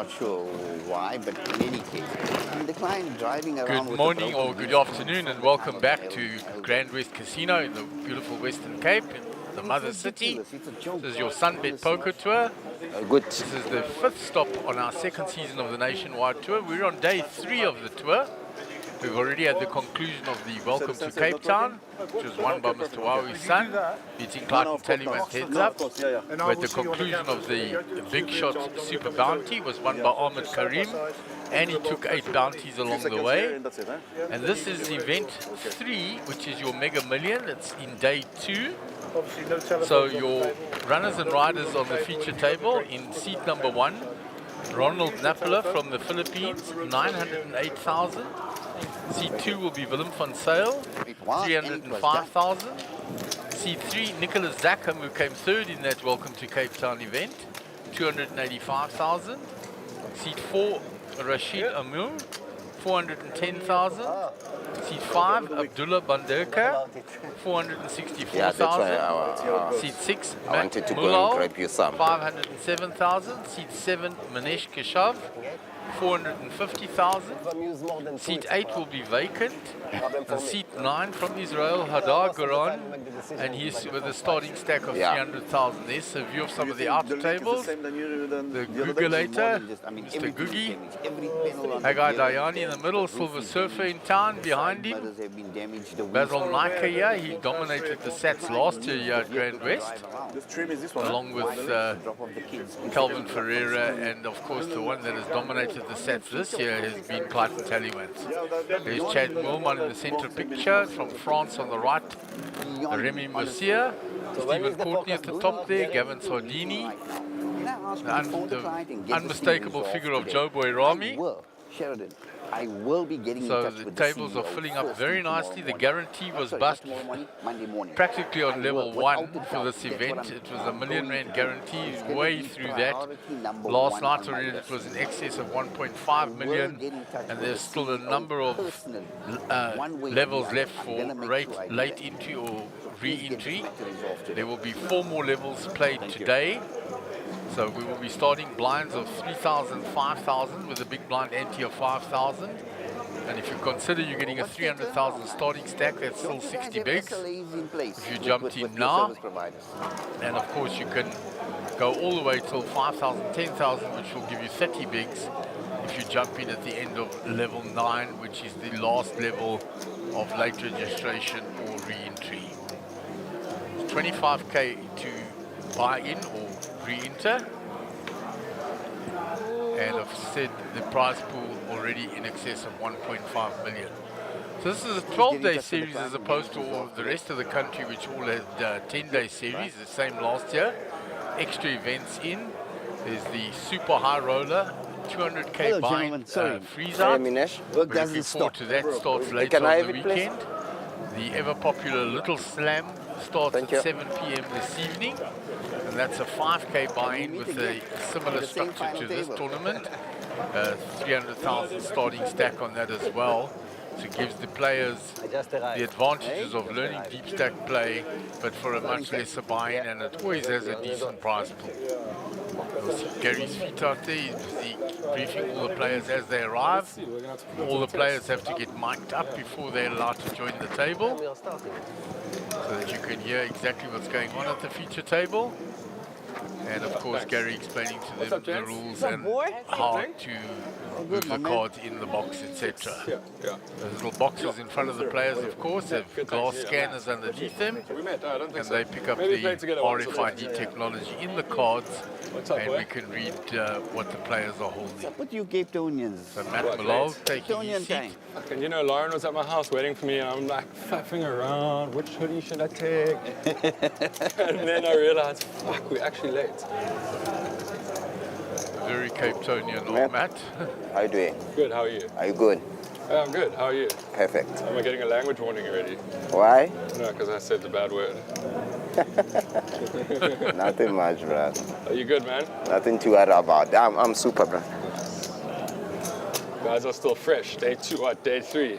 not sure why, but in any case, the client driving around. Good morning or good afternoon, and welcome back to GrandWest Casino in the beautiful Western Cape, the mother city. This is your SunBet poker tour. This is the 5th stop on our 2nd season of the nationwide tour. We're on day 3 of the tour. We've already had the conclusion of the Welcome to Cape Town, which was won by Mr. Wawi's son, beating Clayton Tallyman's heads up. But the conclusion of the Big Shot Super Bounty was won by Ahmed Karim, and he took 8 bounties along the way. And this is event 3, which is your Mega Million. It's in day 2. So your runners and riders on the feature table in seat number 1, Ronald Napala from the Philippines, 908,000. Seat 2 will be Willem van Sail, 305,000. Seat 3, Nicholas Zackham, who came 3rd in that Welcome to Cape Town event, 285,000. Seat 4, Rashid Amur, 410,000. Seat 5, Abdullah Banderka, 464,000. Seat 6, Matt Mulal, 507,000. Seat 7, Manesh Keshav, 450,000. Seat 8 will be vacant. And seat 9 from Israel, Hadar Goran, and he's with a starting stack of 300,000. There's a view of some of the outer tables. The Googleator, Mr. Googie, Haggai Dayani in the middle, Silver Surfer in town behind him. Basil Naika here, he dominated the sats last year here at GrandWest, along with Calvin Ferreira, and of course the one that has dominated the sets this year has been Clayton Tallyman's. There's Chad Moorman in the center picture, from France on the right, Remy Mercier, Stephen Courtney at the top there, Gavin Sardini, the unmistakable figure of Joe Boy Rami. I will be getting so the tables are filling up very nicely. The guarantee was bust practically on level 1 for this event. It was a $1 million guarantee, way through that. Last night already it was in excess of 1.5 million, and there's still a number of levels left for late entry or re-entry. There will be 4 more levels played today. So we will be starting blinds of 3,000, 5,000 with a big blind ante of 5,000. And if you consider you're getting a 300,000 starting stack, that's still 60 bigs if you jumped in now. And of course you can go all the way till 5,000, 10,000, which will give you 30 bigs if you jump in at the end of level 9, which is the last level of late registration or re-entry. 25k to buy in or re-enter, and I've said the prize pool already in excess of 1.5 million. So this is a 12-day series as opposed to all the rest of the country, which all had 10-day series, the same last year. Extra events in. There's the super high roller, 200k bind freeze out. We're looking forward to that. Starts later on the weekend. The ever popular Little Slam starts at 7 p.m. this evening, and that's a 5k buy-in with a similar structure to this tournament. 300,000 starting stack on that as well. So it gives the players the advantages of learning deep stack play, but for a much lesser buy-in, and it always has a decent prize pool. You'll see Gary's feet out there. He's busy briefing all the players as they arrive. All the players have to get mic'd up before they're allowed to join the table, so that you can hear exactly what's going on at the feature table. And of course, Gary explaining to them the rules and how to move the cards in the box, etc. Those little boxes in front of the players, of course, have glass scanners underneath them, and they pick up the RFID technology in the cards, and we can read what the players are holding. What you Cape Townians? So Matt Malal taking his seat. And you know, Lauren was at my house waiting for me, and I'm like faffing around, which hoodie should I take? And then I realized, fuck, we're actually late. Very Cape Townian of Matt. How are you doing? Good, how are you? Are you good? I'm good, how are you? Perfect. Am I getting a language warning already? Why? No, because I said the bad word. Nothing much, bro. Are you good, man? Nothing to worry about. I'm super, bro. Guys are still fresh. Day 2, what? Day 3?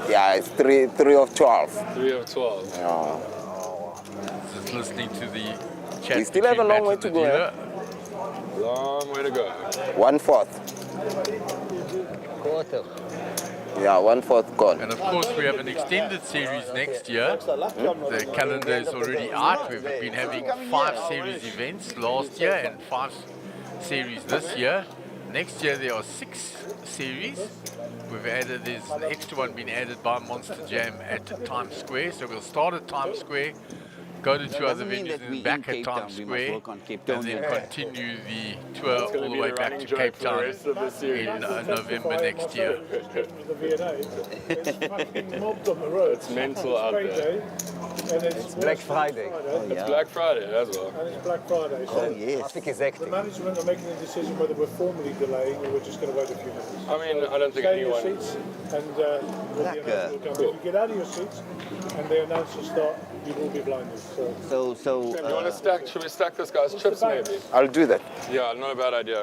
Yeah, it's 3 of 12. 3 of 12. Yeah. Just listening to the chat. We still have a long way to go. Long way to go. 1/4. Quarter. Yeah, 1/4 gone. And of course, we have an extended series next year. The calendar is already out. We've been having 5 series events last year and 5 series this year. Next year, there are 6 series. There's an extra one being added by Monster Jam at Times Square. So we'll start at Times Square, go to 2 other venues, and then back at Times Square, and then continue the tour all the way back to Cape Town in November next year. It's mental out there. It's Black Friday. It's Black Friday as well. And it's Black Friday. So I Yes. think it's the hectic. management are making a decision whether we're formally delaying or we're just going to wait a few minutes. I mean, I don't think Stay in your anyone... seats and the announcement will come. If you get out of your seats and the announcers start, you will be blinded. So So You want to stack, should we stack this guy's chips maybe? I'll do that. Yeah, not a bad idea.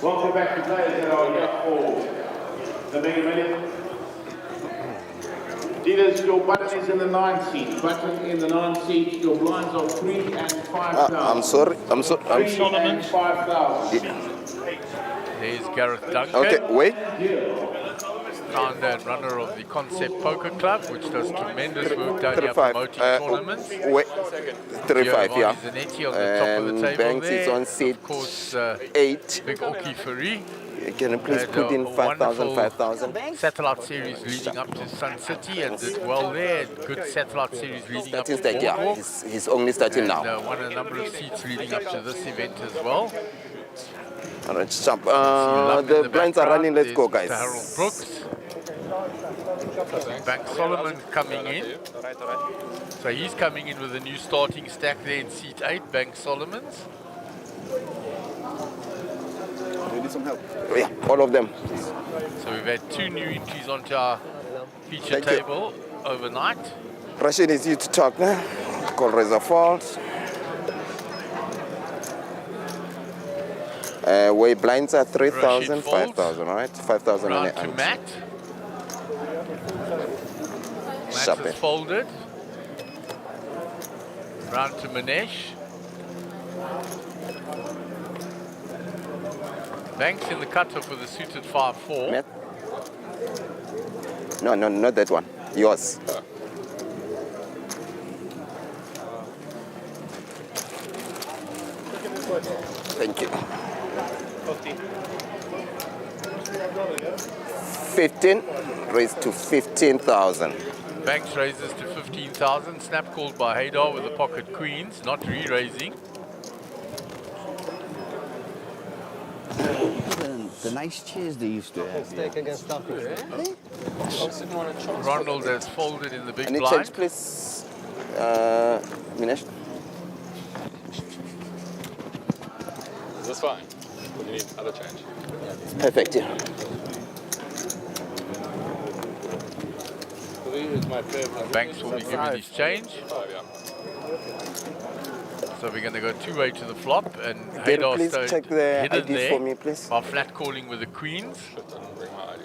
Welcome back to players that are here for the Mega Million. Dealers, your button is in the 9 seat. Button in the 9 seat. Your blinds are 3 and 5,000. I'm sorry. I'm sorry. 3 and 5,000. There's Gareth Duncan, Okay, wait. founder and runner of the Concept Poker Club, which does tremendous work down here 35. promoting tournaments. Wait. 35, yeah. Zanetti on the top of the And table Banks there. is on seat Of course, 8. Big Oki Fari. Can you please Had put a in 5,000, wonderful 5,000? satellite series leading up to Sun City and did well there. Good satellite series leading up to Starting stage, yeah. Boardwalk. He's only starting And now. won a number of seats leading up to this event as well. All right, jump. Love in The blinds are running. Let's go, background, guys. there's Mr. Harold Brooks. Bank Solomon coming in. So he's coming in with a new starting stack there in seat 8, Bank Solomon's. Yeah, all of them. So we've had 2 new entries onto our feature Thank you. table overnight. Rashid is you to talk now. Call Razor Falls. Way blinds are 3,000, Rashid folds. 5,000, right? 5,000 on Round the to end. Matt. Matt Sharpen. is folded. Round to Manesh. Banks in the cutoff with a suited 5-4. Matt? No, not that one. Yours. Thank you. 15 raised to 15,000. Banks raises to 15,000. Snap called by Haydar with the pocket queens, not re-raising. The nice chairs they used to have. Stake against Stafford. Ronald has folded in the big Any blind. change, please? Minesh? That's fine. You need other change. Perfect, yeah. Banks will be given his change. Oh, yeah. So we're going to go 2-way to the flop, and Can you Haydar please stayed check the hidden ID there for me, please? while flat calling with the queens. Didn't bring my ID.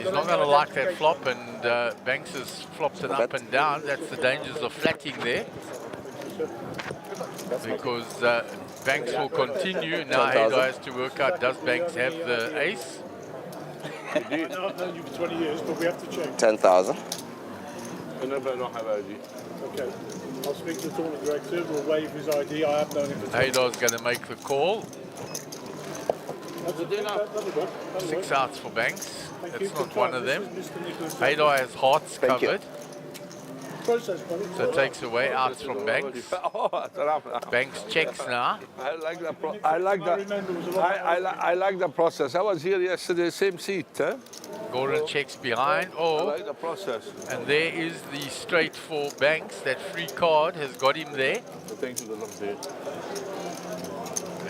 He's not going to like that flop, and Banks has flopped it up and down. That's the dangers of flatting there, because Banks will continue. Now 10,000. Haydar has to work out, does Banks have the ace? I've known you for 20 years, but we have to check. 10,000. I don't have ID. Okay. I'll speak to the tournament director. We'll waive his ID. I have known him for 20 years. Haydar's going to make the call. That'll work. 6 outs for Banks. Thank That's you. not one of them. This is Mr. Nicholas. Haydar has hearts Thank you. covered, Process, buddy. so takes away outs from Banks. Banks checks now. I like the I like I remember it was a lot. I like the process. I was here yesterday, same seat. Gordon checks behind. I Oh, like the process. and there is the straight for Banks. That free card has got him there, Thank you, and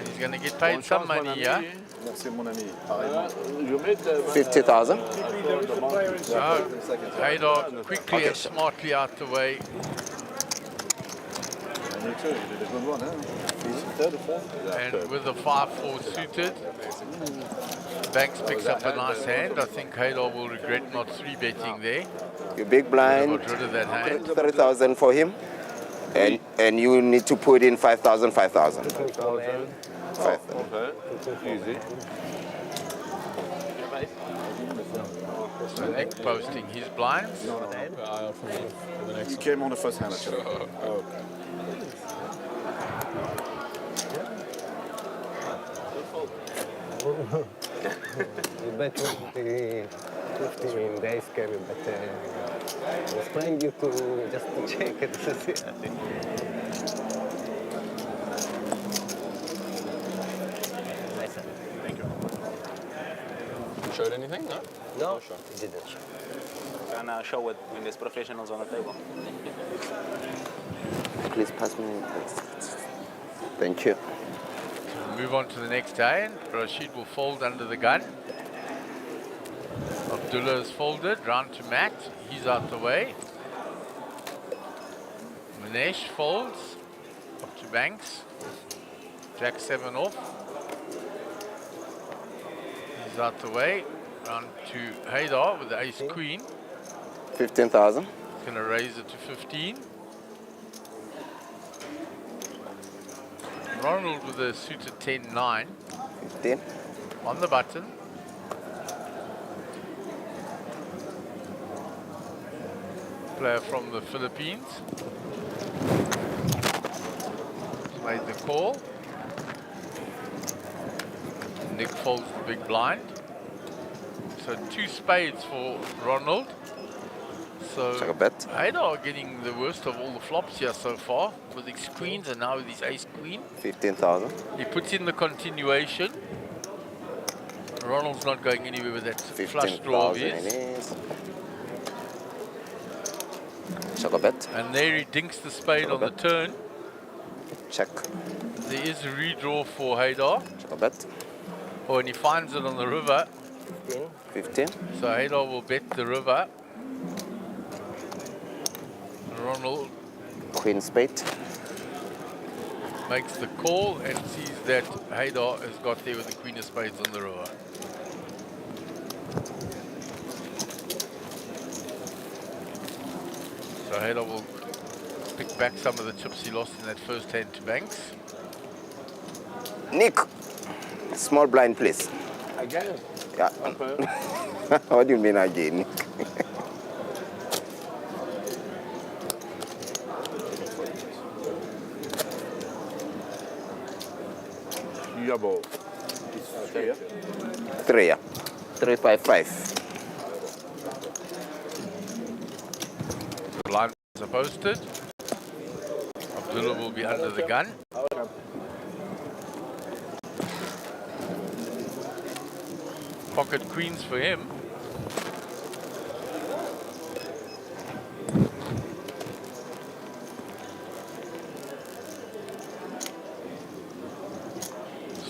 he's going to get paid some money here. You made the 50,000. There is a player in So Haydar quickly and smartly out the way. And with the 5-4 suited, Banks picks up a nice hand. I think Haydar will regret not 3-betting there. Your big Got blind. rid of that hand. 3,000 for him. And you need to put in 5,000, 5,000. 5,000. 5,000. Okay. Easy. So Nick posting his blinds. For me, for the next You came on the first hand, actually. Oh. You bet 15 days came, but I was playing you to just to check it. Nice. Thank you. Showed anything? No? No, he didn't show. Can show it when there's professionals on the table. Please pass me. Thank you. Move on to the next hand. Rashid will fold under the gun. Abdullah is folded, round to Matt. He's out the way. Manesh folds up to Banks. Jack 7 off. He's out the way. Round to Haydar with the ace queen. 15,000. He's going to raise it to 15. Ronald with a suited 10-9. 15. On the button. Player from the Philippines. He's made the call. Nick folds the big blind. So 2 spades for Ronald. So Check a bet. Haydar getting the worst of all the flops here so far with his queens and now with his ace queen. 15,000. He puts in the continuation. Ronald's not going anywhere with that flush draw of 15,000 it his. is. Check a bet. And there he dinks the spade on the turn. Check. There is a redraw for Haydar. Check a bet. Oh, and he finds it on the river. 15. So Haydar will bet the river. Ronald Queen spade. makes the call and sees that Haydar has got there with the queen of spades on the river. So Haydar will pick back some of the chips he lost in that first hand to Banks. Nick. Small blind, please. Again. Yeah. What do you mean again, Nick? Yabo. 3, yeah. 355. Blinds are posted. Abdullah will be under the gun. Pocket queens for him.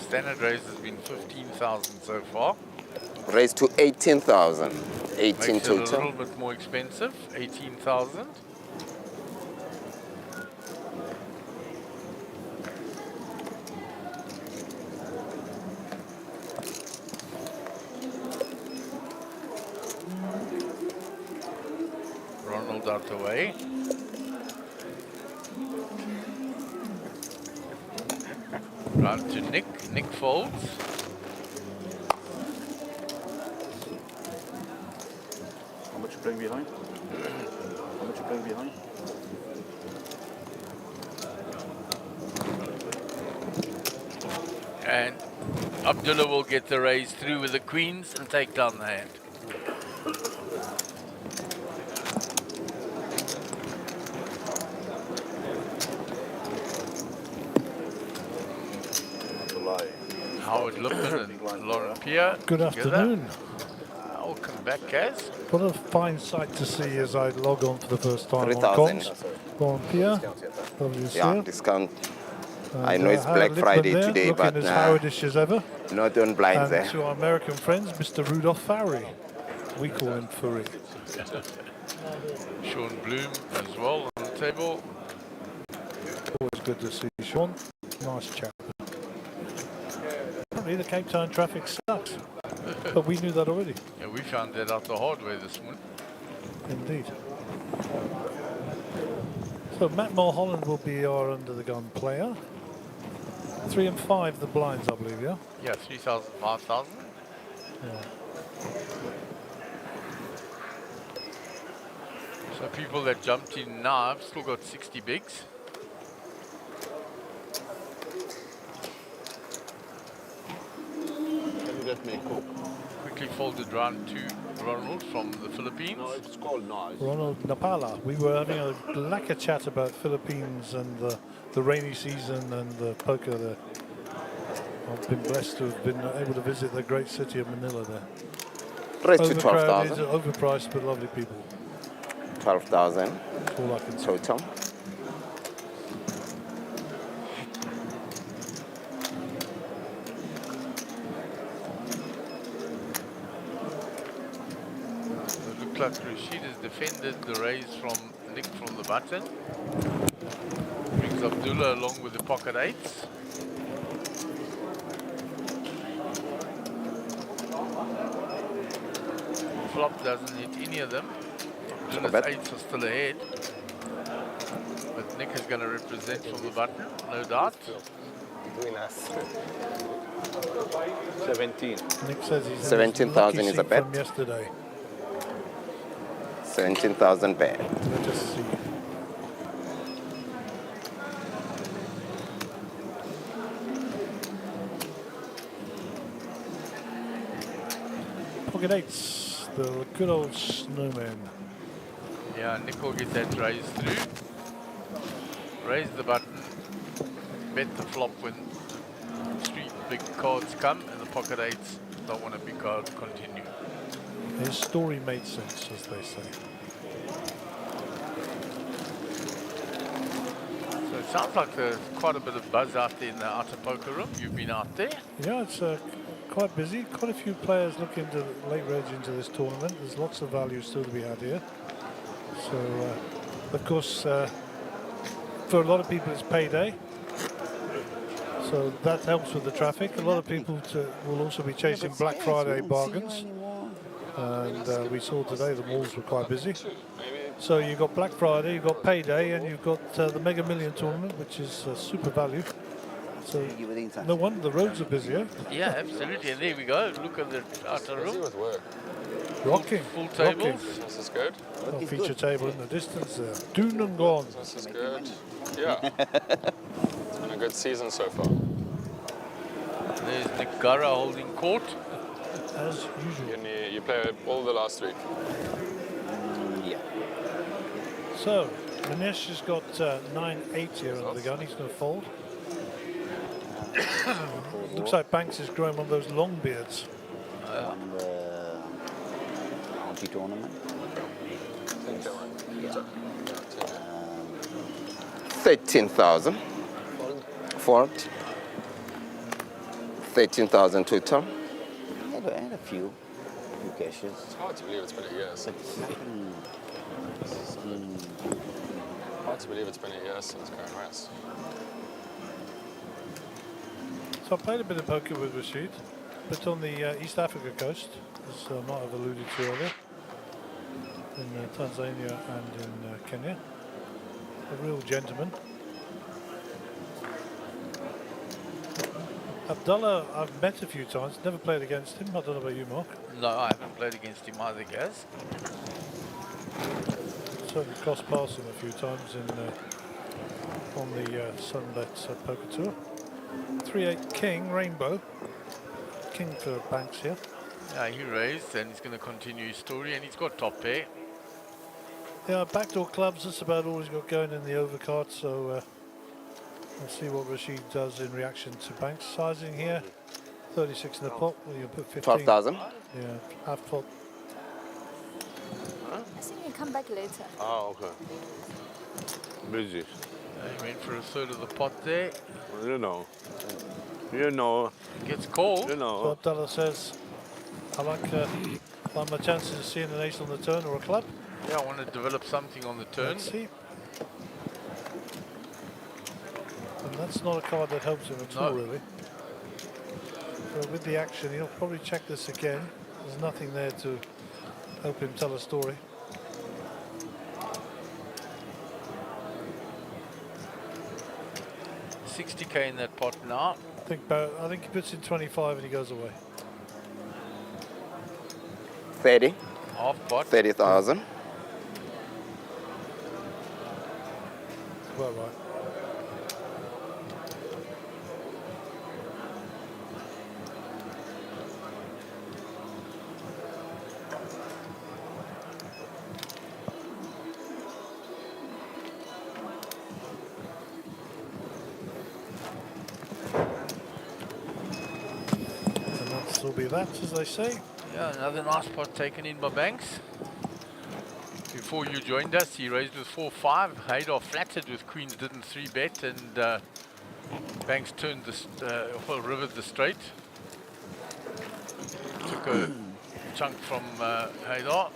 Standard raise has been 15,000 so far. Raised to 18,000. 18 Makes it a total. little bit more expensive, 18,000. Ronald out the way. Round to Nick. Nick folds. How much you playing behind? How much you playing behind? And Abdullah will get the raise through with the queens and take down the hand. Howard Lippman and Lauren Pierre. Good together. afternoon. Welcome back, Kaz. What a fine sight to see as I log on for the first time on 3,000. comms. Lauren Pierre, lovely to see Yeah, you. discount. And, I know it's Howard Black Friday Lippman there, today, looking but as Howardish as ever. not on blinds And there. to our American friends, Mr. Rudolph Farry. We call him Furry. Sean Bloom as well on the table. Always good to see Sean. Nice chap. Apparently the Cape Town traffic sucks. But we knew that already. Yeah, we found that out the hard way this morning. Indeed. So Matt Mulholland will be our under the gun player. 3 and 5 the blinds, I believe, yeah? Yeah, 3,000, 5,000. Yeah. So people that jumped in now have still got 60 bigs. Can you get me a Coke? Quickly folded round to Ronald from the Philippines. No, it's cold now. Ronald Napala. We were having a lacquer chat about Philippines and the rainy season and the poker there. I've been blessed to have been able to visit the great city of Manila there. Raise to Overcrowded, 12,000. overpriced, but lovely people. 12,000 That's all I can say. total. It looked like Rashid has defended the raise from Nick from the button. Brings Abdullah along with the pocket eights. Flop doesn't hit any of them. Abdullah's bet. eights are still ahead. But Nick is going to represent from the button, no doubt. Between us. 17. Nick says he's in his 17,000 lucky is a seat bet. from yesterday. 17,000 bet. Let us see. Pocket eights, the good old snowman. Yeah, Nick will get that raise through. Raise the button. Bet the flop when three big cards come and the pocket eights don't want a big card continue. His story made sense, as they say. So it sounds like there's quite a bit of buzz out there in the outer poker room. You've been out there. Yeah, it's quite busy. Quite a few players looking to late reg into this tournament. There's lots of value still to be had here. So, of course, for a lot of people it's payday. So that helps with the traffic. A lot of people will also be chasing Black Friday bargains. And we saw today the malls were quite busy. So you've got Black Friday, you've got payday, and you've got the Mega Million tournament, which is super value. So no wonder the roads are busier. Yeah, absolutely. And there we go. Look at the outer room. With work. Rocking. Full tables. Rocking. This is good. Oh, feature table in the distance there. Dune and gone. This is good. Yeah. It's been a good season so far. There's Nick Gara holding court. As usual. You play all the last three. Yeah. So, Manish has got 9-8 here under the gun. He's going to fold. Looks like Banks is growing one of those long beards. On the county tournament. Yeah. 13,000. Fold. 13,000 total. I had a few caches. It's hard to believe it's been a year since. Hard to believe it's been a year since GrandWest. So I played a bit of poker with Rashid, but on the East Africa coast, as I might have alluded to earlier, in Tanzania and in Kenya. A real gentleman. Abdullah, I've met a few times, never played against him. I don't know about you, Mark. No, I haven't played against him either, Gaz. Certainly crossed past him a few times on the SunBet poker tour. 3-8 king, rainbow. King for Banks here. Yeah, he raised and he's going to continue his story and he's got top pair. Yeah, backdoor clubs, that's about all he's got going in the overcard, so we'll see what Rashid does in reaction to Banks. Sizing here, 36 in the pot. Well, you put 15. 12,000. Yeah, half pot. I think you come back later. Ah, okay. Busy. He went for a third of the pot there. You know. You know. Gets called. You So know. Abdullah says, I like my chances of seeing an ace on the turn or a club. Yeah, I want to develop something on the turn. Let's see. And that's not a card that helps him at all, really. So with the action, he'll probably check this again. There's nothing there to help him tell a story. 60k in that pot now. I think he puts in 25 and he goes away. 30, Half pot. 30,000. Well, right. And that'll be that, as they say. Yeah, another nice pot taken in by Banks. Before you joined us, he raised with 4-5. Haydar flattered with queens, didn't 3-bet, and Banks turned the rivered the straight. Took a chunk from Haydar.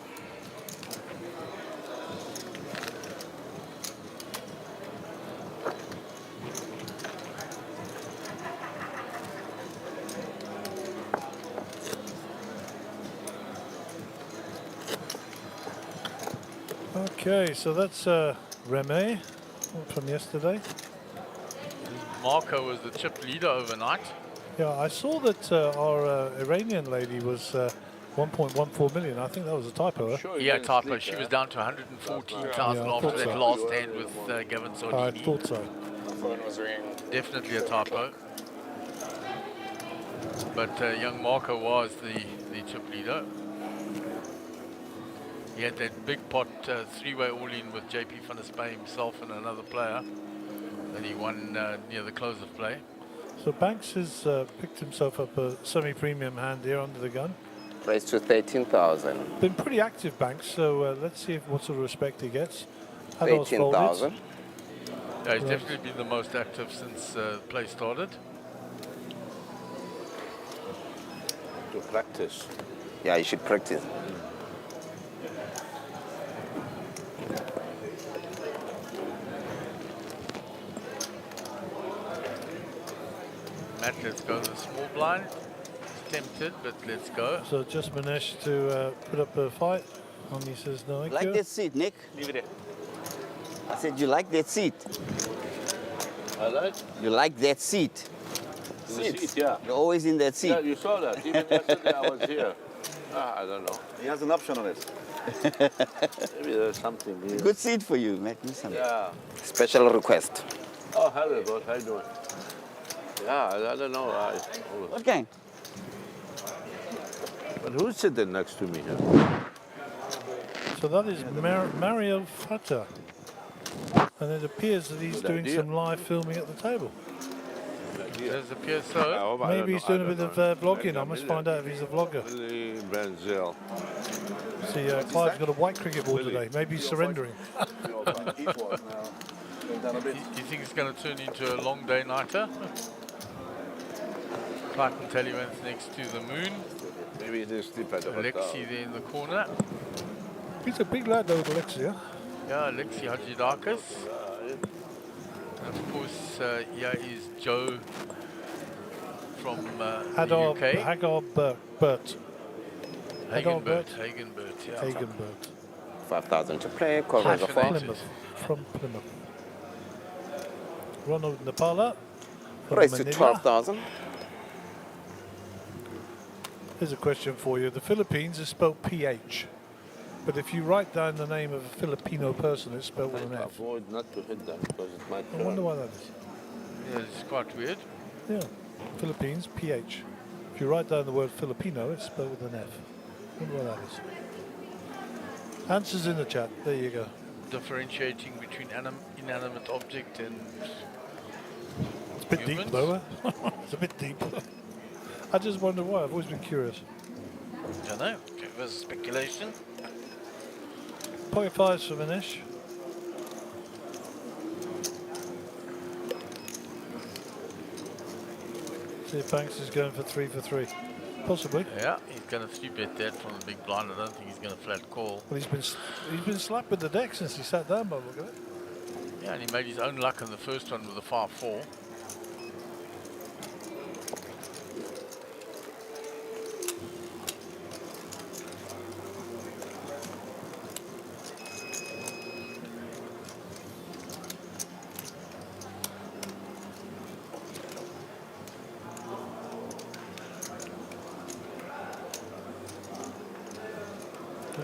Okay, so that's Reme from yesterday. Marco was the chip leader overnight. Yeah, I saw that our Iranian lady was 1.14 million. I think that was a typo. Sure, you Yeah, didn't typo. sleep, She huh? was down to 114,000 Yeah, I after thought that so. last hand with Gavin I Sordini. thought so. My phone was ringing. Definitely a typo. But young Marco was the chip leader. He had that big pot three-way all-in with JP van der Spey himself and another player that he won near the close of play. So Banks has picked himself up a semi-premium hand here under the gun. Raised to 13,000. Been pretty active, Banks, so let's see what sort of respect he gets. Haddar's folded. 18,000. Yeah, he's definitely been the most active since play started. To practice. Yeah, you should practice. Matt, let's go the small blind. It's tempted, but let's go. So just Manesh to put up a fight. And he says no, thank Like you. that seat, Nick? Leave it there. I said, you like that seat? I like You like that seat? the seat, yeah. You're always in that seat. Yeah, you saw that. Even yesterday I was here. I don't know. He has an option on it. Maybe there's something here. Good seat for you, Matt. Do something. Yeah. Special request. Oh, hello, boss. How you doing? Yeah, I don't know. What kind? But who's sitting next to me here? So that is Mario Fata. And it appears that he's Good doing idea. some live filming at the table. Does appear so. Maybe he's doing a bit of vlogging. I must find out if he's a vlogger. Billy Brazil. See, Clive's got a white cricket ball today. Maybe he's surrendering. You think it's going to turn into a long day nighter? Clayton Tallyman's next to the moon. Maybe he didn't sleep at the hotel. Alexi there in the corner. He's a big lad though, Alexia. Yeah, Alexi Hadjidakis. And of course, here is Joe from the UK. Hagar Burt. Hagenbert, yeah. Hagenbert. 5,000 to play. Call raise of four. Hyphenated. Plymouth. From Plymouth. Ronald Napala. from Raised to Manila. 12,000. Here's a question for you. The Philippines is spelled PH. But if you write down the name of a Filipino person, it's spelled with an F. Avoid not to hit that because it might I wonder why that is. Yeah, it's quite weird. Yeah. Philippines, PH. If you write down the word Filipino, it's spelled with an F. I wonder why that is. Answers in the chat. There you go. Differentiating between inanimate object and It's a bit humans. deep, though. It's a bit deep. I just wonder why. I've always been curious. Don't know. Okay, there's speculation. Pocket fives for Manish. See if Banks is going for 3 for 3. Possibly. Yeah, he's going to 3-bet that from the big blind. I don't think he's going to flat call. Well, he's been slapped with the deck since he sat down by the look of it. Yeah, and he made his own luck in the first one with a 5-4.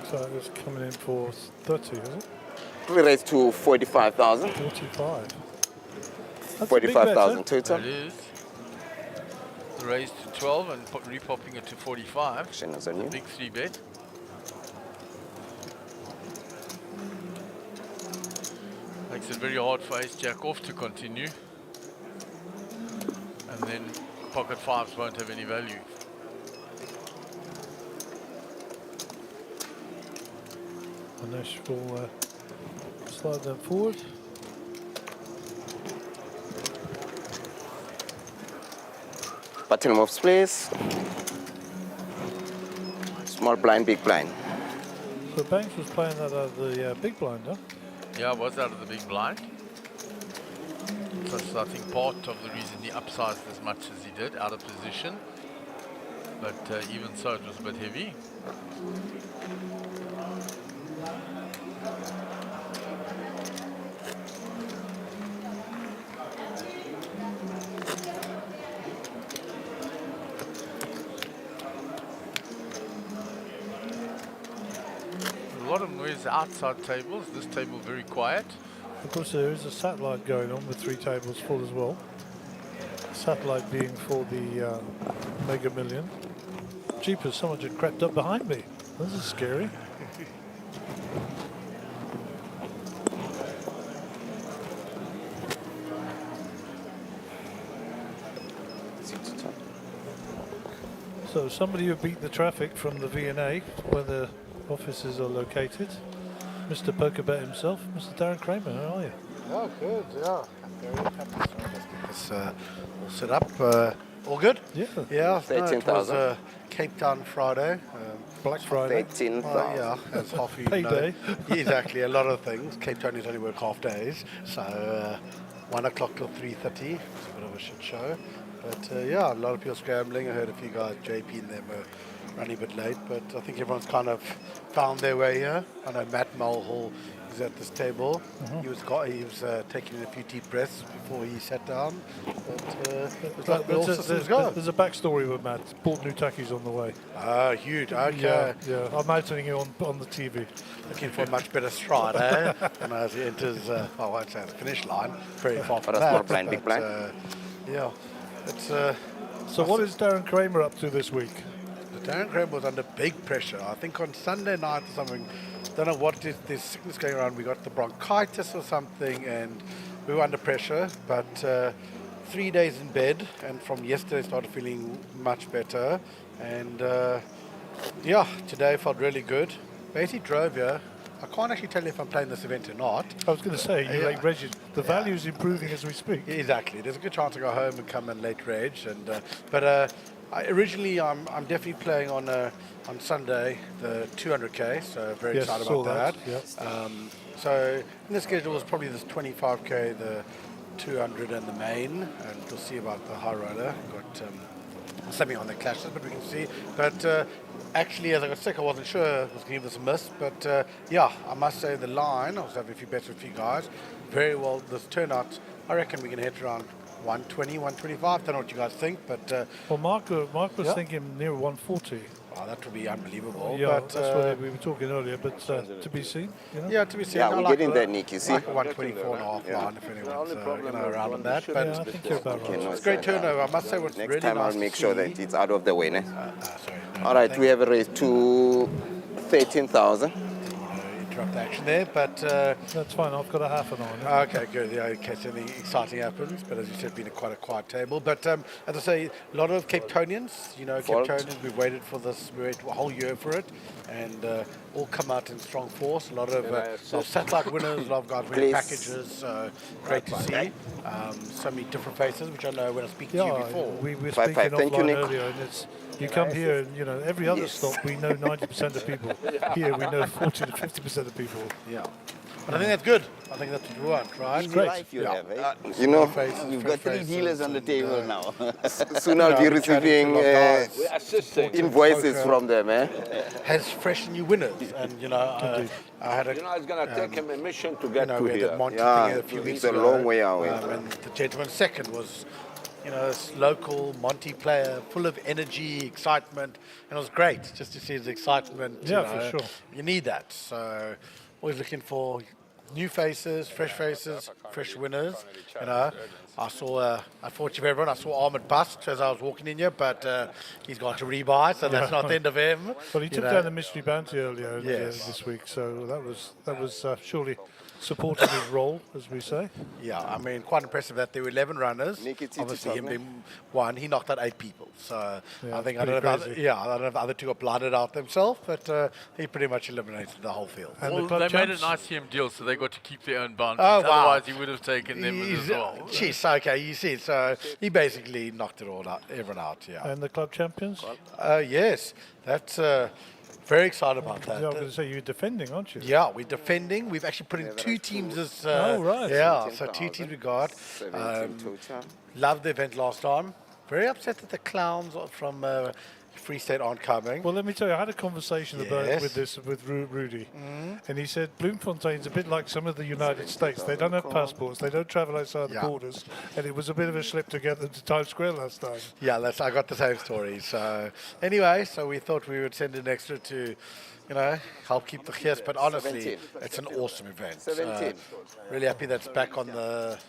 So it's coming in for 30, is it? We raised to 45,000. 45. That's 45,000 It total. is. Raised to 12 and repopping it to 45. Action is on you. Big 3-bet. Makes it very hard for ace jack off to continue. And then pocket fives won't have any value. Anish will slide them forward. Button moves, please. Small blind, big blind. So Banks was playing that out of the big blind, huh? Yeah, was out of the big blind. That's, I think, part of the reason he upsized as much as he did, out of position. But even so, it was a bit heavy. A lot of noise outside tables. This table very quiet. Of course, there is a satellite going on with 3 tables full as well. Satellite being for the Mega Million. Jeepers, someone just crept up behind me. This is scary. So somebody who beat the traffic from the V&A, where the offices are located. Mr. Pokerbet himself, Mr. Darren Kramer, how are you? Oh, good, yeah. I'm very happy. So just get this all set up. All good? Yeah. Yeah, no, it 13,000. was Cape Town Friday. Black Friday. 13,000. Yeah, as half you know. Payday. Exactly, a lot of things. Cape Townians only work half days. So 1 o'clock till 3:30. It's a bit of a shit show. But yeah, a lot of people scrambling. I heard a few guys, JP and them, were running a bit late. But I think everyone's kind of found their way here. I know Matt Mulhall is at this table. He was taking a few deep breaths before he sat down. But it was like all systems go. There's a backstory with Matt. Bought new tackies on the way. Ah, huge. Okay. Yeah. I'm outing you on the TV. Looking for a much better stride, eh? And as he enters, I won't say the finish line, very far from But a that. small blind, big blind. Yeah. It's, So what is Darren Kramer up to this week? Darren Kramer was under big pressure. I think on Sunday night or something, don't know what is this sickness going around. We got the bronchitis or something, and we were under pressure. But 3 days in bed, and from yesterday started feeling much better. And yeah, today felt really good. Basically drove here. I can't actually tell you if I'm playing this event or not. I was going to say, you late reg. The value is improving as we speak. Exactly. There's a good chance to go home and come in late reg. And but originally, I'm definitely playing on Sunday the 200k. So very excited about that. Yep. So in the schedule was probably this 25k, the 200 and the main, and we'll see about the high roller. Got something on the clashes, but we can see. But actually, as I got sick, I wasn't sure I was going to give this a miss. But yeah, I must say the line, I was having a few bets with a few guys. Very well, this turnout, I reckon we can hit around 120, 125. Don't know what you guys think, but... well, Mark was thinking near 140. Oh, that would be unbelievable. Yeah, but, that's what we were talking earlier, but to be seen. You know? Yeah, to be seen. Yeah, we're getting there, Nick, you see. Like a 124 and a half line, if anyone's around on that. But Yeah, I think you're about right. it's a great turnover. I must say what's Next really time nice I'll make to sure see- that it's out of the way. Ne? sorry. All right, we have a raise to 13,000. Interrupt the action there, but That's fine. I've got a half an hour. okay, good. Yeah, in case anything exciting happens. But as you said, been quite a quiet table. But as I say, a lot of Cape Townians. You know, Fault. Cape Townians. We've waited for this. We waited a whole year for it, and all come out in strong force. A lot of satellite winners. A lot of guys winning Please. packages. Great to see. So many different faces, which I know when I speak to you Yeah, before. we were Five, speaking five. Thank you, offline Nick. earlier, and you come here, and every other Yes. stop we know 90% of people. Here we know 40 to 50% of people. Yeah. But I think that's good. I think that's what you want, right? Easy great. life you Yeah. have, eh? You know, faces, we've fresh got 3 faces, dealers on the and, table now. You Soon know, I'll be I've been chatting to receiving a lot of guys. We're assisting. invoices Poker. from them, eh? Has fresh new winners, and I had a You know, it's going to take him a mission to you get know, to we had here. that Monty Yeah, thing a few it's weeks a ago. long way away. And the gentleman second was, this local Monty player, full of energy, excitement, and it was great just to see his excitement. Yeah, for sure. You need that. So always looking for new faces, fresh winners. I saw, unfortunately for everyone, I saw Ahmed bust as I was walking in here, but he's gone to rebuy, so that's not the end of him. Well, he took down the mystery bounty earlier Yes. this week, so that was surely supporting his role, as we say. Yeah, I mean, quite impressive that there were 11 runners. Obviously, him being one, he knocked out 8 people. So Yeah, I think I pretty don't know crazy. I don't know if the other two got blinded out themselves, but he pretty much eliminated the whole field. And the Well, club they made an champs? ICM deal, so they got to keep their own bounties. Oh, wow. Otherwise, he would have taken them as well. Jeez, okay, you see, so he basically knocked it all out, everyone out, yeah. And the club champions? Yes, that's very excited about that. Yeah, I was going to say, you're defending, aren't you? Yeah, we're defending. We've actually put in 2 teams this. Oh, right. Yeah, so 2 teams we got. 17 total. Loved the event last time. Very upset that the clowns from Free State aren't coming. Well, let me tell you, I had a conversation about Yes. with Rudy, and he said Bloemfontein's a bit like some of the United States. They don't have passports, they don't travel outside the Yeah. borders, and it was a bit of a slip to get them to Times Square last time. Yeah, I got the same story. So anyway, so we thought we would send an extra to, help keep the gears. But honestly, 17. it's an awesome event. 17. Really happy that's back on the,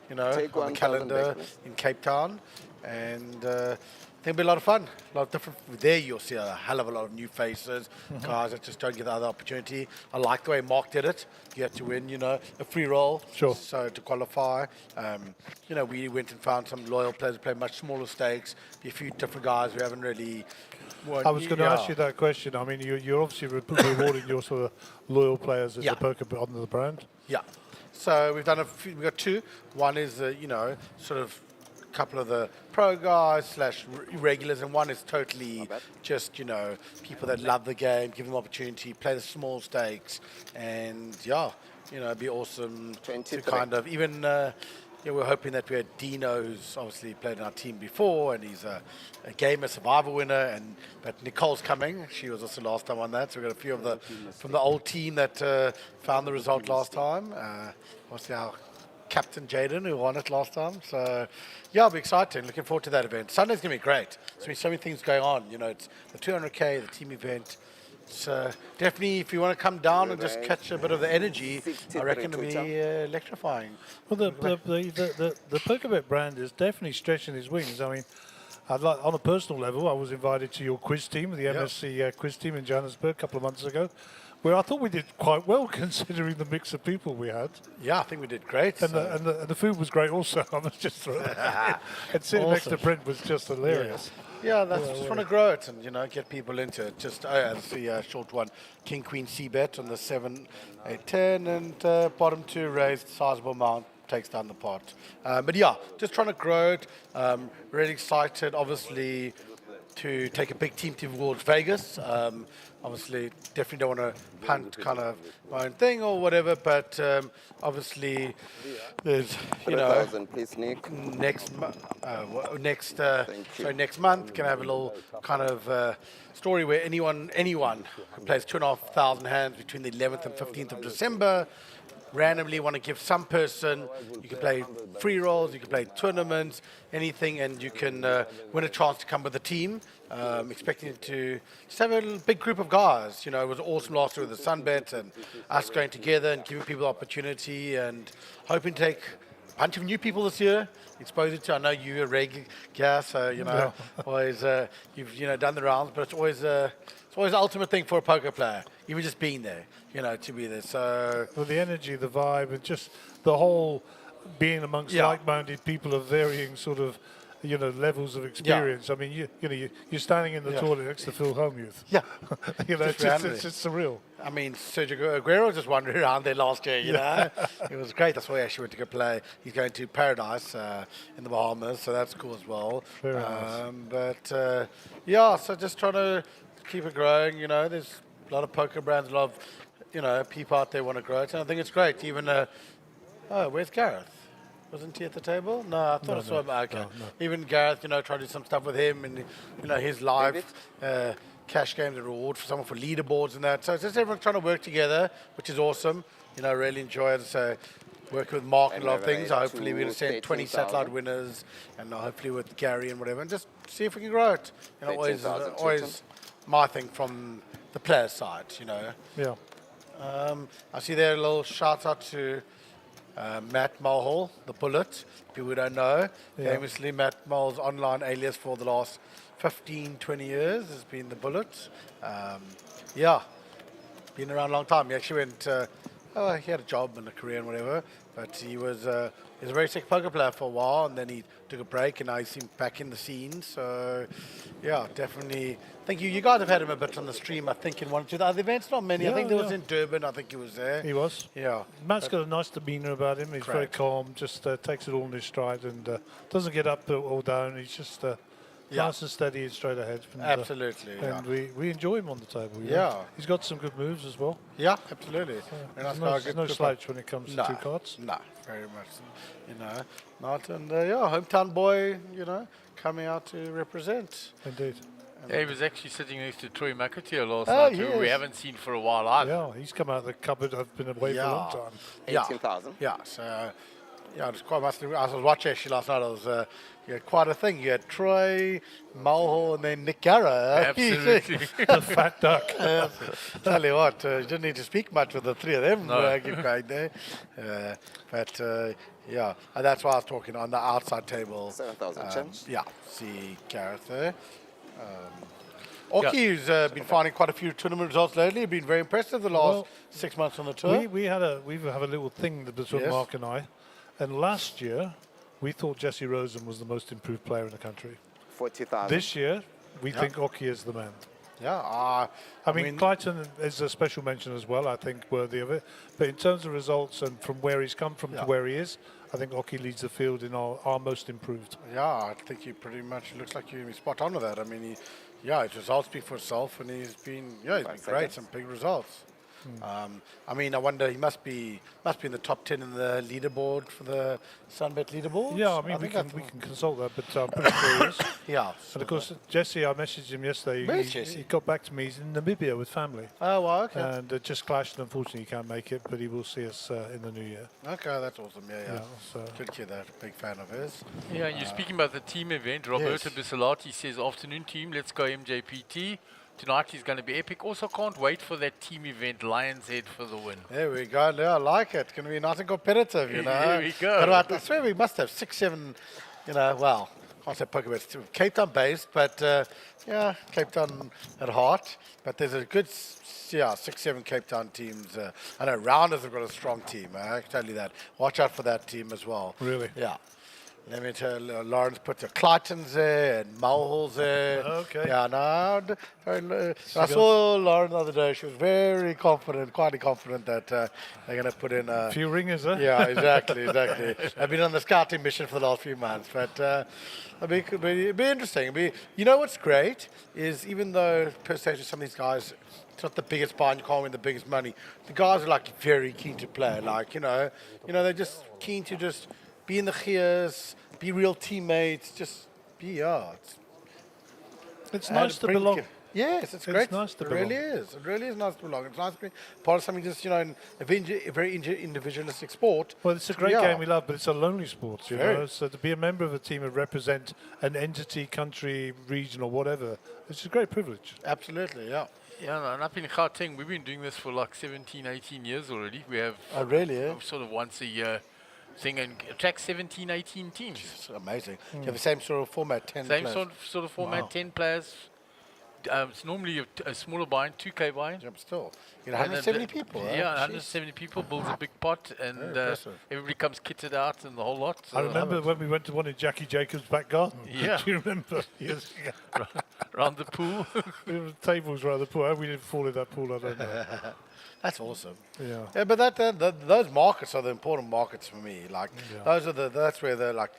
Take on the 1,000 calendar back. in Cape Town, and I think it'll be a lot of fun. A lot of different. There you'll see a hell of a lot of new faces, guys that just don't get the other opportunity. I like the way Mark did it. You had to win, a free roll. Sure. So to qualify, we went and found some loyal players who play much smaller stakes. A few different guys who haven't really. I was going to ask you that question. I mean, you're obviously rewarding your sort of loyal players as Yeah. a poker under the brand. Yeah. So we've done we've got 2. One is sort of a couple of the pro guys / regulars, and one is totally just people that love the game, give them opportunity, play the small stakes, and it'd be awesome to 23. kind of even. We're hoping that we had Dino, who's obviously played in our team before, and he's a gamer survivor winner. But Nicole's coming; she was also last time on that. So we've got a few of from the old team that found the result last time. Obviously our captain Jaden, who won it last time. So it'll be exciting. Looking forward to that event. Sunday's gonna be great. There's so many things going on. It's the 200K, the team event. So definitely, if you want to come down and just catch a bit of the energy, I reckon it'll be electrifying. Well, the PokerBet brand is definitely stretching its wings. I mean, on a personal level, I was invited to your quiz team, the MSC quiz team in Johannesburg a couple of months ago, where I thought we did quite well considering the mix of people we had. Yeah, I think we did great. And the food was great also. I must just throw that in. And sitting next to Brent was just hilarious. Yeah, that's just want to grow it and get people into it. Just as the short one, King Queen C bet on the 7, 8, 10, and bottom 2 raised sizable amount takes down the pot. But just trying to grow it. Really excited, obviously, to take a big team towards Vegas. Obviously, definitely don't want to punt kind of my own thing or whatever, but obviously there's 3,000, please, Nick. next month can have a little kind of story where anyone who plays 2,500 hands between the 11th and 15th of December randomly want to give some person, you can play free rolls, you can play tournaments, anything, and you can win a chance to come with a team. Expecting to just have a big group of guys. It was awesome last year with the SunBet and us going together and giving people opportunity, and hoping to take a bunch of new people this year. Exposure to, I know you're a regular, so always you've done the rounds, but it's always the ultimate thing for a poker player. Even just being there, to be there. So well, the energy, the vibe, and just the whole being amongst like-minded people of varying sort of levels of experience. I mean, you're standing in the toilet next to Phil Hellmuth. Yeah, it's just surreal. I mean, Sergio Aguero just wandered around there last year. It was great. That's why he actually went to go play. He's going to Paradise in the Bahamas, so that's cool as well. Very nice. But so just trying to keep it growing. There's a lot of poker brands, a lot of people out there want to grow it, and I think it's great. Even where's Gareth? Wasn't he at the table? No, I thought I saw him. Okay. No. Even Gareth, trying to do some stuff with him and, his live cash games and reward for someone for leaderboards and that. So it's just everyone trying to work together, which is awesome. Really enjoy it. So work with Mark and a lot of Anyway, things. Hopefully we'll to send 20 13,000. satellite winners, and hopefully with Gary and whatever, and just see if we can grow it. You know, always 13,000 always my thing from the player side, you know. Yeah. I see there a little shout out to Matt Mulhall, the Bullet. People who don't know, Yeah. famously Matt Mulhall's online alias for the last 15, 20 years has been the Bullet. Yeah, been around a long time. He actually went, he had a job and a career and whatever, but he was a very sick poker player for a while, and then he took a break, and now he's back in the scene. So, yeah, definitely. Thank you. You guys have had him a bit on the stream, I think, in one or two other events. Not many. I think there was in Durban. I think he was there. He was. Yeah. Matt's got a nice demeanour about him. He's very Correct. calm, just takes it all in his stride and doesn't get up or down. He's just nice and steady and straight ahead. And, Absolutely. and we enjoy him on the table. you know. Yeah. He's got some good moves as well. Yeah, absolutely. And There's no slouch when it comes to two cards. No, very much. You know, not. And hometown boy, you know, coming out to represent. Indeed. Yeah, he was actually sitting next to Troy McAteer last Oh, night, who we yes. haven't seen for a while either. Yeah, he's come out of the cupboard. I've been away for a long time. 18,000. Yeah, so yeah, it was quite much. I was watching actually last night. It was you had quite a thing. You had Troy, Mulhall, and then Nick Garra. Absolutely. The fat duck. Tell you what, you didn't need to speak much with the three of them. No. Keep going there. But yeah, and that's why I was talking on the outside table. 7,000 change. Yeah, see Gareth there. Oki's been finding quite a few tournament results lately. Been very impressive the last 6 months on the tour. We have a little thing between Yes. Mark and I, and last year we thought Jesse Rosen was the most improved player in the country. 40,000. This year we think Oki is the man. Yeah, I mean, Clayton is a special mention as well, I think, worthy of it. But in terms of results and from where he's come from to where he is, I think Oki leads the field in our most improved. yeah, I think he pretty much looks like you're spot on with that. I mean, his results speak for itself, and he's been great, some big results. I mean, I wonder, he must be in the top 10 in the leaderboard for the SunBet leaderboard. Yeah, I mean, we can consult that, but I'm pretty sure he is. Yeah. And of course, Jesse, I messaged him yesterday. Where's Jesse? He got back to me. He's in Namibia with family. Oh, well, okay. And it just clashed. Unfortunately, he can't make it, but he will see us in the new year. Okay, that's awesome. Yeah. So Good to hear that. Big fan of his. Yeah, and you're speaking about the team event. Roberto Bisalati says, afternoon team, let's go MJPT. Tonight is going to be epic. Also can't wait for that team event, Lions Head for the win. There we go. Yeah, I like it. It's going to be nice and competitive, you know. Here we go. But I swear we must have 6, 7, well, can't say poker bets, Cape Town based, but Cape Town at heart. But there's a good, 6, 7 Cape Town teams. I know Rounders have got a strong team. I can tell you that. Watch out for that team as well. Really? Yeah. Let me tell you, Lawrence put the Claytons there and Mulhall's there. Okay. Yeah, no. I saw Lauren the other day. She was very confident, quietly confident that they're going to put in a few ringers, huh? Yeah, exactly. I've been on the scouting mission for the last few months, but it'll be interesting. You know what's great is even though per se some of these guys, it's not the biggest buy and you can't win the biggest money. The guys are like very keen to play. Like they're just keen to just be in the gears, be real teammates, just be It's nice to belong. Yes, it's great. It's nice to it belong. really is. It really is nice to belong. It's nice to be part of something just, in a very individualistic sport. Well, it's a great game we love, but it's a lonely sport, you Very. know. So to be a member of a team and represent an entity, country, region, or whatever, it's a great privilege. Absolutely, yeah. Yeah, and up in Gauteng, we've been doing this for like 17, 18 years already. We have sort of once a year thing and attract 17, 18 teams. It's amazing. You have the same sort of format, 10 Same players. sort of format, 10 players. It's normally a smaller buy-in, 2K buy-in. Yeah, but still. 170 people. Yeah, 170 people builds a big pot, and everybody comes kitted out and the whole lot. So I remember when we went to one in Jackie Jacobs' back garden. Yeah. Do you remember? Yes. Around the pool. The tables around the pool. How we didn't fall in that pool, I don't know. That's awesome. Yeah. But those markets are the important markets for me. Like that's where they're like,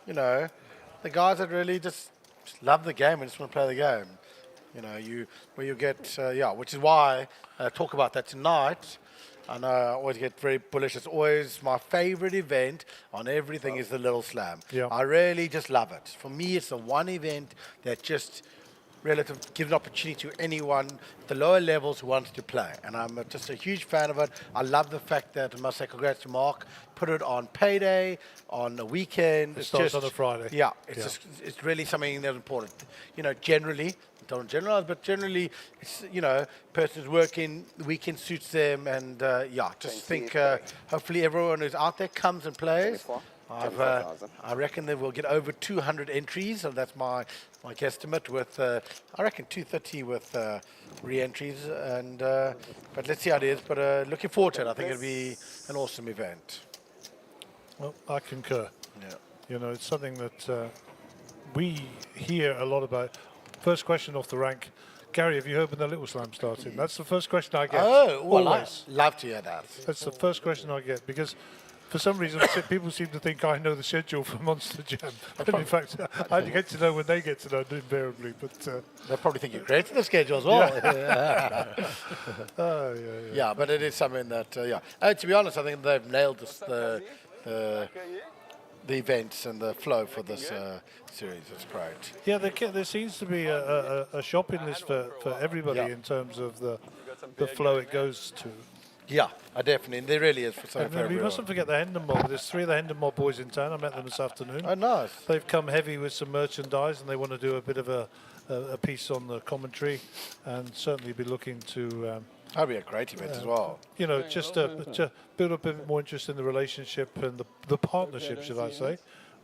the guys that really just love the game and just want to play the game. Where you get which is why I talk about that tonight. I know I always get very bullish. It's always my favorite event on everything is the Little Slam. Yeah. I really just love it. For me, it's the one event that just relative gives an opportunity to anyone at the lower levels who wants to play. And I'm just a huge fan of it. I love the fact that, I must say congrats to Mark, put it on payday, on a weekend. It starts on a Friday. Yeah, it's really something that's important. Generally, don't generalize, but generally, it's, person's working, the weekend suits them, and just think hopefully everyone who's out there comes and plays. I reckon they will get over 200 entries, so that's my guesstimate with, I reckon 230 with re-entries, and but let's see how it is, but looking forward to it. I think it'll be an awesome event. Well, I concur. Yeah. It's something that we hear a lot about. First question off the rank, Gary, have you heard when the Little Slam started? That's the first question I get. Oh, well, always. Love to hear that. That's the first question I get, because for some reason people seem to think I know the schedule for Monster Jam. And in fact, I get to know when they get to know invariably. But they probably think you created the schedule as well. Yeah, but it is something that, to be honest, I think they've nailed the events and the flow for this series. It's great. Yeah, there seems to be a shopping list for everybody in terms of the flow it goes to. Yeah, definitely. There really is for some. And we mustn't forget the Hendon Mob. There's 3 of the Hendon Mob boys in town. I met them this afternoon. Oh, nice. They've come heavy with some merchandise, and they want to do a bit of a piece on the commentary, and certainly be looking to. That'd be a great event as well. Just to build up a bit more interest in the relationship and the partnership, should I say,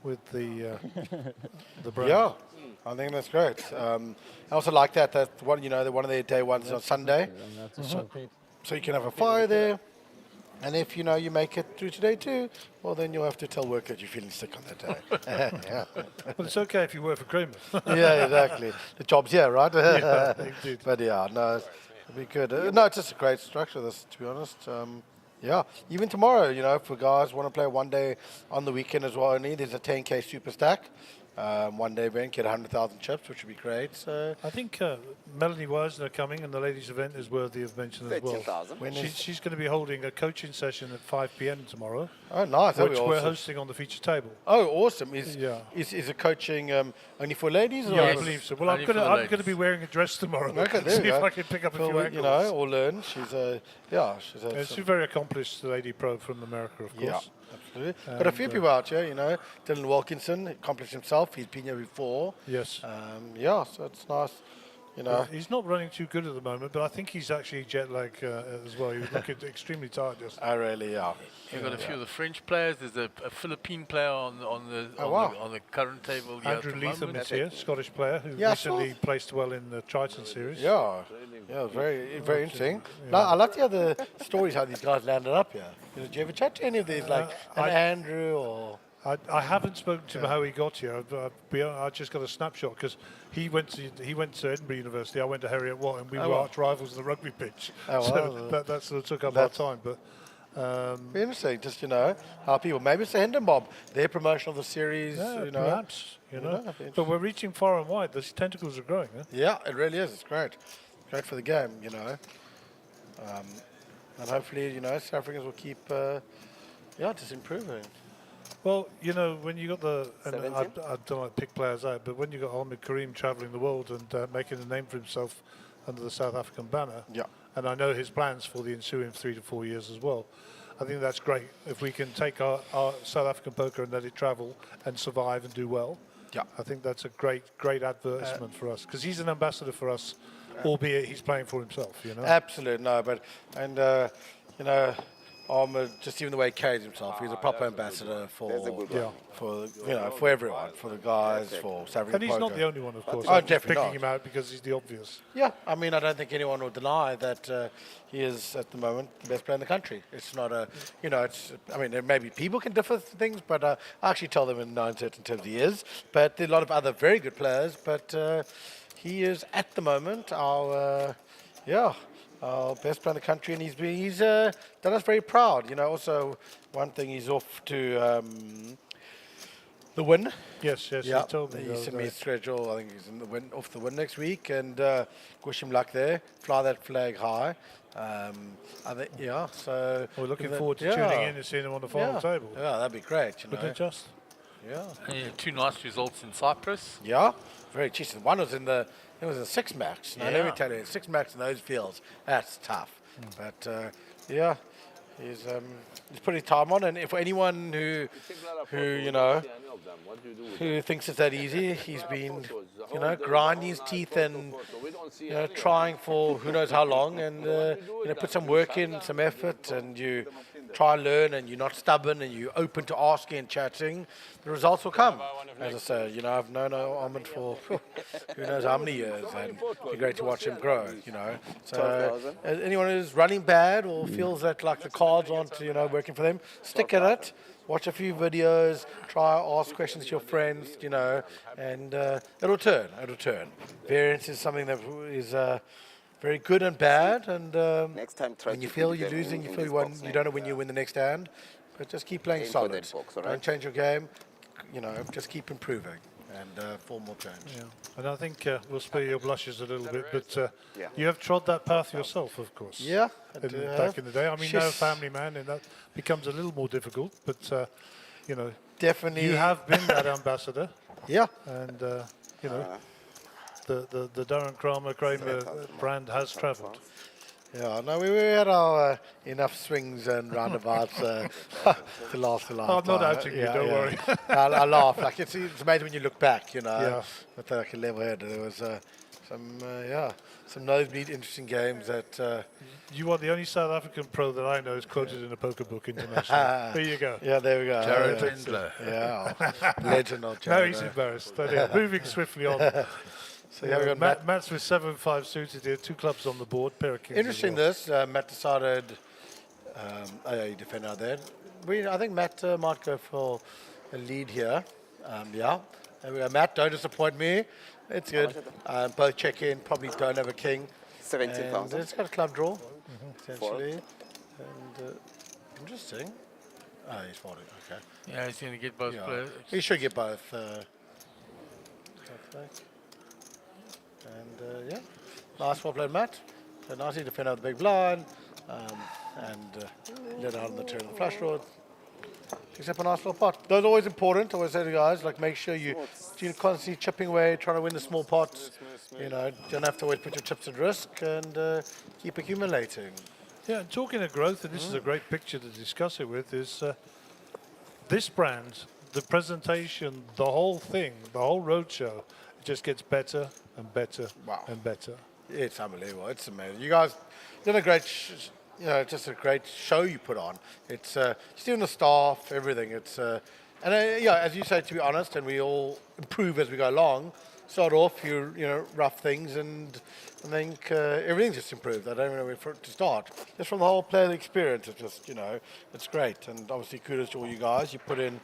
with the brand. Yeah, I think that's great. I also like that one. One of their day ones is on Sunday, so you can have a fire there. And if you make it through today too, well then you'll have to tell work that you're feeling sick on that day. Yeah. Well, it's okay if you work for Kramer. Yeah, exactly. The job's here, right? Yeah, indeed. But no, it'll be good. No, it's just a great structure. This, to be honest. Even tomorrow, for guys want to play one day on the weekend as well. Only there's a 10K super stack. One day event, get 100,000 chips, which would be great. So I think Melanie Weisner coming, and the ladies' event is worthy of mention as well. She's going to be holding a coaching session at 5 p.m. tomorrow. Oh, nice! Which we're hosting on the feature table. Oh, awesome! Is it coaching only for ladies? Yeah, I believe so. Well, I'm going to be wearing a dress tomorrow. Okay, there see you if go. I can pick up a few angles. Or learn. She's she's a very accomplished lady pro from America, of course. Yeah. Absolutely. But a few people out here, Dylan Wilkinson accomplished himself. He's been here before. Yes. So it's nice. He's not running too good at the moment, but I think he's actually jet lag as well. He was looking extremely tired yesterday. I really are. You've got a few of the French players. There's a Philippine player on the current table. Andrew Leatham is here, Scottish player who recently placed well in the Triton series. Yeah, very very interesting. No, I like the other stories how these guys landed up here. Did you ever chat to any of these, like Andrew or? I haven't spoken to him how he got here. I just got a snapshot because he went to Edinburgh University. I went to Heriot Watt, and we were arch rivals on the rugby pitch. So that sort of took up our time. But be interesting, just how people. Maybe it's the Hendon Mob, their promotion of the series. Perhaps But we're reaching far and wide. Those tentacles are growing. Huh? Yeah, it really is. It's great for the game. And hopefully South Africans will keep just improving. Well, when you got I don't like to pick players out, but when you got Ahmed Karim travelling the world and making a name for himself under the South African banner, and I know his plans for the ensuing 3 to 4 years as well, I think that's great. If we can take our South African poker and let it travel and survive and do well, I think that's a great advertisement for us, because he's an ambassador for us, albeit he's playing for himself. Absolutely, no, but Ahmed, just even the way he carries himself, he's a proper ambassador for everyone, for the guys, for South African And he's poker. not the only one, of course. I'm just picking not. him out because he's the obvious. Yeah, I mean, I don't think anyone will deny that he is at the moment the best player in the country. It's not maybe people can differ things, but I actually tell them in no certain terms he is. But there are a lot of other very good players, but he is at the moment our best player in the country, and he's done us very proud. Also one thing, he's off to the Win. Yes, he told me. He sent me his schedule. I think he's in the Win, off the Win next week, and wish him luck there. Fly that flag high. So we're looking forward to tuning in and seeing him on the final table. Yeah, that'd be great. Wouldn't it just? Yeah. Yeah, 2 nice results in Cyprus. Yeah, very cheap. One was in the, it was a 6 max. Now, let me Yeah. tell you, 6 max in those fields, that's tough. But yeah, he's putting time on. And if anyone who you know, who thinks it's that easy, he's been, you know, grinding his teeth and, you know, trying for who knows how long, and you know, put some work in, some effort, and you try and learn, and you're not stubborn, and you're open to asking and chatting, the results will come. As I say, you know, I've known Ahmed for who knows how many years, and it's great to watch him grow, you know. So anyone who's running bad or feels that like the cards aren't, you know, working for them, stick at it. Watch a few videos, try ask questions to your friends, you know, and it'll turn. Variance is something that is very good and bad, and Next time, try when to you feel put you're them losing, you in feel this you won, box, you don't know when you win the next hand, but just keep playing Aim for solid. that box, all right? Don't change your game, you know, just keep improving, and form will change. Yeah. And I think we'll spare your blushes a little bit, but Yeah. you have trod that path yourself, of course. Yeah, I in, do back have. in the day. I mean, She's- no family man, and that becomes a little more difficult, but, you know, Definitely. you have been that ambassador, Yeah. and, you know, the Darren Kramer brand has travelled. Yeah, no, we had our enough swings and roundabouts to last the lifetime. I'm not outing you, don't worry. I laugh. Like it's amazing when you look back, you know, Yeah. with like a level head. There was some nosebleed interesting games that. You are the only South African pro that I know is quoted in a poker book internationally. There you go. Yeah, there we go. Jared Yeah. Pendler. Yeah, legend of No, Jared. he's embarrassed. But, yeah, moving swiftly on. So yeah, we got Matt. Matt's with 7-5 suited here, 2 clubs on the board, pair of kings. as Interesting. well. This Matt decided. You defend out there. I think Matt might go for a lead here. Yeah. There we go. Matt, don't disappoint me. It's good. Both check in. Probably don't have a king. 17,000. And it's got a club draw, essentially. And interesting. Oh, he's folding. Okay. Yeah, he's going to get both Yeah. players. He should get both. And yeah, nice well played, Matt. So nicely defend out the big blind, and let out on the turn of the flush draw. Picks up a nice little pot. Those are always important. I always say to guys, like make sure you're constantly chipping away, trying to win the small pots. You know, don't have to always put your chips at risk, and keep accumulating. Yeah, and talking of growth, and this is a great picture to discuss it with, is this brand, the presentation, the whole thing, the whole roadshow, it just gets better and better and better. It's unbelievable. It's amazing. You guys did a great, just a great show you put on. It's just even the staff, everything. It's as you say, to be honest, and we all improve as we go along. Start off, rough things, and I think everything's just improved. I don't even know where for it to start. Just from the whole player experience, it's just, it's great. And obviously, kudos to all you guys. You put in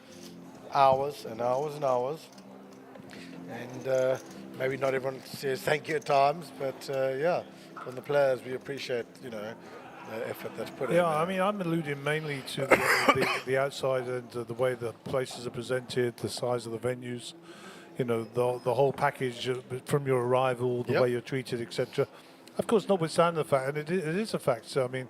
hours and hours and hours. And maybe not everyone says thank you at times, but from the players, we appreciate, the effort that's put in. Yeah, I mean, I'm alluding mainly to the outside and the way the places are presented, the size of the venues, the whole package from your arrival, the way you're treated, etc. Of course, notwithstanding the fact, and it is a fact. So, I mean,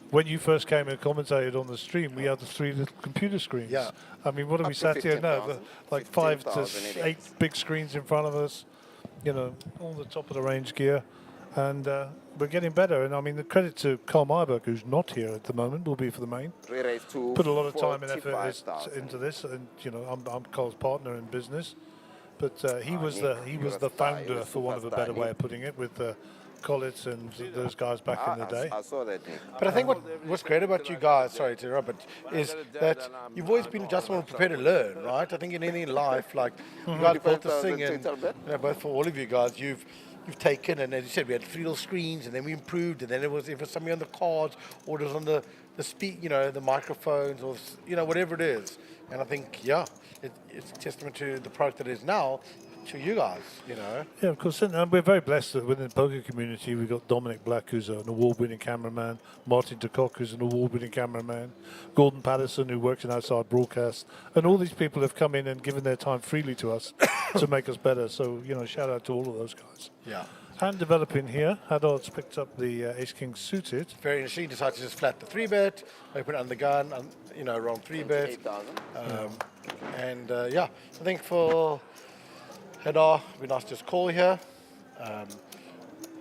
when you first came and commentated on the stream, we had the 3 little computer screens. Yeah. I mean, what are we sat here now? Like 5 to 8 big screens in front of us, all the top of the range gear. And we're getting better. And I mean, the credit to Carl Meyerberg, who's not here at the moment, will be for the main. Put a lot of time and effort into this. And, I'm Carl's partner in business. But he was the founder, for want of a better way of putting it, with Collins and those guys back in the day. I saw that. But I think what's great about you guys, sorry to interrupt, but is that you've always been just more prepared to learn, right? I think in any life, like you guys built this thing, and both for all of you guys, you've taken, and as you said, we had 3 little screens, and then we improved, and then it was something on the cards, or it was on the the microphones, or whatever it is. And I think it's a testament to the product that it is now. To you guys, Yeah, of course. And we're very blessed that within the poker community, we've got Dominic Black, who's an award-winning cameraman, Martin de Kock, who's an award-winning cameraman, Gordon Patterson, who works in outside broadcast, and all these people have come in and given their time freely to us to make us better. So, shout out to all of those guys. Yeah. And developing here, Haddard's picked up the Ace-King suited. Very interesting. He decided to just flat the 3-bet, open it on the gun, roll 3-bet. And yeah, I think for Hadar, it'd be nice to just call here.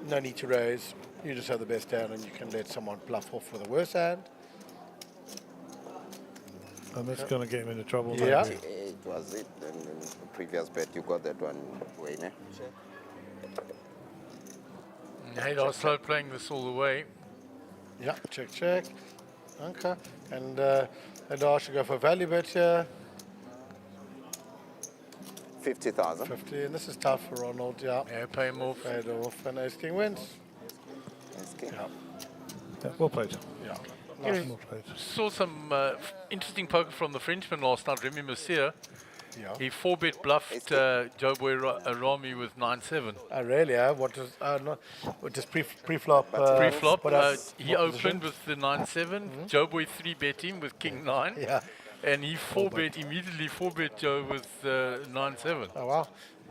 No need to raise. You just have the best hand and you can let someone bluff off with a worse hand. And that's going to get him into trouble. Yeah. Maybe. It was it. And in the previous bet, you got that one way, ne? Hadar slow playing this all the way. Yeah, check, check. Okay. And Hadar should go for value bet here. 50,000. 50. And this is tough for Ronald. Yeah. Yeah, pay him off. Paid off and Ace King wins. Okay. Yeah. Yeah, well played. Yeah. Yeah, Well played. saw some interesting poker from the Frenchman last night, Remy Mercier. Yeah. He 4-bet bluffed Joe Boy Rami with 9-7. Oh, really? What was no? What just pre-flop? Pre-flop, what else? he What opened with the 9-7. Joe Boy 3-bet him with King 9. Yeah. And he 4-bet, immediately 4-bet Joe with 9-7. Oh, wow.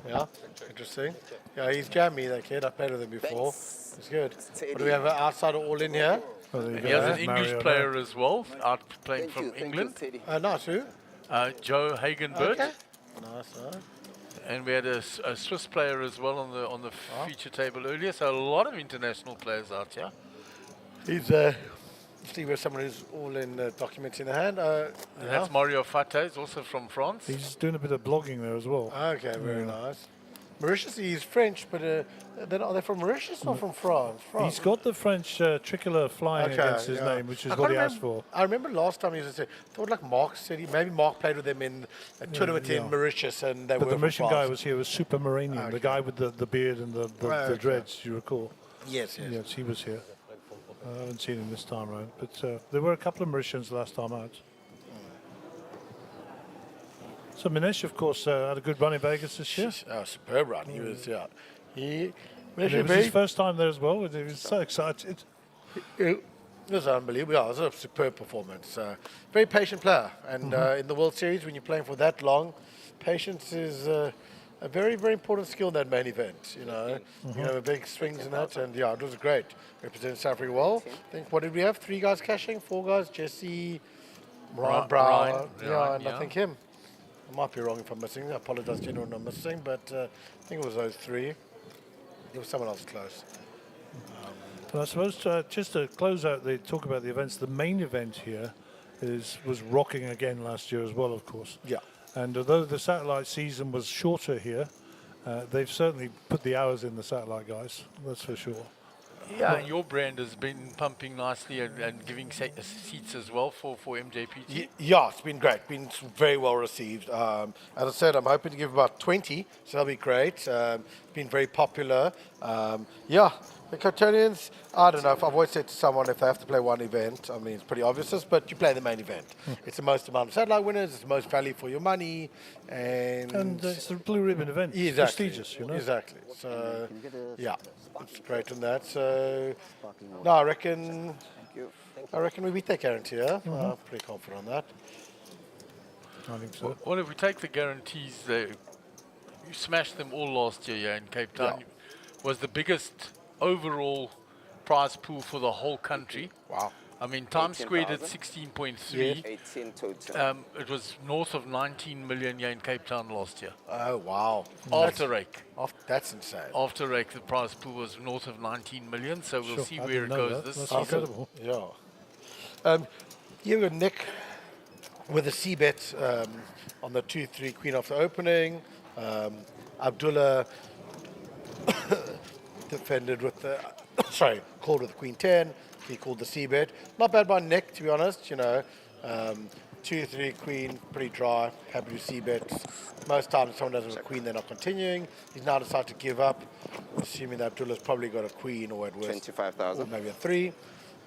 Yeah, interesting. Yeah, he's jammy, that kid. I've played with him before. It's good. What do we have? An outsider all in here? Well, there you He go. has an English Mario player as well, out playing Thank you, from England. Teddy. Nice, who? Joe Hagenbert. Okay. Nice, nice. And we had a Swiss player as well on the feature table earlier. So a lot of international players out here. He's Steve was someone who's all in documents in the hand. And that's Mario Fate, is also from France. He's doing a bit of blogging there as well. Okay, very nice. Mauritius, he's French, but are they from Mauritius or from France? He's got the French tricolor flying against his name, which is what he asked for. I remember last time he was saying, thought like Mark said, maybe Mark played with them in a tournament in Mauritius, and they But were the Mauritian guy France. was here, was Super Marinian, the guy with the beard and the dreads, you recall? Yes, yes. Yes, he was here. I haven't seen him this time around, but there were a couple of Mauritians last time out. So Minesh, of course, had a good run in Vegas this year. Oh, superb run. He was, He And it was his first time there as well. He was so excited. It was unbelievable. Yeah, it was a superb performance. Very patient player. And in the World Series, when you're playing for that long, patience is a very, very important skill in that main event. You know, you know, big swings in that. And yeah, it was great. Represented South Africa well. I think, what did we have? 3 guys cashing? 4 guys? Jesse, Ryan Brown. And I think him. I might be wrong if I'm missing. I apologize to anyone I'm missing, but I think it was those 3. There was someone else close. But I suppose just to close out the talk about the events, the main event here was rocking again last year as well, of course. Yeah. And although the satellite season was shorter here, they've certainly put the hours in, the satellite guys. That's for sure. Yeah, and your brand has been pumping nicely and giving seats as well for MJPT. Yeah, it's been great. Been very well received. As I said, I'm hoping to give about 20, so that'll be great. Been very popular. The Cotillions, I don't know. If I've always said to someone, if they have to play one event, I mean, it's pretty obvious, but you play the main event. It's the most amount of satellite winners, it's the most value for your money, and it's a blue ribbon event. It's exactly, prestigious, you know. Exactly. So, yeah, it's great on that. So, no, I reckon we beat that guarantee. Yeah? I'm pretty confident on that. I think so. Well, if we take the guarantees, you smashed them all last year in Cape Town. Was the biggest overall prize pool for the whole country. Wow. I mean, Times Square did 16.3. 18 total. It was north of 19 million here in Cape Town last year. Oh, wow. After rake. That's insane. After rake, the prize pool was north of 19 million, so we'll see I where it didn't know goes that. this That's season. incredible. Yeah. You got Nick with a C-bet on the 2-3 queen after opening. Abdullah defended with the, called with the queen 10. He called the C-bet. Not bad by Nick, to be honest, you know. 2-3 queen, pretty dry, happy to C-bet. Most times if someone doesn't have a queen, they're not continuing. He's now decided to give up, assuming that Abdullah's probably got a queen or at worst 25,000. maybe a 3.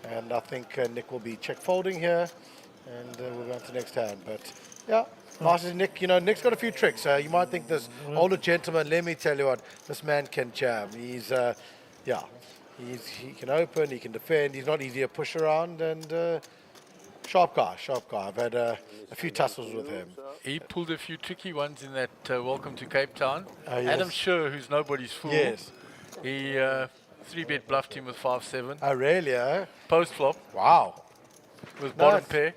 And I think Nick will be check folding here, and we'll go on to the next hand. But yeah, nice as Nick. You know, Nick's got a few tricks. You might think this older gentleman. Let me tell you what, this man can jam. He's he can open, he can defend. He's not easy to push around, and sharp guy. I've had a few tussles with him. He pulled a few tricky ones in that Welcome to Cape Town. Yes. Adam Scher, who's nobody's fool. Yes. He 3-bet bluffed him with 5-7. Oh, really? Post flop. Wow. with bottom pair.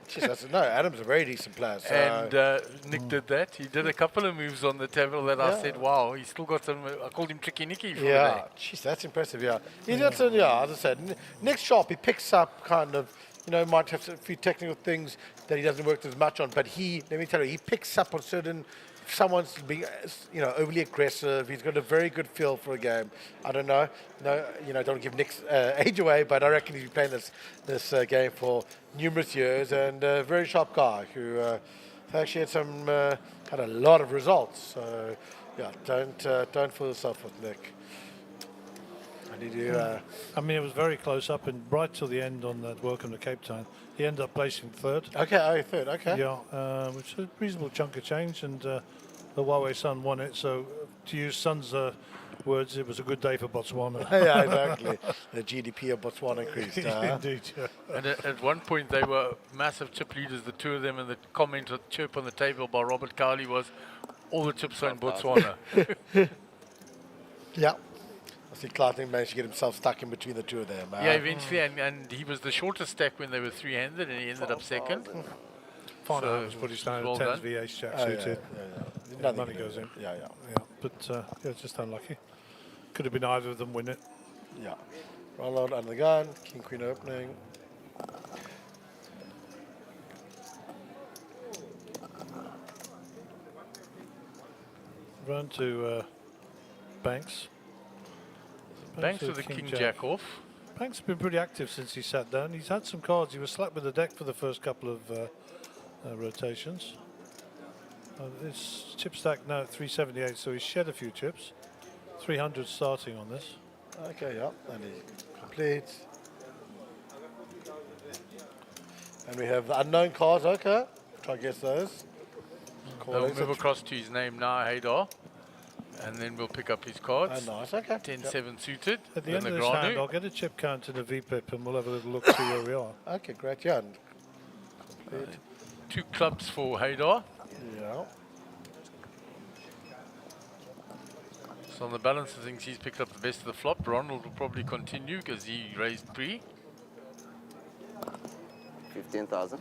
No, Adam's a very decent player. So And Nick did that. He did a couple of moves on the table that I said, wow, he's still got some. I called him Tricky Nicky for the day. jeez, that's impressive. Yeah, he's got some. Yeah, as I said, Nick's sharp. He picks up kind of. Might have a few technical things that he doesn't work as much on, but let me tell you, he picks up on certain. If someone's being, overly aggressive. He's got a very good feel for a game. I don't know. No, don't give Nick's age away, but I reckon he's been playing this game for numerous years, and a very sharp guy who actually had had a lot of results. So, yeah, don't fool yourself with Nick. I mean, it was very close up and right till the end on that Welcome to Cape Town. He ended up placing third. Okay, third, okay. Yeah, which is a reasonable chunk of change, and the Huawei Sun won it. So, to use Sun's words, it was a good day for Botswana. Yeah, exactly. The GDP of Botswana increased. Indeed, yeah. And at one point, they were massive chip leaders, the two of them, and the comment or chirp on the table by Robert Cowley was, all the chips are in Botswana. Yeah. I see Clark managed to get himself stuck in between the two of them. Yeah, eventually, and he was the shortest stack when they were three-handed, and he ended up second. Fine, was pretty standard. Well 10s done. VH jack suited. Yeah. Money goes in. Yeah. But just unlucky. Could have been either of them win it. Yeah. Ronald under the gun, King Queen opening. Run to Banks. Banks with the King Jack off. Banks has been pretty active since he sat down. He's had some cards. He was slapped with the deck for the first couple of rotations. His chip stack now at 378, so he's shed a few chips. 300 starting on this. Okay, yeah, and he completes. And we have the unknown cards, okay. Try to guess those. They'll move across to his name now, Haydar. And then we'll pick up his cards. Oh, nice, okay. 10-7 suited. At the end of this hand, I'll get a chip count in the VPIP and we'll have a little look, see where we are. Okay, great, yeah. Two clubs for Haydar. Yeah. So on the balance of things, he's picked up the best of the flop. Ronald will probably continue because he raised pre. 15,000.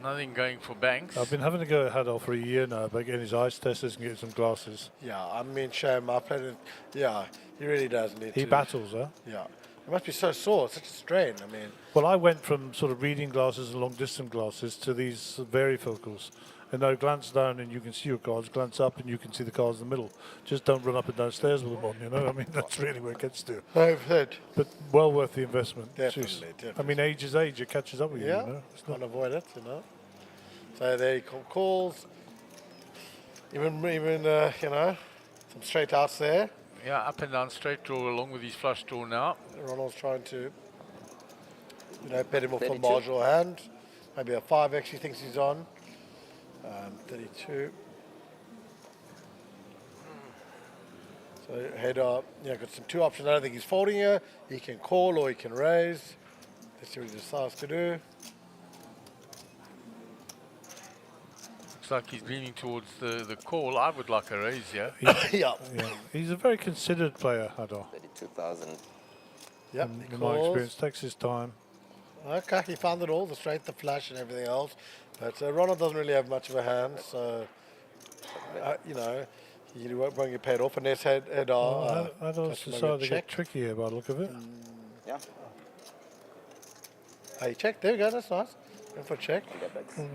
Nothing going for Banks. I've been having to go at Hadal for a year now by getting his eyes tested and getting some glasses. Yeah, I mean, shame. I played it. Yeah, he really does need to. He battles, huh? Yeah. It must be so sore, such a strain. I mean. Well, I went from sort of reading glasses and long distance glasses to these varifocals. And now glance down and you can see your cards, glance up and you can see the cards in the middle. Just don't run up and down stairs with them on, you know? I mean, that's really where it gets to. I've heard. But well worth the investment. Definitely, definitely. I mean, age is age. It catches up with you, Yeah, you know? can't avoid it, you know. So there he calls. Even some straight outs there. Yeah, up and down straight draw along with his flush draw now. Ronald's trying to, bet him off a 32. marginal hand. Maybe a 5 actually thinks he's on. 32. So head up. Got some two options. I don't think he's folding here. He can call or he can raise. Let's see what he decides to do. Looks like he's leaning towards the call. I would like a raise here. Yeah. He's a very considered player, Hadar. 32,000. Yep. In my experience, takes his time. Okay, he found it all, the straight, the flash, and everything else. But Ronald doesn't really have much of a hand, so, he won't get paid off. And there's Hadar's decided to get tricky here by the look of it. Yeah. Hey, check. There we go. That's nice. Going for a check.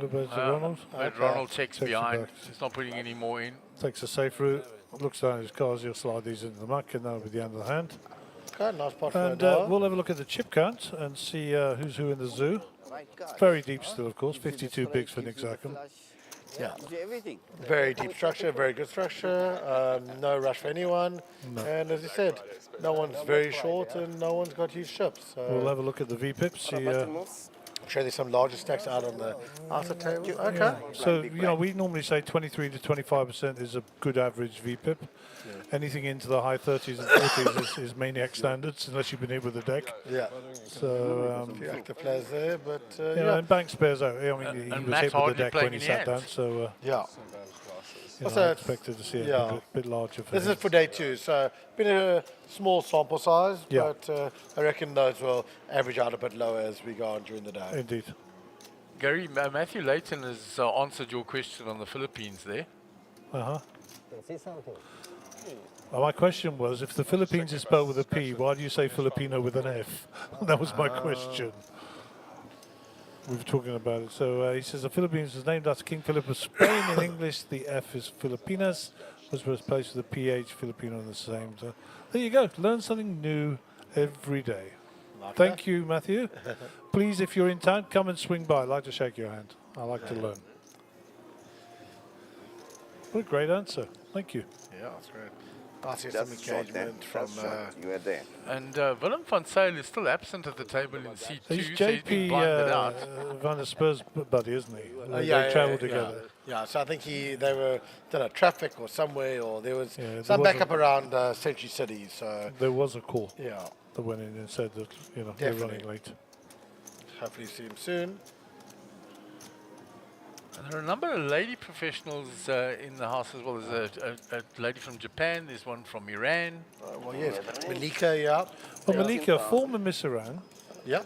Go back to Ronald. Ronald checks Takes it behind. back. He's not putting any more in. Takes a safe route. Looks down at his cards. He'll slide these into the muck, and that'll be the end of the hand. Okay, nice pot for And Hadar. we'll have a look at the chip count and see who's who in the zoo. It's very deep still, of course. 52 bigs for Nick Zackham. Yeah. Everything. Very deep structure, very good structure. No rush for anyone. No. And as you said, no one's very short and no one's got huge chips. So We'll have a look at the VPIP, see I'm sure there's some larger stacks out on the outer table. Okay. Yeah. So, we normally say 23 to 25% is a good average VPIP. Yeah. Anything into the high 30s and 40s is maniac standards, unless you've been hit with a deck. Yeah. So, a few active players there, but and Banks bears out. I mean, he was Matt hit with the hardly deck playing when he any sat down. hands. So, yeah. passes. You know, Also, I it's- expected to see it yeah. a bit larger for This him. is for day 2, so been a small sample size, Yeah. but I reckon those will average out a bit lower as we go on during the day. Indeed. Gary, Matthew Leighton has answered your question on the Philippines there. Uh-huh. Can see something. Well, my question was, if the Philippines is spelled with a P, why do you say Filipino with an F? That was my question. We were talking about it. So he says the Philippines was named after King Philip of Spain. In English, the F is Filipinas, was replaced with the PH, Filipino, in the same. So there you go. Learn something new every day. Thank you, Matthew. Please, if you're in town, come and swing by. I'd like to shake your hand. I like to learn. What a great answer. Thank you. Yeah, that's great. I see some That's short then. engagement from... That's short. You were there. And Willem van Zyl is still absent at the table in C2, He's so he's been JP blinded out. Van der Spur's buddy, isn't he? yeah, They travelled together. Yeah, so I think they were traffic or somewhere, or there was Yeah, there some was backup around Century City. So There was a call yeah, that went in and said that, they're Definitely. running late. hopefully see him soon. And there are a number of lady professionals in the house as well. There's a lady from Japan, there's one from Iran. Well, yes, Malika, yeah. Well, Malika, former Miss Iran, Yeah.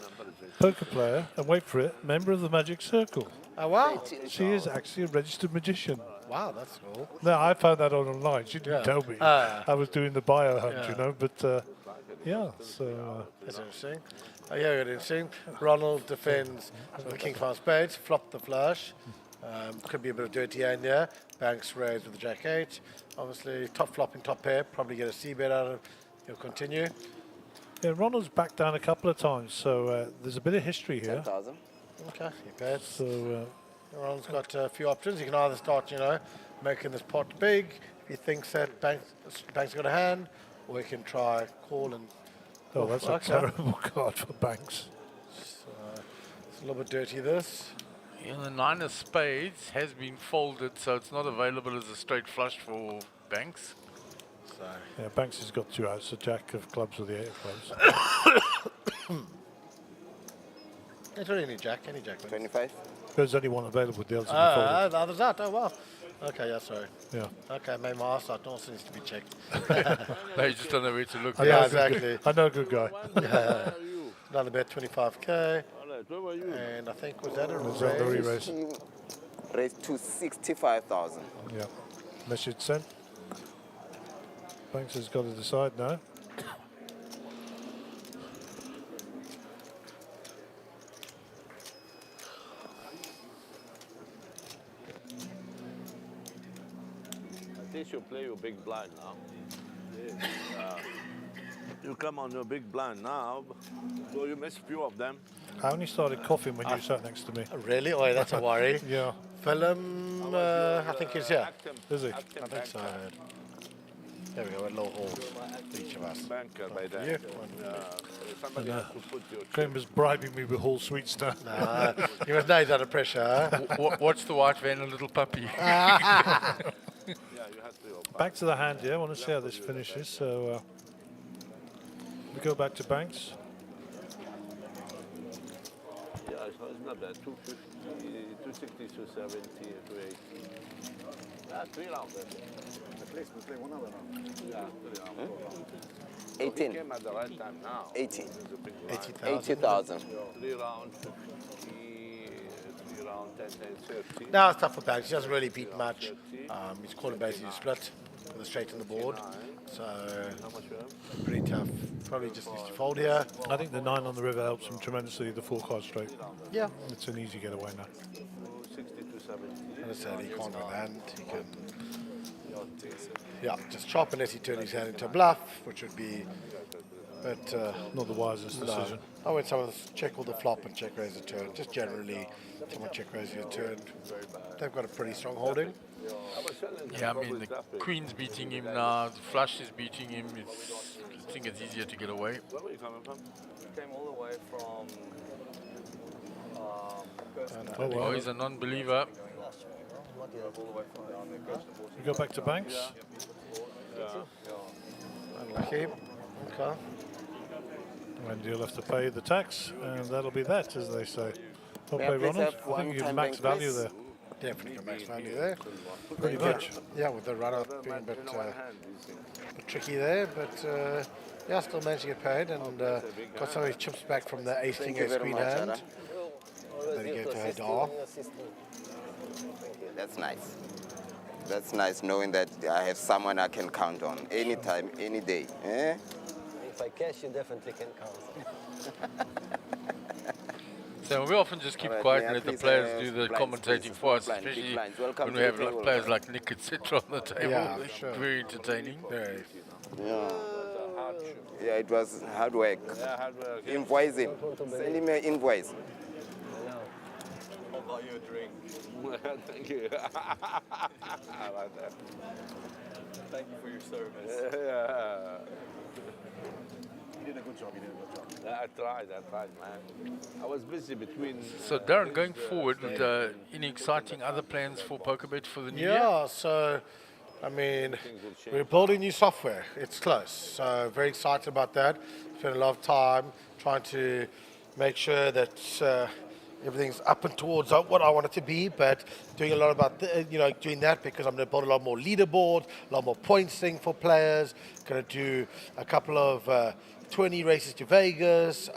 poker player, and wait for it, member of the Magic Circle. Oh, wow. She is actually a registered magician. Wow, that's cool. No, I found that online. She didn't Yeah. tell me. Ah. I was doing the bio hunt, Yeah. but yeah, so That's interesting. Oh, yeah, very interesting. Ronald defends with the King 5 spades, flopped the flush. Could be a bit of dirty hand there. Banks raised with the Jack 8. Obviously, top flopping, top pair. Probably get a C bet out of. He'll continue. yeah, Ronald's backed down a couple of times, so there's a bit of history here. 10,000. Okay, he bets. So Ronald's got a few options. He can either start, making this pot big if he thinks that Banks got a hand, or he can try call and. oh, that's a okay. terrible card for Banks. So, it's a little bit dirty, this. Yeah, the 9 of spades has been folded, so it's not available as a straight flush for Banks. So, Yeah, Banks has got 2 outs, the Jack of clubs or the 8 of clubs. it's really any Jack wins. 25. There's only one available, the others have been folded. The other's out. Oh, wow. Okay, yeah, sorry. Yeah. Okay, maybe my eyesight also needs to be checked. No, you just don't know where to look. I know Yeah, a good exactly. I know a good guy. Another bet, 25k. Where were you? And I think, was that a Was that the raise? re-raise? He raised to 65,000. Yeah. Message sent. Banks has got to decide now. I think you'll play your big blind now. You come on your big blind now, so you miss a few of them. I only started coughing when you sat next to me. Oh, really? Oh, that's a worry. Yeah. Film, I think he's here. Is he? I think so, I heard. There we go, a little hole for each of us. Banker by You? then. Somebody has to put your Graham was bribing me with whole sweets now. You must know he's under pressure, huh? Watch the white van, a little puppy. yeah, you have to. Back to the hand here. I want to see how this finishes. So we go back to Banks. Yeah, it's not bad. 250, 260, 270, 280. 3 rounds. At least we play one other round. Yeah, 3 rounds. 18. He came at the right time now. 80. There's a big blind. 80,000. 3 rounds, 50, 3 rounds, 10, 10, 30. No, it's tough for Banks. He doesn't really beat much. He's calling basically a split with a straight on the board. So, How much you have? pretty tough. Probably just needs to fold here. I think the 9 on the river helps him tremendously. The 4 card straight. Yeah. It's an easy getaway now. 260, 270. As I said, he can't go hand. He can, yeah, just chop unless he turns his hand into a bluff, which would be, but Not the wisest decision. I would someone check all the flop and check raise the turn. Just generally, someone check raise your turn. They've got a pretty strong holding. Yeah, I mean, the queen's beating him now, the flush is beating him. I think it's easier to get away. Where were you coming from? Came all the way from. Oh, well. Oh, he's a non-believer. We go back to Banks. Unlucky. Okay. And you'll have to pay the tax, and that'll be that, as they say. Well May I play, please Ronald. have I one think you've time max bank, value please? there. definitely got max value there. Pretty much. Yeah, with the run-up being a bit tricky there, but yeah, still managed to get paid and got some of his chips back from the ace Thank king you very queen much, hand. Ara. Then he gave to Hadar. That's nice. That's nice knowing that I have someone I can count on anytime, any day. Eh? If I cash, you definitely can count. So we often just keep Alright, quiet may I and let the please players have do the blinds, commentating please? for us, Blind, big especially blinds. Welcome when to we have the table. players like Nick, etc. on the table. Yeah, It's sure. very entertaining. Very. Yeah. Yeah, it was hard work. Yeah, hard work. Invoice him. Send him an invoice. I'll buy you a drink. Thank you. I like that. Thank you for your service. Yeah. You did a good job. You did a good job. I tried, man. I was busy between. So Darren, going forward, any exciting other plans for PokerBet for the new year? Yeah, so I mean, we're building new software. It's close, so very excited about that. Spent a lot of time trying to make sure that everything's up and towards what I want it to be, but doing a lot about doing that because I'm going to build a lot more leaderboard, a lot more points thing for players. Going to do a couple of 20 races to Vegas.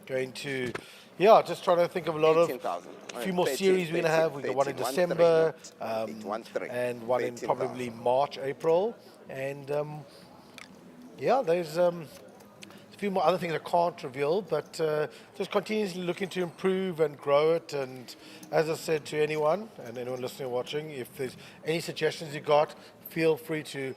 Going to just trying to think of a lot of 18,000. a few more series we're going to have. We've got one in December and one in 18,000. probably March, April. And there's a few more other things I can't reveal, but just continuously looking to improve and grow it. And as I said to anyone and anyone listening or watching, if there's any suggestions you got, feel free to,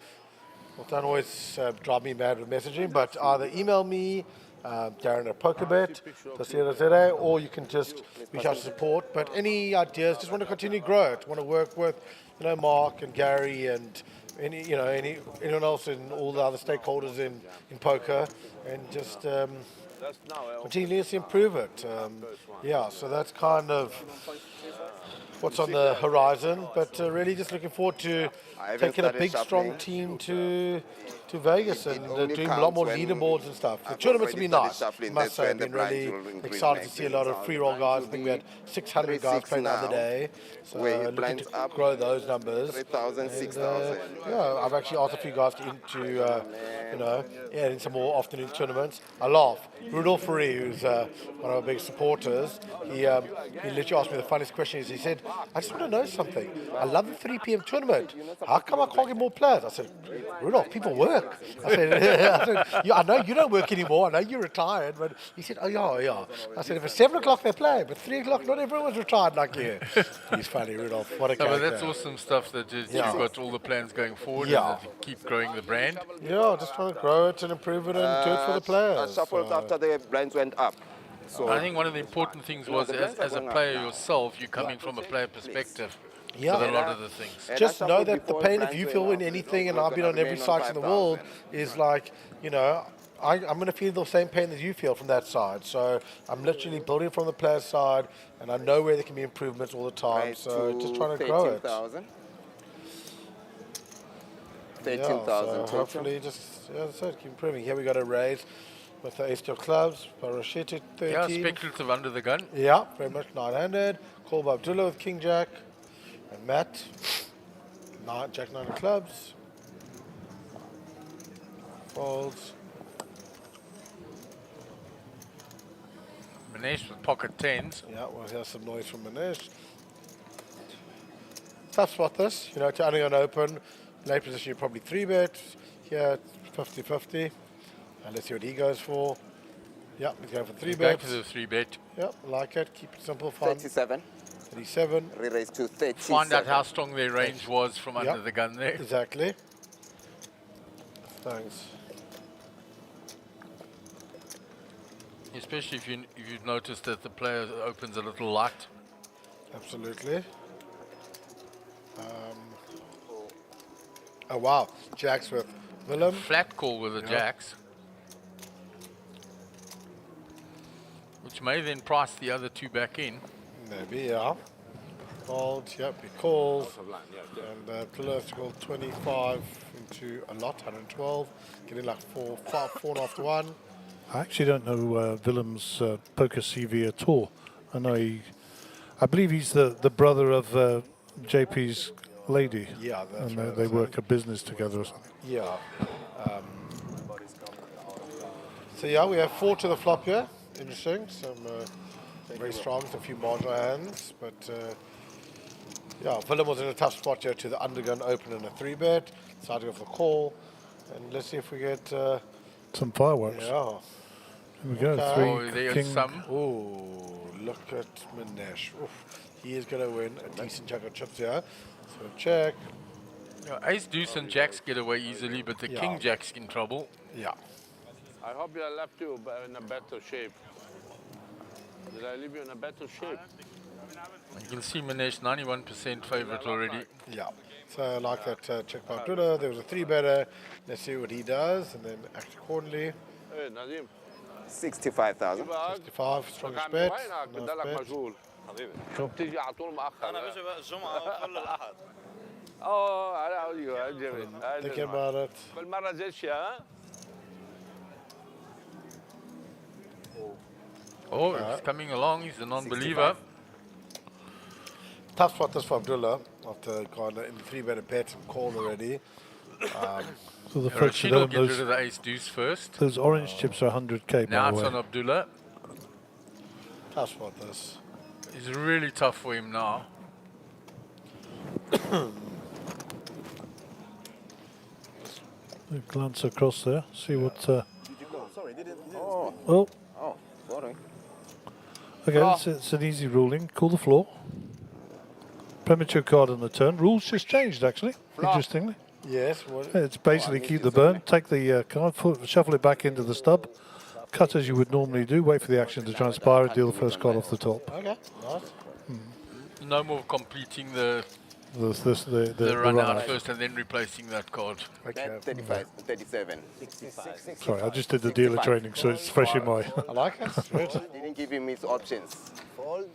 don't always drive me mad with messaging, but either email me, Darren at PokerBet, or you can just reach out to support. But any ideas, just want to continue to grow it. Want to work with, Mark and Gary and anyone else and all the other stakeholders in poker, and just continuously improve it. So that's kind of what's on the horizon. But really just looking forward to taking a big, strong team to Vegas and doing a lot more leaderboards and stuff. The tournaments will be nice. I must say, I've been really excited to see a lot of free roll guys. I think we had 600 guys playing the other day. So looking to grow those numbers. 3,000, 6,000. I've actually asked a few guys to in some more afternoon tournaments. I laugh. Rudolph Ferry, who's one of our big supporters, he literally asked me the funniest question. He said, I just want to know something. I love the 3 p.m. tournament. How come I can't get more players? I said, Rudolph, people work. I said, I know you don't work anymore. I know you're retired. But he said, oh, yeah. I said, if it's 7 o'clock, they play. But 3 o'clock, not everyone's retired like you. He's funny, Rudolph. What a But character. that's awesome stuff that you've got all the plans going forward and that you keep growing the brand. Yeah, just trying to grow it and improve it and do it for the players. I shuffled after the blinds went up. So I think one of the important things was, as a player yourself, you're coming from a player perspective with a lot of the things. Just know that the pain if you feel in anything, and I've been on every site in the world, is like, I'm going to feel the same pain as you feel from that side. So I'm literally building from the player side, and I know where there can be improvements all the time. Right So just trying to grow it. 13,000 so total. hopefully just, as I said, keep improving. Here we got a raise with the ace of clubs, Parashit 13. Yeah, speculative under the gun. Yeah, very much 900. Call by Abdullah with King Jack. And Matt, Jack 9 of clubs. Folds. Manesh with pocket tens. Yeah, we'll hear some noise from Manesh. Tough spot this, to only on open. Late position, you probably 3-bet. Here, 50-50. Let's see what he goes for. Yeah, he's going for 3 Going bets. for the 3-bet. Yep, like it. Keep it simple, fun. 37. 37. Re-raise to 37. Find out how strong their range was from under the gun there. Exactly. Thanks. Especially if you've noticed that the player opens a little light. Absolutely. Oh wow, Jacks with Willem. Flat call with the jacks. Which may then price the other 2 back in. Maybe, yeah. Fold, yep, he calls. And Pillar's called 25 into a lot, 112. Getting like 4.5 to 1. I actually don't know Willem's poker CV at all. I know he I believe he's the brother of JP's lady. Yeah, that's and right. they work a business together or something. Yeah. So yeah, we have 4 to the flop here. Interesting. Some very strong, a few marginal hands, but yeah, Willem was in a tough spot here to the undergun open and a 3-bet. Decided to go for the call, and let's see if we get some fireworks. Yeah. Here we go. Okay. 3 there's king. some. Oh, look at Minesh. Oof. He is going to win a decent chunk of chips here. So check. Ace, deuce, and jacks get away easily, but the king jack's in trouble. Yeah. I hope I left you in a better shape. Did I leave you in a better shape? You can see Manesh 91% favorite already. Yeah. So like that check by Abdullah. There was a 3-better. Let's see what he does and then act accordingly. Hey, Nadim. 65,000. 65, strongest bet. بدك مشغول حبيبي شو بتيجي على طول مأخر انا بجي الجمعه وكل الاحد على جميل Thinking about it. بالمره زي الشيء ها Oh, he's coming along. He's a non-believer. Tough spot this for Abdullah after going in the 3-better bet and called already. So the folks Rashid at will home, get rid of the ace deuce first. those orange chips are 100k. Now by it's the on way. Abdullah. Tough spot this. It's really tough for him now. Glance across there, see what. Did you go? Sorry, didn't. Oh. Oh, sorry. Okay, it's an easy ruling. Call the floor. Premature card on the turn. Rules just changed, actually. Interestingly. Yes. Well, It's basically keep the burn, take the card, shuffle it back into the stub, cut as you would normally do, wait for the action to transpire, and deal the first card off the top. okay. Nice. No more completing the The run out out. first and then replacing that card. Okay. 35, 37. Sorry, I just did the dealer training, so it's fresh in my. I like it. Good. Didn't give him his options. Fold.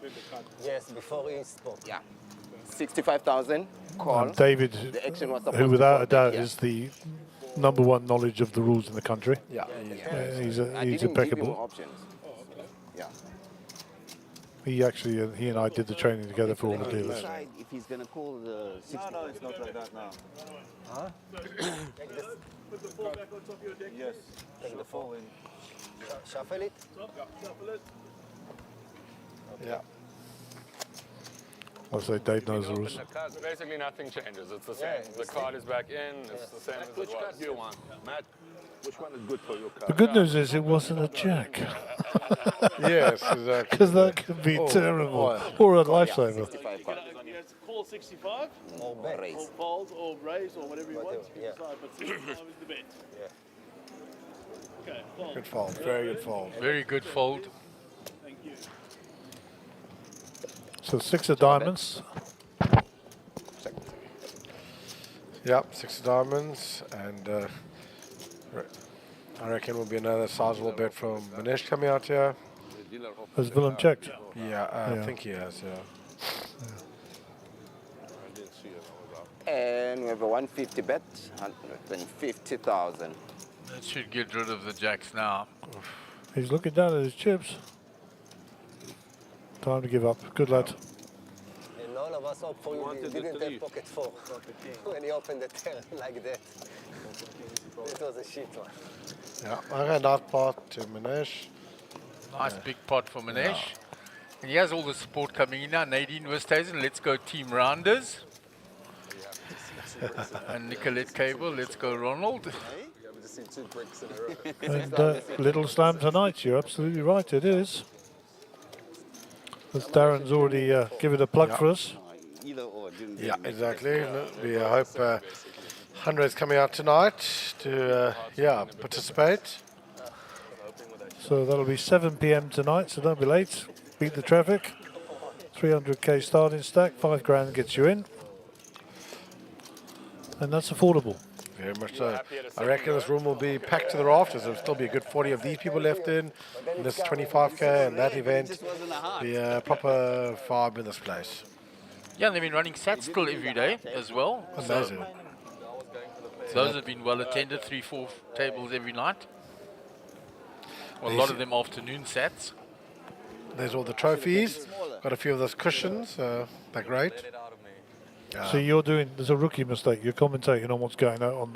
And yes, before he spot. Yeah. 65,000. Call. David, The action was supposed who to without a fold doubt here. is the #1 knowledge of the rules in the country. Yeah. He's I he's didn't give him impeccable. options. Yeah. He actually, he and I did the training together for all the dealers. Decide if he's going to call the 60. No, it's not like that now. Put the four back on top of your deck. Yes. Take the four in. Shuffle it. Yeah. I'll say Dave knows the rules. Basically, nothing changes. It's the same. The card is back in. It's the same as it Which was. card do you want, Matt? Which one is good for your The card? good news is it wasn't a jack, Yes, exactly. because that could be terrible, or a lifesaver. 65 card. You have to call 65 Or bet. Raise. or fold or raise or whatever you want. You Yeah. decide, but 65 is the bet. Okay, fold. Good fold. Very good fold. Very good fold. Thank you. So 6 of diamonds. Yep, 6 of diamonds, and I reckon will be another sizable bet from Manesh coming out here. Has Willem checked? Yeah, I Yeah. think he has. Yeah. And we have a 150 bet, 150,000. That should get rid of the jacks now. He's looking down at his chips. Time to give up. Good lad. And all of us hope for you. You didn't have pocket four when you opened the turn like that. It was a shit one. Yeah, okay, nice part to Manesh. Nice big pot for Manesh. And he has all the support coming in now. Nadine Westhuizen, let's go Team Rounders. And Nicolette Cable, let's go Ronald. And little slam tonight. You're absolutely right. It is. As Darren's already given a plug for us. Either or. Didn't Yeah, exactly. We hope Hundra's coming out tonight to participate. So that'll be 7 p.m. tonight. So don't be late. Beat the traffic. 300k starting stack. 5 grand gets you in. And that's affordable. Very much so. I reckon this room will be packed to the rafters. There'll still be a good 40 of these people left in. And this 25k and that event. Be a proper vibe in this place. Yeah, they've been running sat still every day as well. Amazing. So those have been well attended, 3-4 tables every night. Well, a lot of them afternoon sats. there's all the trophies. Got a few of those cushions. They're great. So you're doing, there's a rookie mistake. You're commentating on what's going out on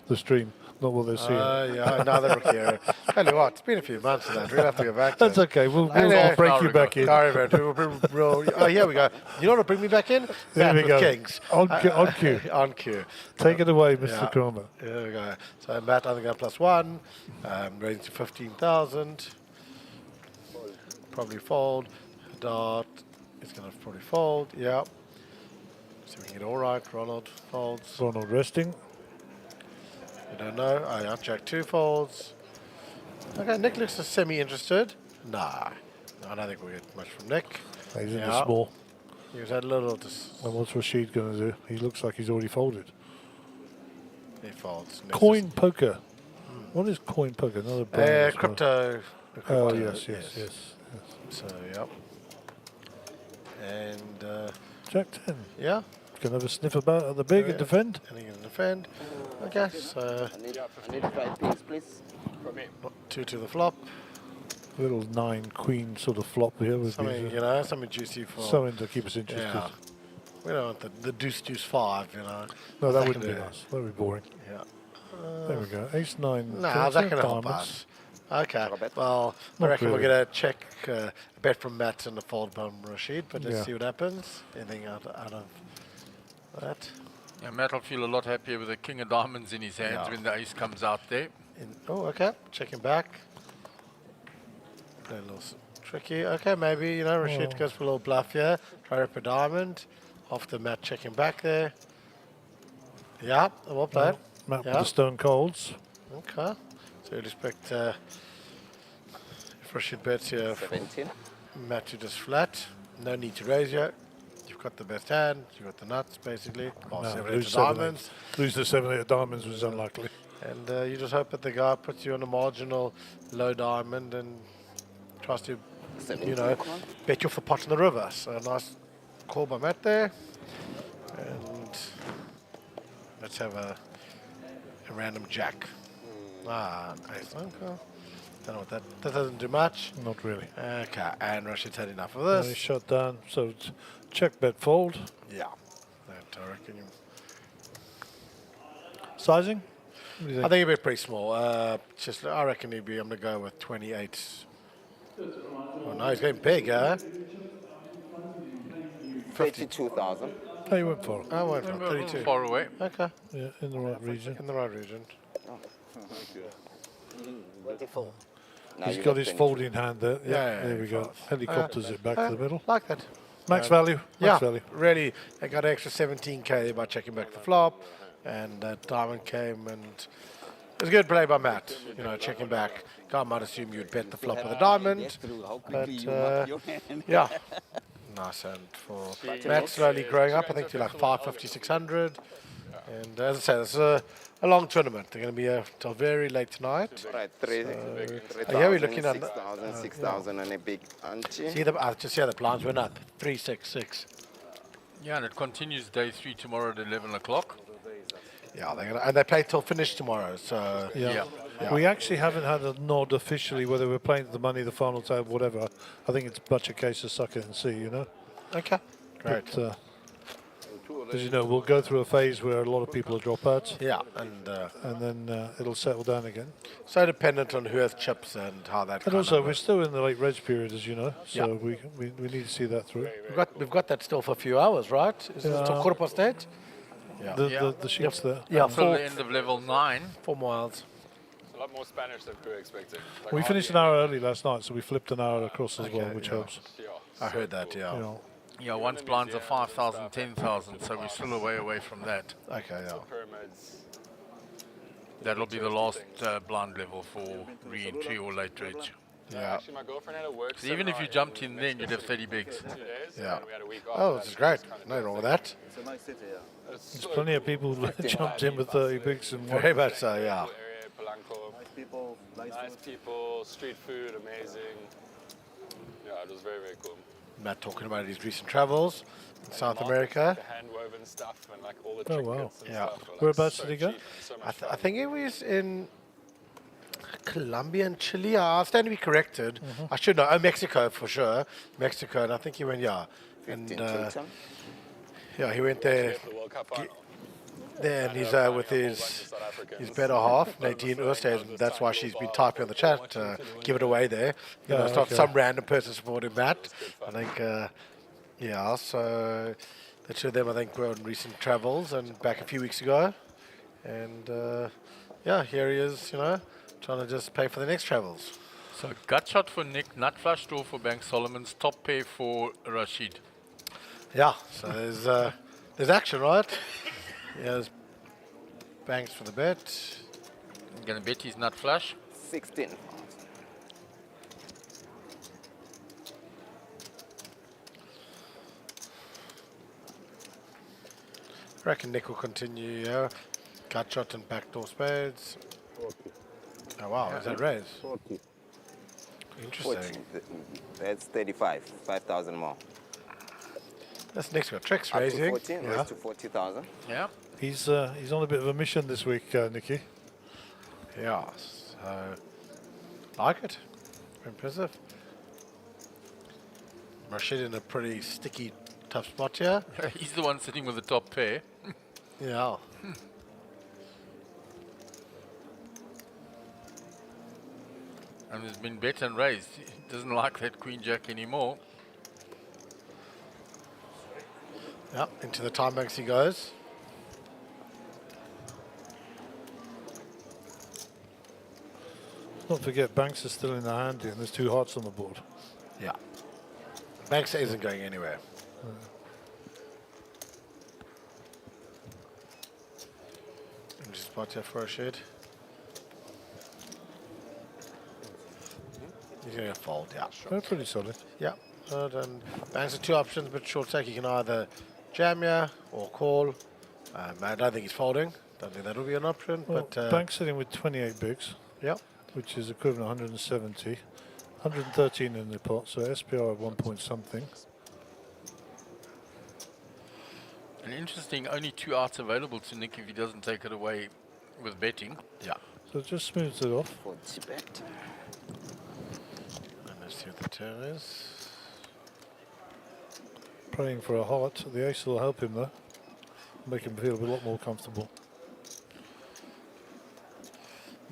the stream, not what they're seeing. Yeah, another rookie error. Tell you what, it's been a few months of that. We'll have to go back to That's it. okay. I'll break you back in. Sorry, man. Oh, here we go. You know what will bring me back in? There we Matt go. with Kings. On cue. On cue. Take it away, Mr. Yeah. Kramer. Here we go. So Matt, I think I'm +1. Raising to 15,000. Probably fold. Dart. It's going to probably fold. Yeah. So we can get all right. Ronald folds. Ronald resting. I don't know. Oh, yeah. Jack 2 folds. Okay, Nick looks semi-interested. Nah. I don't think we'll get much from Nick. He's in the small. He was had a little... And what's Rashid going to do? He looks like he's already folded. He folds. Coin poker. What is coin poker? Another brand as well. Crypto. Oh, yes. So, yep. And... Jack 10. Yeah. Can have a sniff about at the big and defend. And he can defend. Okay, so... I need 5 pigs, please. From me. 2 to the flop. Little 9 queen sort of flop here with Something, these, you know, something juicy for... something to keep us interested. Yeah. We don't want the deuce 5, you know. No, that wouldn't be nice. That would be boring. Yeah. There we go. Ace 9. Nah, that can help us. Okay. Well, I reckon really. we're going to check a bet from Matt and a fold from Rashid, but let's Yeah. see what happens. Anything out of that? Yeah, Matt will feel a lot happier with the king of diamonds in his hands when the ace comes out there. Oh, okay. Checking back. A little tricky. Okay, maybe, you know, Rashid goes for a little bluff here. Try to rip a diamond. After Matt checking back there. Yeah, well played. Matt with the stone colds. Okay. So you'd expect if Rashid bets here, 17. Matt to just flat. No need to raise yet. You've got the best hand. You've got the nuts, basically. Oh, No, 7, lose 8 7, diamonds. 8. Lose the 7, 8 diamonds was unlikely. And you just hope that the guy puts you on a marginal low diamond and tries to, you know, bet you off the pot in the river. So a nice call by Matt there. And let's have a random jack. Ace. Okay. Don't know what that doesn't do much. Not really. Okay, and Rashid's had enough of He's this. shut down. So it's check, bet, fold. Yeah. That, I reckon. Sizing? What do you I think it'd be pretty small. I reckon I'm going to go with 28. Oh no, he's getting big, huh? 52,000. Oh, you went for it. I went for 32. Far away. Okay. Yeah, in the right region. In the right region. 24. Now He's you got got his 20. folding hand there. Yeah, Yeah, there we go. Helicopters it back to the middle. Like that. Max value. Max value. Really, they got an extra 17k there by checking back the flop, and diamond came, and it was a good play by Matt. You know, checking back. Guy might assume you'd bet the flop with a diamond, but yeah, nice hand for Matt. Slowly growing up, I think to like 550, 600, and as I say, this is a long tournament. They're going to be till very late tonight. Right, 3, yeah, we're looking at 6,000, 6,000 and a big ante. See just see how the blinds went up. 366. Yeah, and it continues day 3 tomorrow at 11 o'clock. Yeah, and they play till finish tomorrow. So Yeah. We actually haven't had a nod officially whether we're playing the money, the final table, whatever. I think it's much a case of suck it and see, you know. Okay, great. But, as you know, we'll go through a phase where a lot of people will drop out. Yeah, and then it'll settle down again. So dependent on who has chips and how that. And also, we're still in the late reg period, as you know, so Yeah. we need to see that through. We've got that still for a few hours, right? Isn't it till 8:15? Yeah. The sheets there. Yeah, Until the end of level 9. 4 miles. It's a lot more Spanish than we were expecting. Like We finished an hour early last night, so we flipped an hour across as well, which yeah. helps. I heard that, yeah. You know. Yeah, once blinds are 5,000, 10,000, so we're still away from that. Okay, yeah. Pyramids. That'll be the last blind level for re-entry or late reg. Yeah. Actually, my girlfriend had a work. So even if you jumped in then, you'd have 30 bigs. 2 days. Yeah. And we had a week off. Oh, this is great. Nothing wrong with that. It's a nice city, yeah. There's plenty of people who jumped in with 30 bigs and Very much so, yeah. Area, Polanco. Nice people, nice Nice food. people, street food, amazing. Yeah, it was very, very cool. Matt talking about his recent travels in South America. The hand-woven stuff and like all the Oh, trinkets wow. and Yeah. stuff. were, like, Whereabouts so did he go? cheap and so much I fun. think it was in. Colombia and Chile. I stand to be corrected. I should know. Oh, Mexico for sure. Mexico, and I think he went, yeah. And 15 total. yeah, he went there. There, and he's with his better half, Nadine Oosthuizen, and that's why she's been typing on the chat. Give it away there. You know, it's not some random person supporting Matt. I think, yeah, so the two of them, I think, were on recent travels and back a few weeks ago. And, yeah, here he is, you know, trying to just pay for the next travels. So gut shot for Nick, nut flush draw for Bank Solomon's, top pair for Rashid. Yeah, so there's action, right? Here's Banks for the bet. I'm going to bet he's nut flush. 16. I reckon Nick will continue, yeah. Gut shot and backdoor spades. 40. Oh wow, is that raise? 40. Interesting. 40. That's 35. 5,000 more. That's Nick's got tricks Up to raising. 14, raise to 40,000. Yeah. He's on a bit of a mission this week, Nicky. Yeah, so like it. Impressive. Rashid in a pretty sticky, tough spot here. He's the one sitting with the top pair. Yeah. And there's been bet and raised. He doesn't like that Queen Jack anymore. Yeah, into the time banks he goes. Don't forget, Banks is still in the hand here, and there's 2 hearts on the board. Yeah. Banks isn't going anywhere. Just spot here for Rashid. He's going to fold, yeah. They're pretty solid. Yeah. Good, and Banks have 2 options, but short stack, you can either jam here or call. I don't think he's folding. Don't think that'll be an option. Well, but Banks sitting with 28 bigs. Yep. Which is equivalent 170. 113 in the pot, so SPR at 1 point something. And interesting, only 2 outs available to Nick if he doesn't take it away with betting. Yeah. So it just smooths it off. 40 bet. And let's see what the turn is. Praying for a heart. The ace will help him though. Make him feel a lot more comfortable.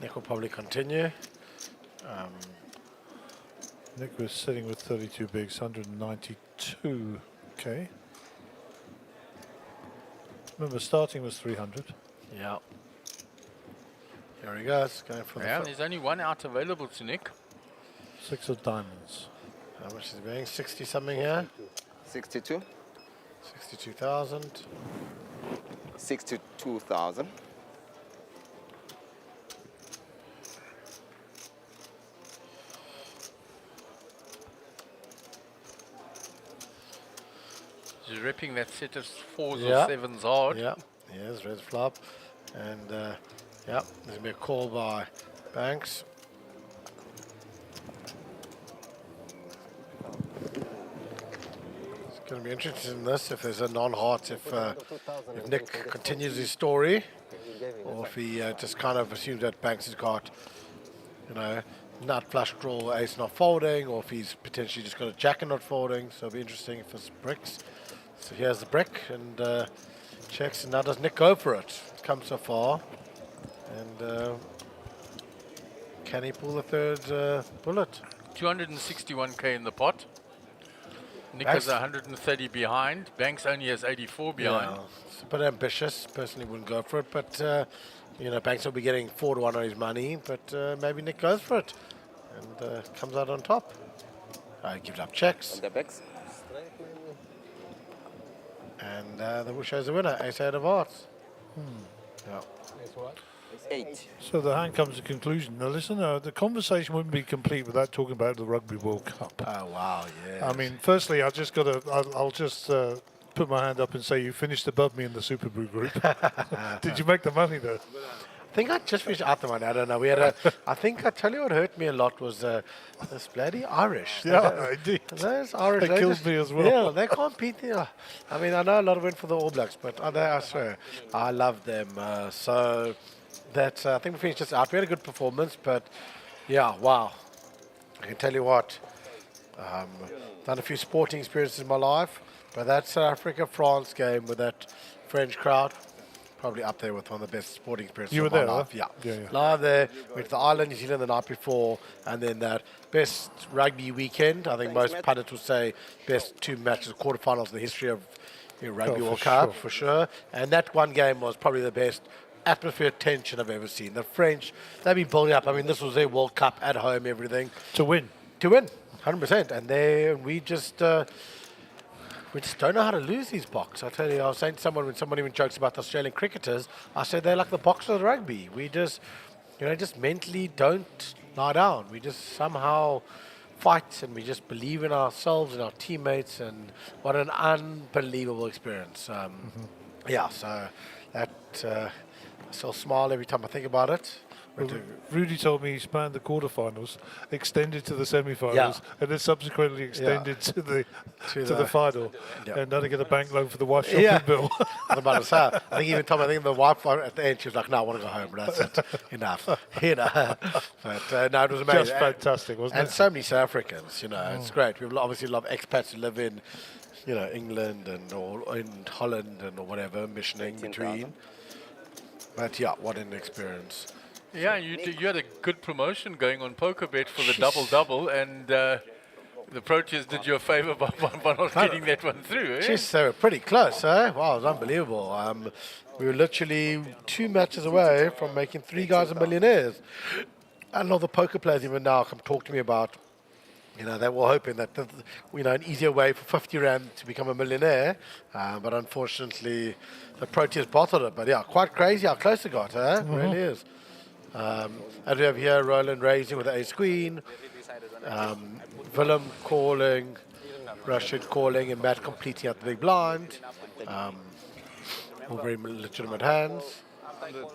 Nick will probably continue. Nick was sitting with 32 bigs, 192. Okay. Remember, starting was 300. Yeah. Here he goes, going for Yeah, the there's only 1 out available to Nick. 6 of diamonds. How much is he being? 60 something here? 62. 62,000. 62,000. He's ripping that set of 4s Yeah. or 7s hard. Yeah. Yes, red flop. And yeah, there's going to be a call by Banks. It's going to be interesting in this if there's a non-heart, if Nick continues his story, or if he just kind of assumes that Banks has got, you know, nut flush draw, ace not folding, or if he's potentially just got a jack and not folding. So it'll be interesting if it's bricks. So here's the brick and checks, and now does Nick go for it? It's come so far, and can he pull the third bullet? 261k in the pot. Nick Banks- is 130 behind. Banks only has 84 behind. Yeah, it's a bit ambitious. Personally, wouldn't go for it, but you know, Banks will be getting 4-1 on his money, but maybe Nick goes for it and comes out on top. He gives up checks. On the backs. And that shows the winner, ace-8 of hearts. Yeah. 8. So the hand comes to conclusion. Now listen, the conversation wouldn't be complete without talking about the Rugby World Cup. Oh wow, yeah. I mean, firstly, I'll just put my hand up and say you finished above me in the Super Brew group. Did you make the money though? I think I just finished out the one. I don't know. We had I think I tell you what hurt me a lot was this bloody Irish. Yeah, indeed. Those Irish. They killed me as well. Yeah, they can't beat the. I mean, I know a lot of went for the All Blacks, but I swear, I love them. So, that I think we finished just out. We had a good performance, but yeah, wow. I can tell you what, done a few sporting experiences in my life, but that South Africa-France game with that French crowd, probably up there with one of the best sporting experiences You were of my there, life. huh? Yeah. Yeah. Live there, went to the island, New Zealand the night before, and then that best rugby weekend. I think most pundits would say best 2 matches, quarterfinals in the history of Rugby Oh, World for Cup, sure. for sure. And that one game was probably the best atmosphere tension I've ever seen. The French, they've been building up. I mean, this was their World Cup at home, everything. To win. To win, 100%. And we just don't know how to lose these Boks. I tell you, I was saying to someone, when someone even jokes about the Australian cricketers, I said they're like the Boks of the rugby. We just, just mentally don't lie down. We just somehow fight, and we just believe in ourselves and our teammates, and what an unbelievable experience. Yeah, so that I still smile every time I think about it. Rudy told me he spanned the quarterfinals, extended to the semi-finals, Yeah. and then subsequently extended to the final. Yeah. And now to get a bank loan for the wife shopping bill. I was about to say, I think even Tom, I think the wife at the end, she was like, "No, I want to go home. That's it. Enough." But no, it was amazing. Just fantastic, wasn't it? And so many South Africans. It's great. We obviously love expats who live in, England or in Holland or whatever, missioning between. But yeah, what an experience. Yeah, you had a good promotion going on PokerBet for the double-double, and the Proteas did you a favour by not getting that one through. Eh? Jeez, they were pretty close, eh? Wow, it was unbelievable. We were literally 2 matches away from making 3 guys millionaires. A lot of the poker players even now come talk to me about, they were hoping that, an easier way for 50 Rand to become a millionaire. But unfortunately, the Proteas bottled it. But yeah, quite crazy how close it got, eh? It really is. And we have here Roland raising with the ace queen, Willem calling, Rashid calling, and Matt completing out the big blind. All very legitimate hands.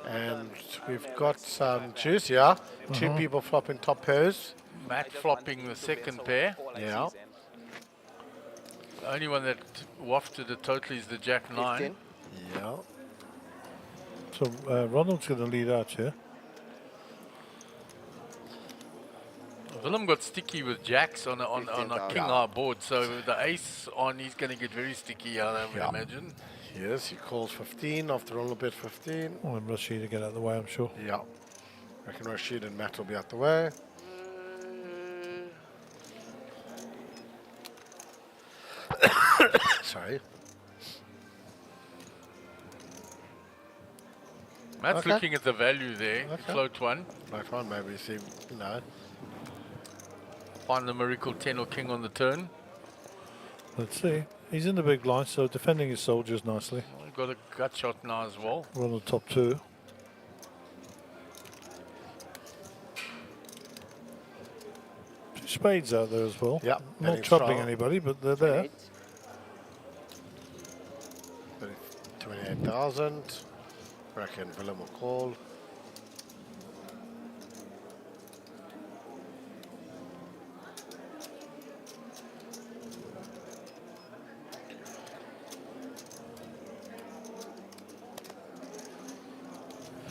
And we've got some juice here. 2 people flopping top pairs. Matt flopping the second pair. Yeah. The only one that wafted it totally is the Jack 9. Yeah. So Ronald's going to lead out here. Willem got sticky with jacks on a king high board, so with the ace on, he's going to get very sticky, I would imagine. Yes, he calls 15 after all a bit 15. Oh, and Rashid to get out of the way, I'm sure. Yeah. I reckon Rashid and Matt will be out the way. Sorry. Matt's looking at the value there. Float one. Float one, maybe see, Find the miracle 10 or king on the turn. Let's see. He's in the big line, so defending his soldiers nicely. We've got a gut shot now as well. We're on the top 2. Spades out there as well. Yeah. Not troubling anybody, but they're there. 28,000. Reckon Willem will call.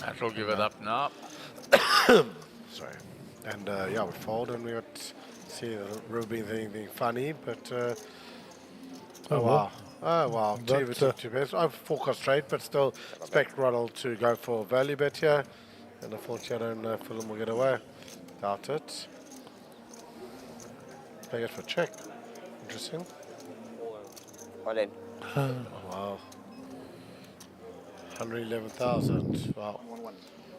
Matt will give it up now. Sorry. And yeah, we fold and we got see the Ruby thing being funny, but oh wow. Oh wow, two pairs. I've 4 cards straight, but still expect Ronald to go for value bet here. And unfortunately, I don't Fulham will get away. Doubt it. Play it for check. Interesting. All in. Oh, wow. 111,000. Wow.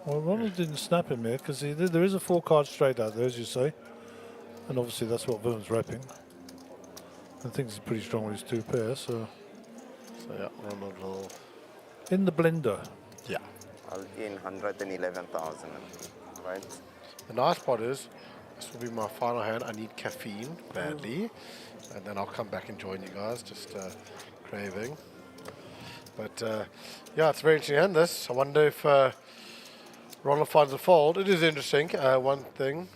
Well, Ronald didn't snap him here because there is a 4 card straight out there, as you say. And obviously that's what Willem's repping. I think he's pretty strong with his 2 pairs, so yeah, Ronald will... In the blender. Yeah. I'll in 111,000, right? The nice part is, this will be my final hand. I need caffeine badly. And then I'll come back and join you guys, just craving. But yeah, it's a very interesting hand, this. I wonder if Ronald finds a fold. It is interesting. One thing,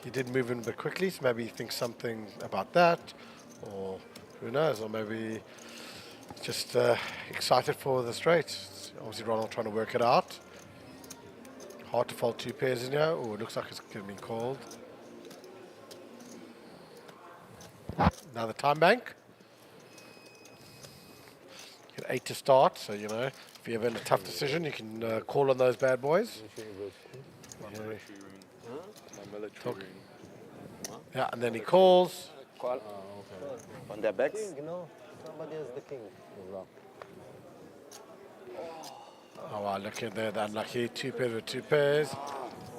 he did move in a bit quickly, so maybe he thinks something about that. Or who knows, or maybe just excited for the straight. Obviously Ronald trying to work it out. Hard to fold 2 pairs in here. Oh, it looks like it's going to be called. Now the time bank. Get 8 to start, so you know, if you have a tough decision, you can call on those bad boys. Yeah, and then he calls. Call. On their backs. King, no. Somebody has the king. Oh, wow, look at that, unlucky. 2 pairs with 2 pairs.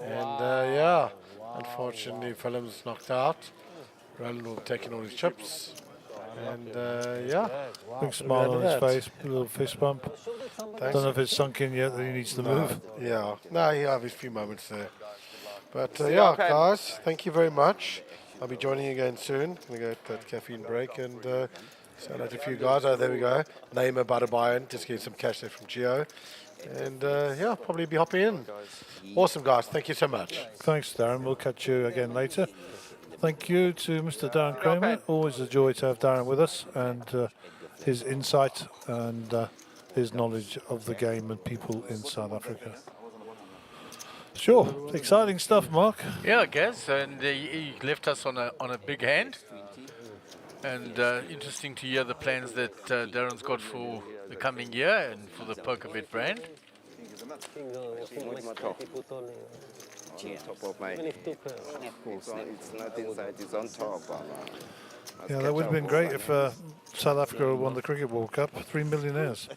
And yeah, unfortunately, Fulham's knocked out. Roland will take in all his chips. And yeah. Big smile on his face, a little fist bump. Thanks. Don't know if it's sunk in yet that he needs to move. Yeah, no, he'll have his few moments there. But yeah, guys, thank you very much. I'll be joining you again soon. I'm going to go at that caffeine break and say hello to a few guys. Oh, there we go. Neymar Badabayan, just getting some cash there from Gio. And yeah, probably be hopping in. Awesome, guys. Thank you so much. Thanks, Darren. We'll catch you again later. Thank you to Mr. Darren Kramer. Always a joy to have Darren with us and his insight and his knowledge of the game and people in South Africa. Sure, exciting stuff, Mark. Yeah, Gaz, and he left us on a big hand. And interesting to hear the plans that Darren's got for the coming year and for the PokerBet brand. Top of my. It's not inside. It's on top. Yeah, that would have been great if South Africa won the Cricket World Cup. 3 millionaires.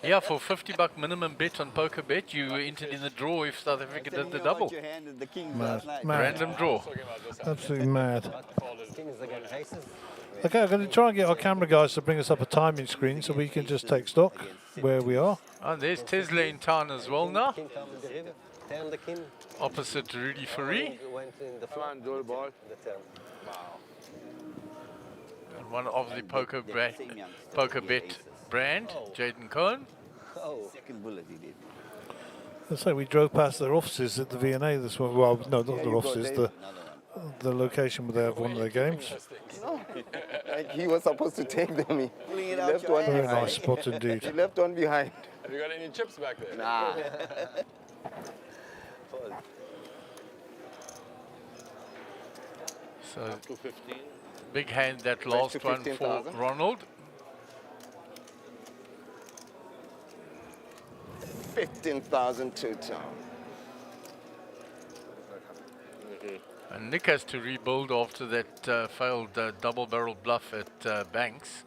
Yeah, for $50 minimum bet on PokerBet, you entered in the draw if South Africa did the double. Mad. Random draw. Absolutely mad. Okay, I'm going to try and get our camera guys to bring us up a timing screen so we can just take stock where we are. And there's Tesla in town as well now. Opposite Rudy Fourie. And one of the PokerBet brand, Jaden Cohen. Second bullet he did. Let's say we drove past their offices at the V&A this one. Well, no, not their offices, the location where they have one of their games. He was supposed to take them. He left one Very behind. nice spot indeed. He left one behind. Have you got any chips back there? Nah. So, big hand that last one for Ronald. 15,000 two-tone. And Nick has to rebuild after that failed double-barrel bluff at Banks.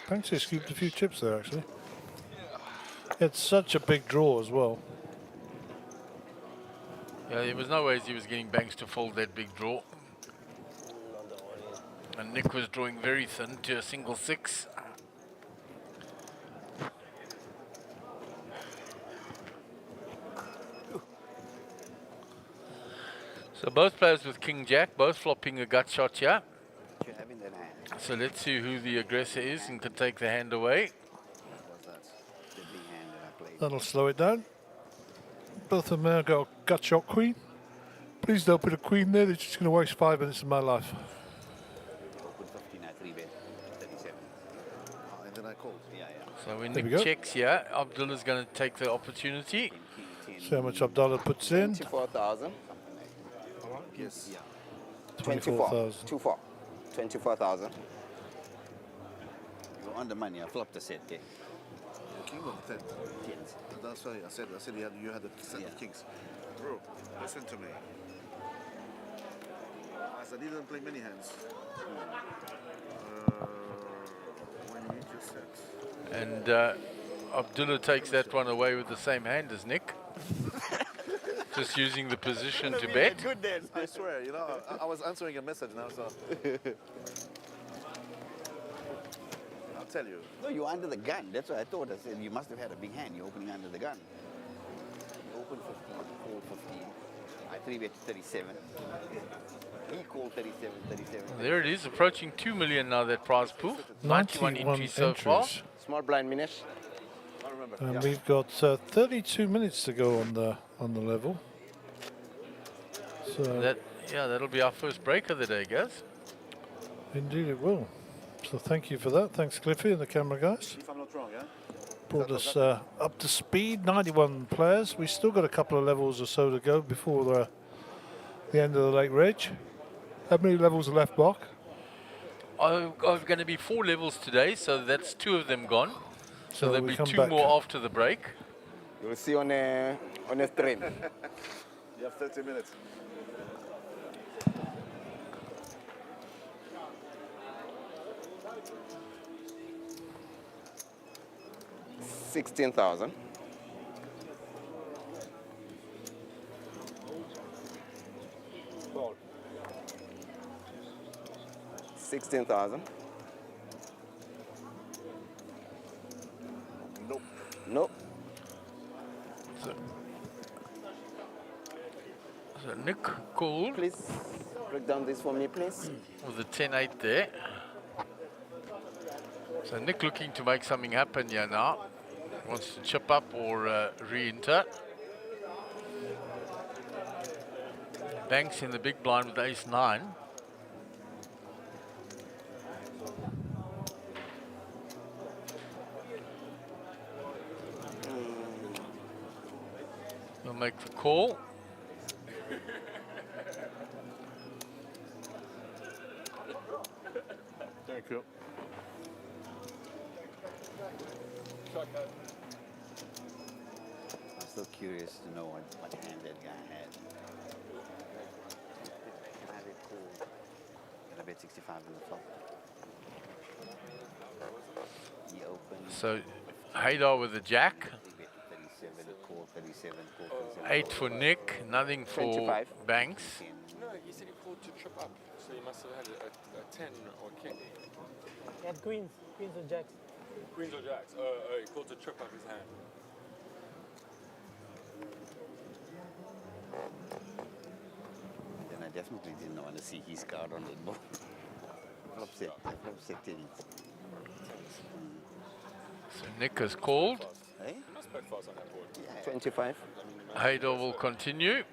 Banks has scooped a few chips there, actually. It's such a big draw as well. Yeah, there was no ways he was getting Banks to fold that big draw. And Nick was drawing very thin to a single 6. So both players with King Jack, both flopping a gut shot here. So let's see who the aggressor is and can take the hand away. That'll slow it down. Both of them now got a gut shot queen. Please don't put a queen there, they're just going to waste 5 minutes of my life. So when Nick checks here, Abdullah's going to take the opportunity. See how much Abdullah puts in. 24,000. Yes. 24,000. 24,000. You're on the money. I flopped the set there. King or 10? Tens. That's why I said you had the set of kings. Bro, listen to me. As I didn't play many hands. When you need your set. And Abdullah takes that one away with the same hand as Nick. Just using the position to bet. Good then. I swear, you know, I was answering a message now, so. I'll tell you. No, you're under the gun. That's what I thought. I said you must have had a big hand. You're opening under the gun. You opened 15, called 15. I 3-bet 37. He called 37, 37. There it is, approaching 2 million now, that prize pool. 91 entries so far. Small blind Minish. And we've got 32 minutes to go on the level. So That'll be our first break of the day, guys. Indeed it will. So thank you for that. Thanks Cliffy and the camera guys. If I'm not wrong, yeah? brought us up to speed. 91 players. We still got a couple of levels or so to go before the end of the Lake Reg. How many levels are left, Mark? Going to be 4 levels today, so that's 2 of them gone. So there'll we be come 2 back. more after the break. You'll see on a stream. You have 30 minutes. $16,000. Fold. 16,000. Nope. Nope. So Nick called Please break down this for me, please. with the 10-8 there. So Nick looking to make something happen here now. Wants to chip up or re-enter. Banks in the big blind with ace-9. We'll make the call. Thank you. I'm still curious to know what hand that guy had. Can I have it cool? Got a bet 65 in the flop. He opened. So Haydar with the jack. He bet 37, call 37, call 37. 8 for Nick, nothing for 25. Banks. No, he said he called to trip up, so he must have had a 10 or a king. He had queens or jacks. Queens or jacks? Oh, he called to trip up his hand. Then I definitely didn't want to see his card on the board. Flop set Teddy. So Nick has called. Hey? He must bet fast on that board. 25. Haydar will continue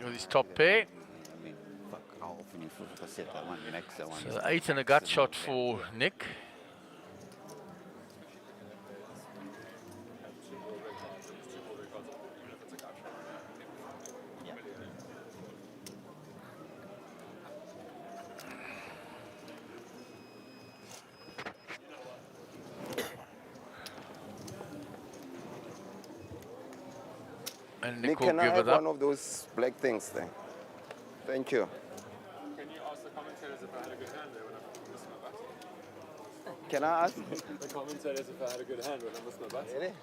with his top pair. I mean, fuck, how often you flip a set? I want the next one. So 8 and a gut shot for Nick. And Nick Nick, will can I give have it up. one of those black things there? Thank you. Can you ask the commentators if I had a good hand there when I missed my button? Can I ask? The commentators if I had a good hand when I missed my button?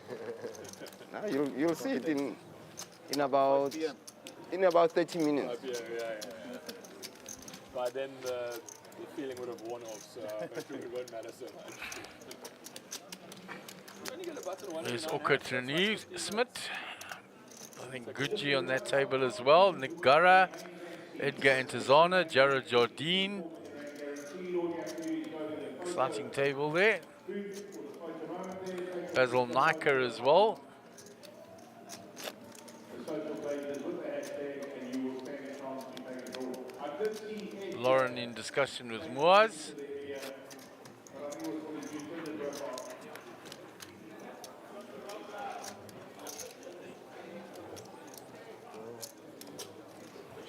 No, you'll see it in about 30 minutes. Yeah. By then the feeling would have worn off, so it won't matter so much. Only get a button one There's in Okatrini Smith. I think Gucci on that table as well. Nick Gara, Edgar Antezana, Jared Jardine. Exciting table there. Basil Niker as well. Lauren in discussion with Muaz.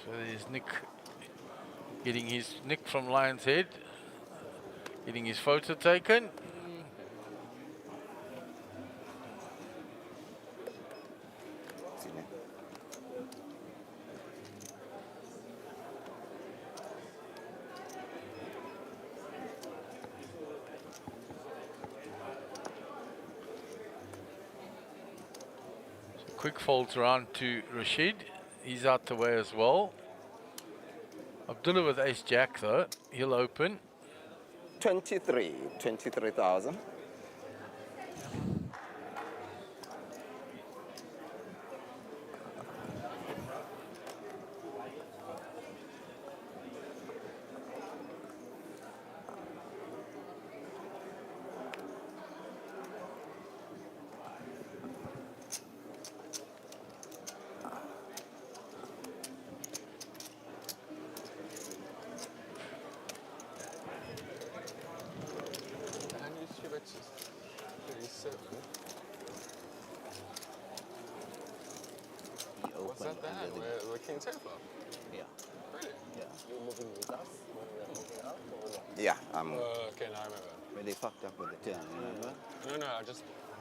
So there's Nick getting his Nick from Lion's Head, getting his photo taken. Quick folds around to Rashid. He's out the way as well. Abdullah with ace jack though. He'll open. 23,000. What's that there? We're King 10 flop. Yeah. Really? Yeah. You moving with us when we are moving out or not? Yeah, Okay, now I remember. When they fucked up with the turn, remember? No,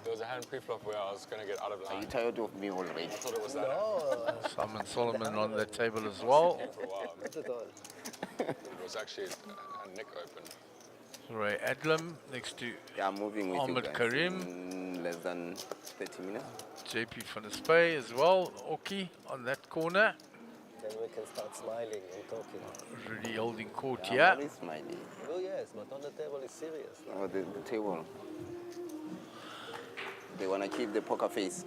there was a hand pre-flop where I was going to get out of Are you line. tired of me already? I thought it was that. No, Simon Solomon on that table as well. For a while. not at all. It was actually a nick open. Ray Adlam next to Yeah, I'm moving with Ahmed you guys Karim. in less than 30 minutes. JP van der Spey as well. Oki on that corner. Then we can start smiling and talking. Really holding court I'm here. always smiling. Oh yes, but on the table is serious. Oh, the table. They want to keep the poker face.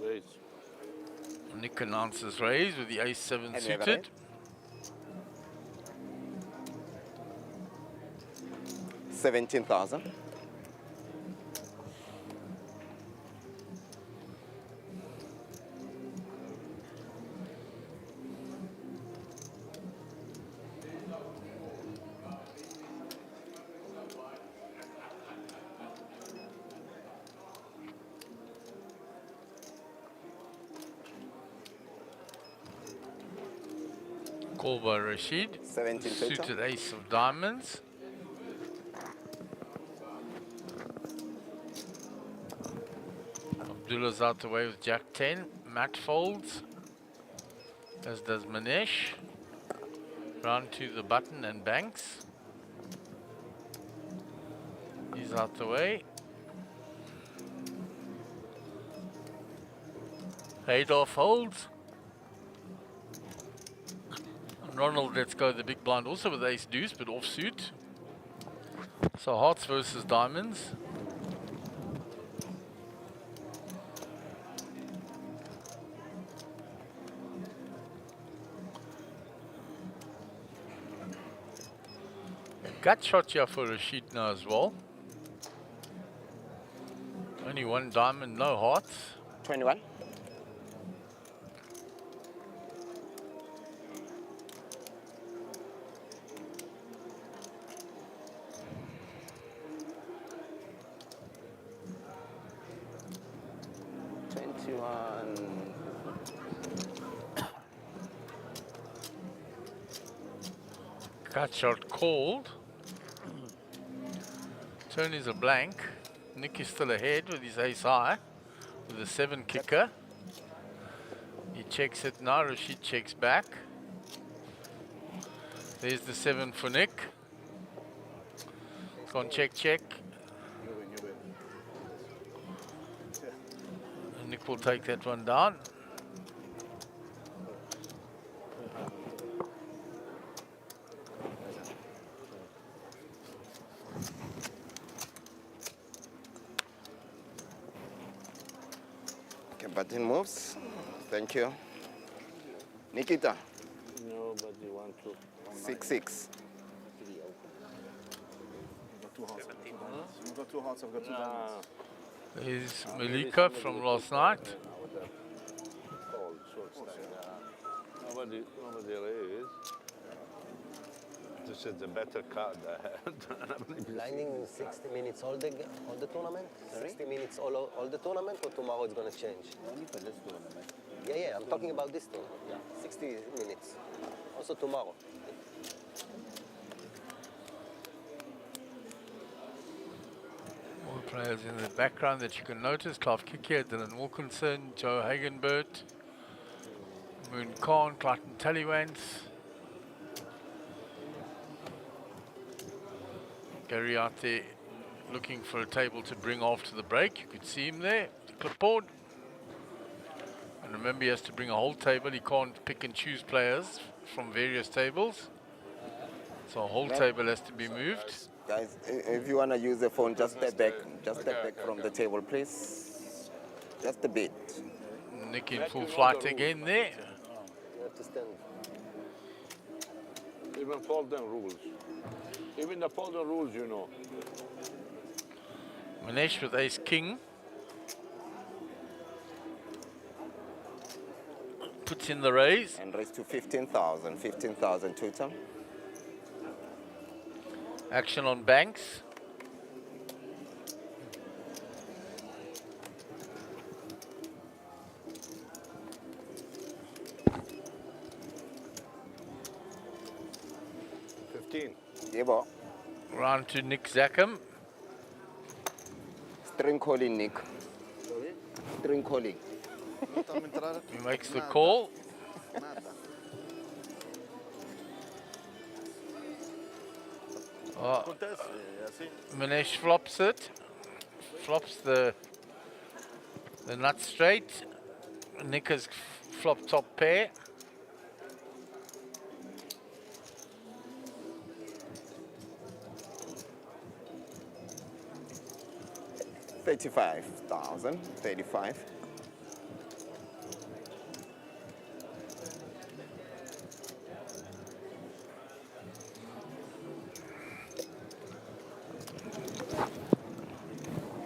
Raise. Nick announces raise with the ace-7 Have you ever suited. 17,000. Call by Rashid. 17 total. Suited ace of diamonds. Abdullah's out the way with Jack 10. Matt folds, as does Manesh. Round to the button and banks. He's out the way. Haydoff holds. Ronald lets go the big blind also with ace deuce, but offsuit. So hearts versus diamonds. Gut shot here for Rashid now as well. Only one diamond, no hearts. 21. Gut shot called. Turn is a blank. Nick is still ahead with his ace high with a 7 kicker. He checks it now. Rashid checks back. There's the 7 for Nick. Gone check, check. And Nick will take that one down. Okay, button moves. Thank you. Nikita. Nobody want to. 6-6. You've got two hearts, I've got two diamonds. There's Malika from last night. Fold, short stack. Nobody raise. This is the better card I had. Blinding in 60 minutes all the tournament? 60 minutes all the tournament, or tomorrow it's going to change? Only for this tournament. Yeah, I'm talking about this tournament. Yeah, 60 minutes. Also tomorrow. All players in the background that you can notice: Clive Kicker, Dylan Wilkinson, Joe Hagenbert, Moon Khan, Clayton Tallywants. Gary out there looking for a table to bring after the break. You could see him there, the clipboard. And remember, he has to bring a whole table. He can't pick and choose players from various tables. So a whole table has to be moved. Guys, if you want to use the phone, just step back. Just step back from the table, please. Just a bit. Nick in full flight again there. You have to stand. Even folding rules. Even the folding rules, you know. Manesh with ace king. Puts in the raise. And raise to 15,000. 15,000 total. Action on Banks. Yebo. Round to Nick Zackham. String calling, Nick. String calling. He makes the call. Oh, Manesh flops it. Flops the nut straight. Nick has flopped top pair. $35,000. 35.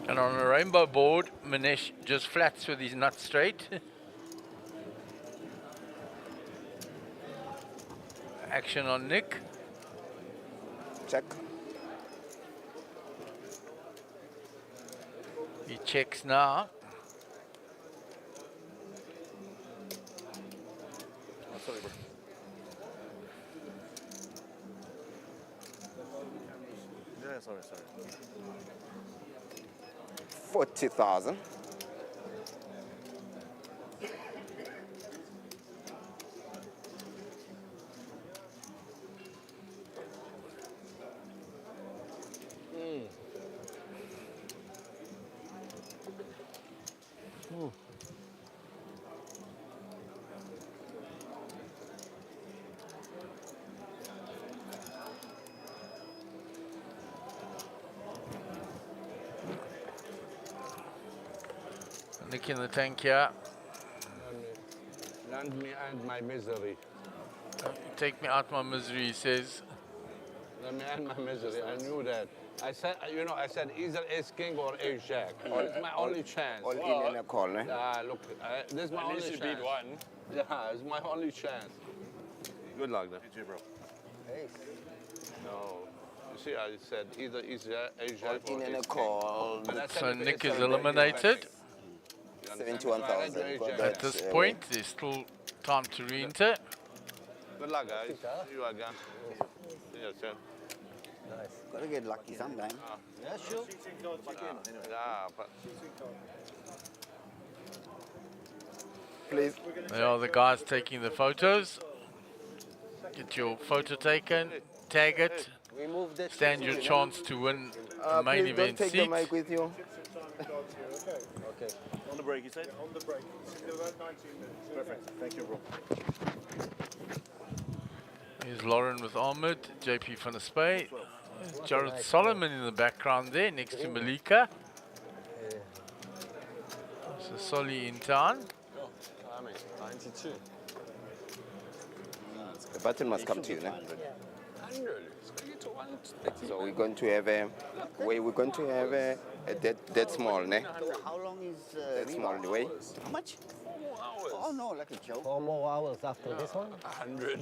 And on a rainbow board, Manesh just flats with his nut straight. Action on Nick. Check. He checks now. Sorry, bro. Yeah, sorry. 40,000. Nick in the tank here. Land me and my misery. Take me out my misery, he says. Let me end my misery. I knew that. I said, I said either ace king or ace jack. It's my only chance. All in and a call, eh? Look, this is my only chance. beat one. Yeah, it's my only chance. Good luck, then. GG, bro. No. You see, I said either ace jack All or in and a ace call. king. So Nick is eliminated. 71,000. At this point, there's still time to re-enter. Good luck, guys. See you again. Yes, sir. Gotta get lucky sometime. Yeah, sure. Yeah, but Please. There are the guys taking the photos. Get your photo taken, tag it, We moved it. stand your chance to win the main Please don't event take seat. the mic with you. Okay. On the break, you said? On the break. About 19 minutes. Perfect. Thank you, bro. Here's Lauren with Ahmed, JP van der Spey, Jared Solomon in the background there next to Malika. So Solly in town. I mean, 92. The button must come to you now. 100. It's going to get to 130. So we're going to have a that small, ne? How long is That small rebar? way. How much? 4 hours. Oh no, like a joke. 4 more hours after this one. 100.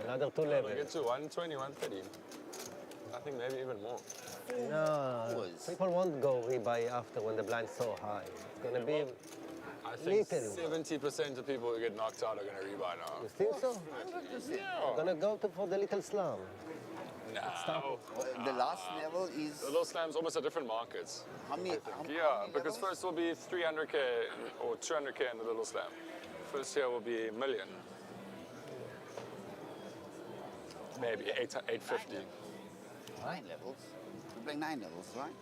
Another 2 We'll levels. get to 120, 130. I think maybe even more. No, people won't go rebuy after when the blind's so high. It's gonna be. I think Little. 70% of people who get knocked out are going to rebuy now. You think so? I'm gonna go for the little slam. No. The last level is The little slams almost are different markets. how many? Yeah, because first will be 300K or 200K in the little slam. First here will be a million. Maybe 850. 9 levels. We're playing 9 levels, right?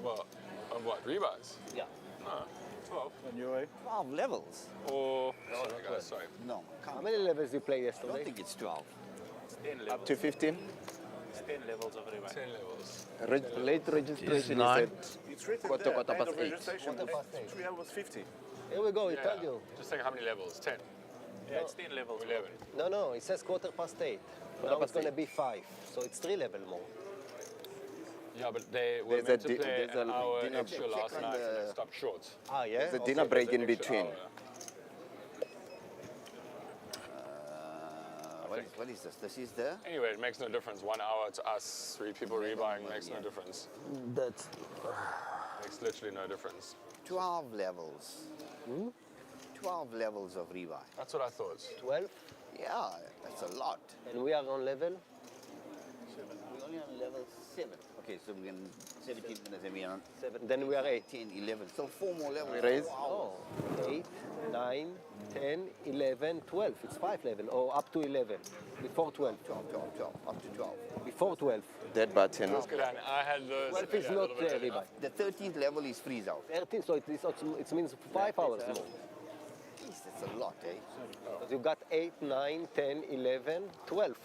Well, of what? Rebuys? Yeah. No, 12. On your way. 12 levels. Or, sorry. No, can't. How many levels you play I don't yesterday? think it's 12. 10 levels. Up to 15. 10 levels of rebuy. 10 levels. Late registration is 9. at It's written quarter there. End past of 8. registration. Quarter past 8. 3 hours 50. Here we go. I told you. Just think how many levels? 10. Yeah, it's 10 levels. 11. No. It says quarter past 8. Now it's gonna be 5. So it's 3 level more. Yeah, but they were There's meant a to play there's an a hour dinner extra check last on night and the- they stopped short. Ah, yeah. The dinner break in There's an extra between. hour. What think. What is this? This is the... Anyway, it makes no difference. 1 hour to us, 3 people rebuying makes no difference. That's Makes literally no difference. 12 levels. 12 levels of rebuy. That's what I thought. 12, Yeah, that's a lot. and we are on level. We're only on level 7. Okay, so we're in 17 minutes and we're on 7. Then we are 8. 10, 11. So 4 more levels. Raise. Oh, 8, 9, 10, 11, 12. It's 5 level, or up to 11. Before 12. 12, 12, 12, up to 12. Before 12. That button. I had those. 12 is not rebuy. The 13th level is freeze out. 13, so it means 5 hours more. Jeez, that's a lot, eh? Because you got 8, 9, 10, 11, 12.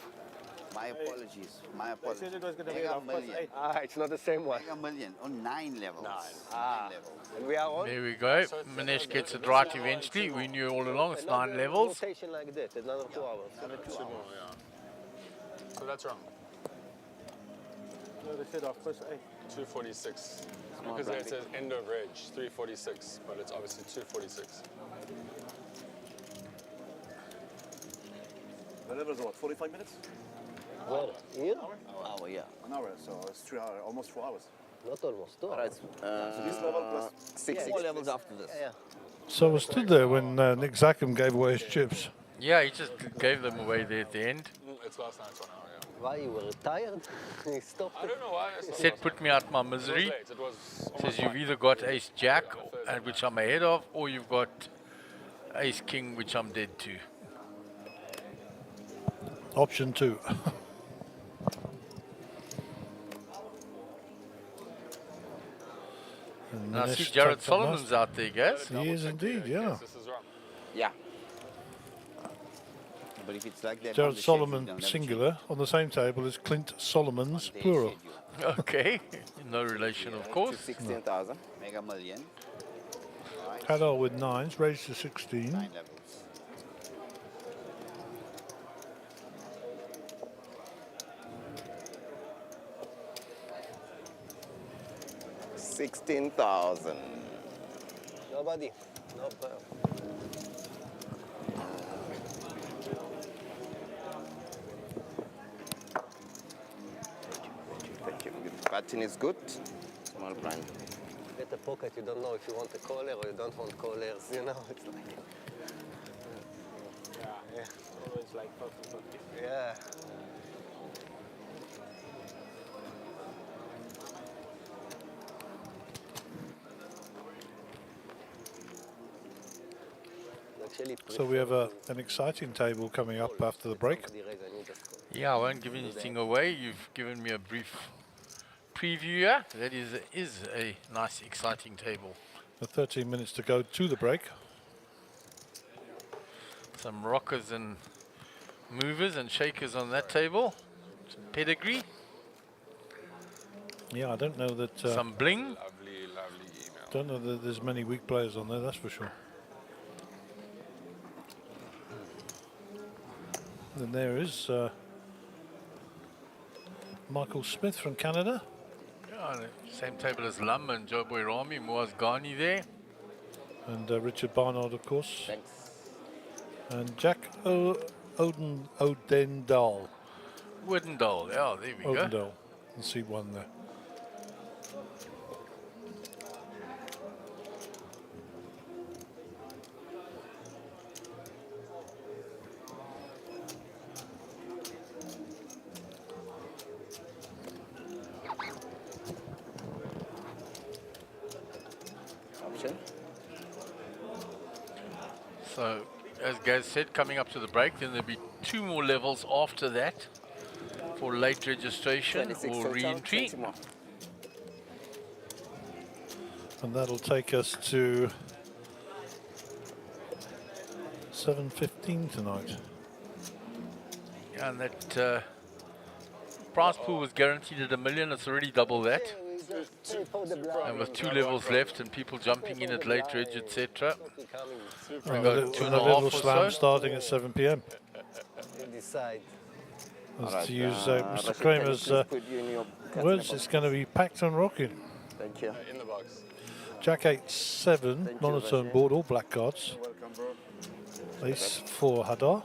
My apologies. My They apologies. said it was going to be Mega half past million. 8. Ah, it's not the same one. Mega million on 9 levels. Ah, levels. and we are on. There we go. Manesh gets it right eventually. We knew all along it's 9 levels. Rotation like that, another 2 hours. Another 2 Two hours. more, yeah. So that's wrong. No, they said half past 8. 246. Because it says end of reg, 346, but it's obviously 246. The levels are what, 45 minutes? Where? Here? Hour, yeah. An hour, so it's 3 hours, almost 4 hours. Not almost. 2 hours. So this level plus 6. 4 levels after this. Yeah. So I was stood there when Nick Zackham gave away his chips. Yeah, he just gave them away there at the end. It's last night's 1 hour, yeah. Why you were tired? He stopped. I don't know why. It's not Said, last put night. me out my It was misery. late. It was almost Says you've fine. either got ace jack, which I'm ahead of, or you've got ace king, which I'm dead to. Option 2. And Now I see Manesh Jared tucked up Solomon's out there, guys. He is indeed, In yeah. case this is wrong. Yeah. But if it's like that, on Jared the schedule, Solomon they'll never singular on the same table as Clint Solomon's change their plural. schedule. Okay, no relation, of To course. 16,000. Mega million. Right. Hadar with 9s, raised to 16. 9 levels. 16,000. Nobody. No. Thank you. The button is good. Small blind. Get a pocket, you don't know if you want a caller or you don't want callers, you know? It's like, Yeah. Always like 50-50. yeah. Actually, So we have an exciting table coming up after the break. Yeah, I won't give anything away. You've given me a brief preview here. That is a nice, exciting table. 13 minutes to go to the break. Some rockers and movers and shakers on that table. Some pedigree, Yeah, I don't know that. some bling. Lovely, lovely email. Don't know that there's many weak players on there. That's for sure. And there is Michael Smith from Canada. Yeah, same table as Lum and Joe Boy Rami, Moaz Ghani there. And Richard Barnard, of course. Thanks. And Jack Odendal. Woodendall, yeah, there we go. Odendal. You see one there. Option. So, as Gaz said, coming up to the break, then there'll be 2 more levels after that for late registration 26 or total, re-entry. 20 more. And that'll take us to 7:15 tonight. Yeah, and that prize pool was guaranteed at $1 million. It's already double that. And with 2 levels left and people jumping in at late reg, etc. We've And got a 2.5 little or slam so. starting at 7 p.m. You decide. As to use Rashid, Mr. can you Kramer's please put you in your words, customer it's going to be packed and rocking. box? Thank you. In the box. Jack 8-7, Thank you, monotone Rashid. board, all black cards. Welcome, bro. Ace 4 Hadar.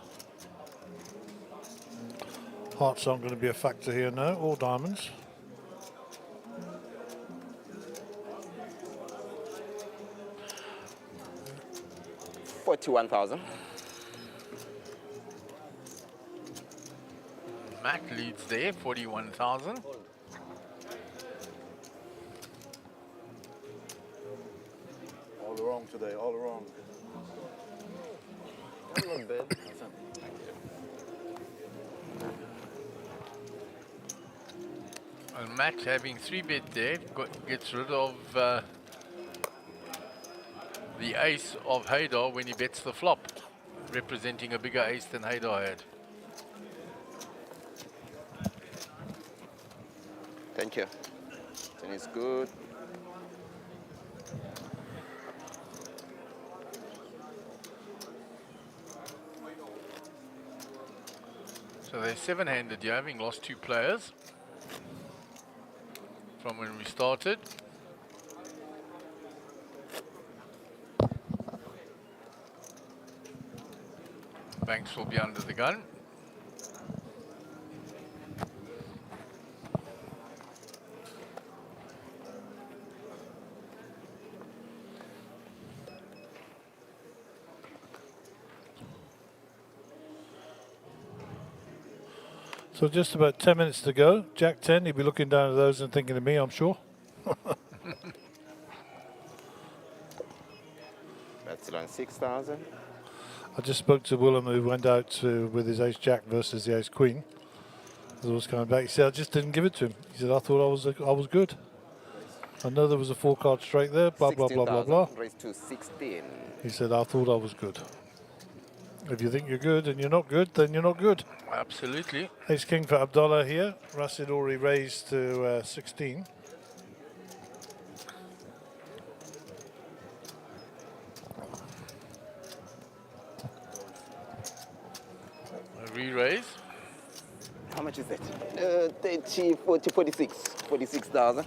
Hearts aren't going to be a factor here now, or diamonds. $41,000. Matt leads there, 41,000. All wrong today, all wrong. Not bad. And Matt having 3-bet there gets rid of the ace of Haydar when he bets the flop, representing a bigger ace than Haydar had. Thank you. Then it's good. So they're 7-handed here, having lost 2 players from when we started. Banks will be under the gun. So just about 10 minutes to go. Jack 10, he'll be looking down at those and thinking of me, I'm sure. That's around 6,000. I just spoke to Willem, who went out with his ace jack versus the ace queen. As I was coming back, he said, I just didn't give it to him. He said, I thought I was good. I know there was a 4-card straight there, blah, blah, blah, blah, blah. Raised to 16. He said, I thought I was good. If you think you're good and you're not good, then you're not good. Absolutely. Ace king for Abdullah here. Rashid already raised to 16. A re-raise. How much is that? 30, 40, 46. 46,000.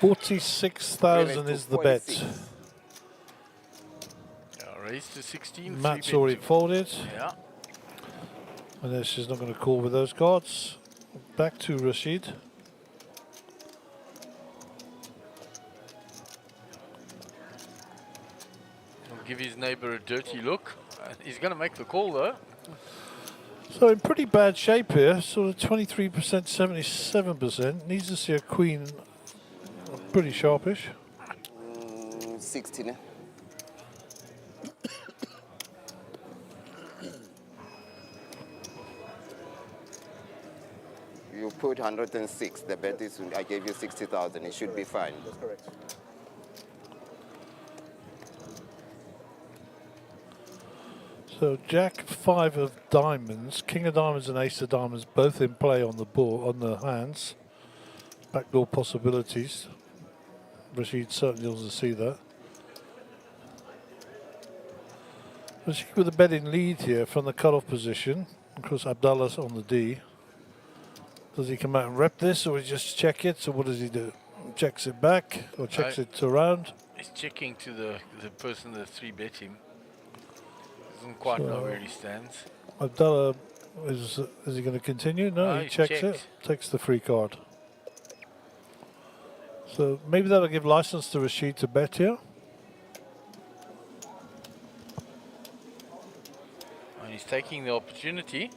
46,000 is the bet. 46. Raise to 16. Matt's 3-bet already to- folded. Yeah. And then she's not going to call with those cards. Back to Rashid. He'll give his neighbor a dirty look. He's going to make the call though. So in pretty bad shape here, sort of 23%, 77%. Needs to see a queen pretty sharpish. 16. You put 106. The bet is, I gave you 60,000. It should be fine. That's correct. So Jack 5 of diamonds, King of diamonds and Ace of diamonds both in play on the board, on the hands. Backdoor possibilities. Rashid certainly doesn't see that. Rashid with a betting lead here from the cutoff position. Of course Abdallah's on the D. Does he come out and rep this, or he just check it? So what does he do? Checks it back, or checks it around? He's checking to the person that 3-bet him. Doesn't quite know where he stands. Abdallah, is he going to continue? No, he checks checked. it, takes the free card. So maybe that'll give license to Rashid to bet here. And he's taking the opportunity.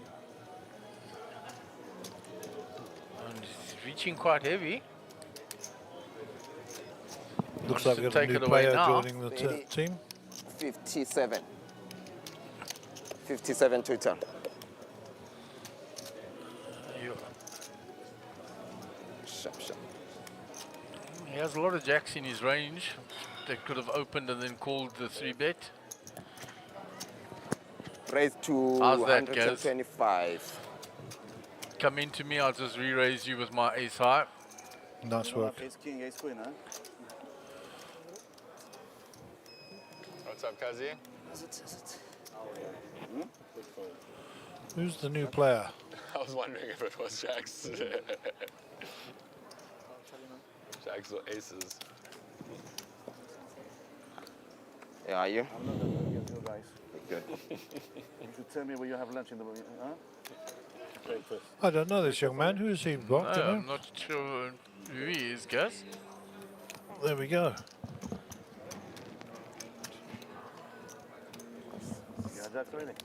And he's reaching quite heavy. Looks Wants like to we've got a take new it away player now. joining the team. 57. 57 total. Sharp, sharp. He has a lot of jacks in his range that could have opened and then called the 3-bet. Raised to How's that, Gaz? 125. Come into me, I'll just re-raise you with my ace high. Nice work. Ace king, ace queen, huh? What's up, Kazi? Who's the new player? I was wondering if it was Jacks. Jacks or aces. Yeah, are you? I'm not that good against you guys. Good. You should tell me where you have lunch in the morning, huh? I don't know this young man. Who is he? What? No, I'm not sure who he is, Gus. There we go. Yeah, that's training.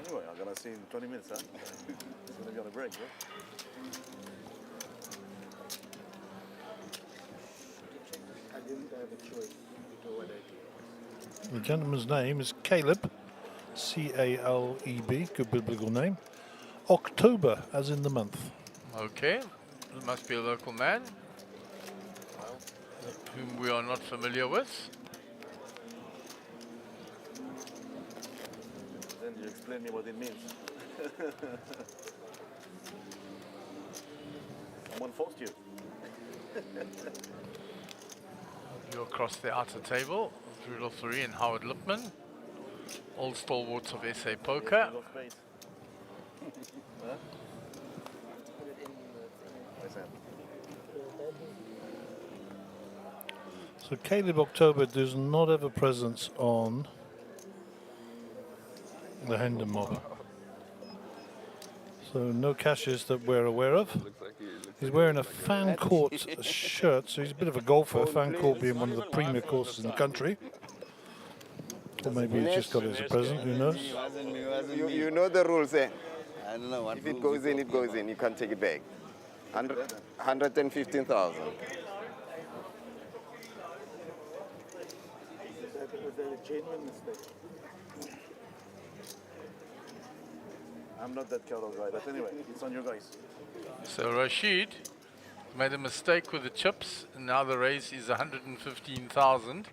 Anyway, I'm gonna see in 20 minutes, huh? It's gonna be on a break, right? I didn't have a choice to go with it. The gentleman's name is Caleb, C-A-L-E-B, good biblical name. October, as in the month. Okay, it must be a local man whom we are not familiar with. Then you explain me what it means. Someone forced you. You across the outer table, Rudolph Fleury and Howard Lipman, old stalwarts of SA Poker. Huh? Where's that? So Caleb October does not have a presence on the Hendon mob. So no cashes that we're aware of. He's wearing a fan court shirt, so he's a bit of a golfer, fan court being one of the premier courses in the country. Or maybe he's just got it as a present, who knows? You know the rules, eh? I don't know what If it goes in, it goes in. You can't take it back. 115,000. Was that a genuine mistake? I'm not that kind of guy, but anyway, it's on you guys. So Rashid made a mistake with the chips, and now the raise is 115,000.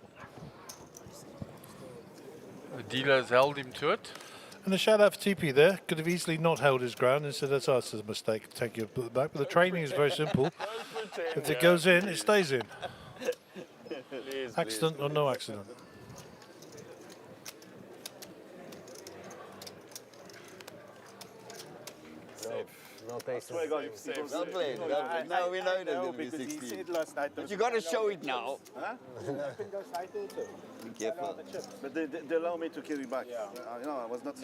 The dealer has held him to it. And a shout out for TP there. Could have easily not held his ground and said, that's us, it's a mistake, take your put it back. But the training is very simple. If it goes in, it stays in. Accident or no accident. No taste. Don't play it. Now we know there's going to be 16. But you got to show it now. Huh? Be careful. But they allow me to carry back. You know, I was not.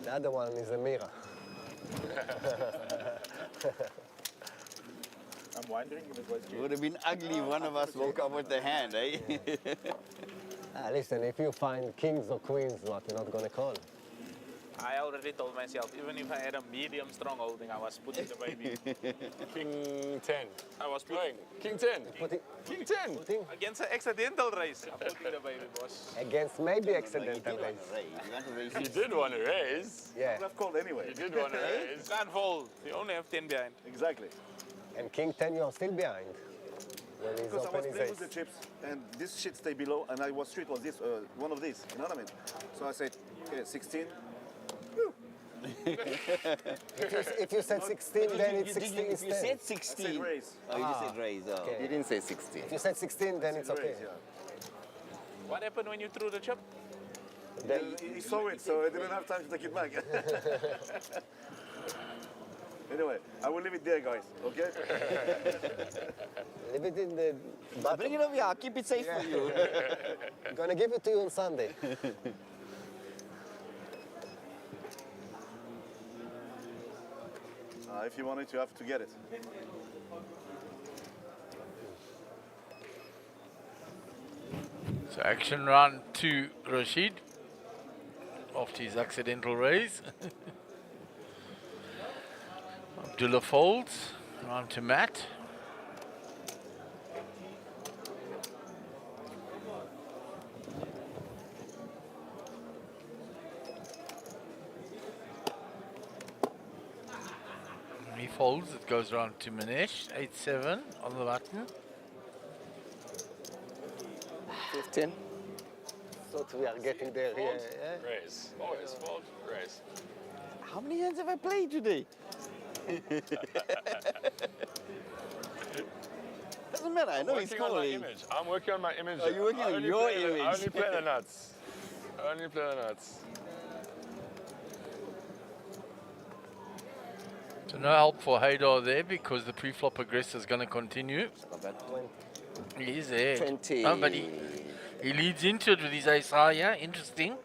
The other one is a mirror. I'm wondering if it was It would have been ugly if one of us woke up with the hand, eh? Listen, if you find kings or queens, what, you're not going to call. I already told myself, even if I had a medium strong holding, I was putting the baby. King 10. I was putting King 10. King 10. against an accidental race. I'm putting the baby, boss. Against maybe accidental race. You did want to raise. Yeah. I've called anyway. You did want to raise. You can't fold. You only have 10 behind. Exactly. And King 10, you're still behind. When he's Because I open was his playing ace. with the chips, and this shit stay below, and I was street was this one of these. You know what I mean? So I said, okay, 16. If you said 16, then it's 16 If you instead. said I 16. said raise. Oh, you said raise. Oh. Okay. He didn't say 16. If you said 16, then it's okay. Raise, yeah. What happened when you threw the chip? Then He saw it, so I didn't have time to take it back. Anyway, I will leave it there, guys. Okay? leave it in the Bring bottom. it over here. I'll keep it safe for you. Gonna give it to you on Sunday. If you want it, you have to get it. So action round 2, Rashid, after his accidental raise. Abdullah folds, round to Matt. He folds, it goes round to Manesh, 8-7 on the button. 15. Thought we are getting there. Yeah, yeah. Raise. Always fold. Raise. How many hands have I played today? Doesn't matter. I know he's Working on my calling. image. I'm working on my image. Oh, you're working on your image. I only play the nuts. I only play the nuts. So no help for Haydar there because the pre-flop aggressor is going to continue. He's there. 20. No, but He leads into it with his ace high, yeah, interesting.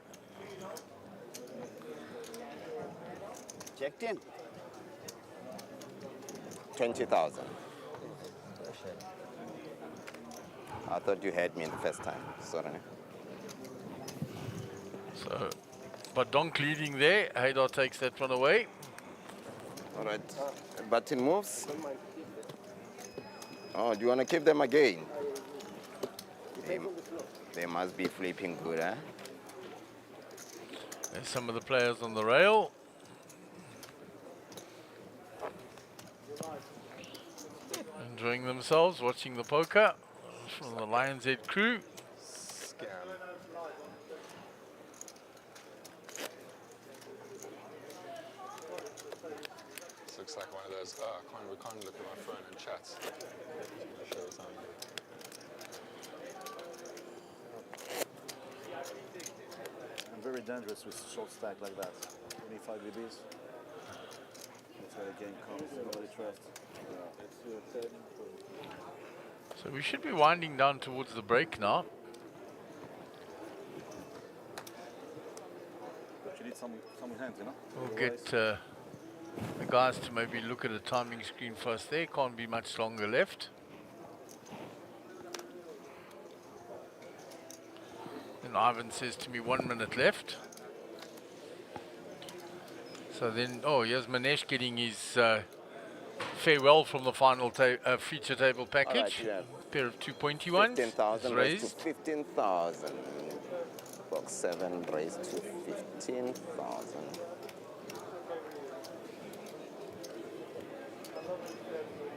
Checked in. 20,000. I thought you had me the first time. Sorry. So, but Donk leading there. Haydar takes that one away. All right. Button moves. Oh, do you want to keep them again? They must be flipping good, huh? There's some of the players on the rail. Enjoying themselves, watching the poker from the Lions Head crew. Scam. This looks like one of those, we can't look at my phone and chat. Show something. I'm very dangerous with short stack like that. 25 dBs. That's where the game comes. Nobody trusts. So we should be winding down towards the break now. But you need some hands, you know? We'll get the guys to maybe look at the timing screen first there. Can't be much longer left. And Ivan says to me 1 minute left. So then, oh, here's Manesh getting his farewell from the final feature table package. Right, Pair of 2.1 ones. 15,000 raised raised. to 15,000. Box 7 raised to 15,000.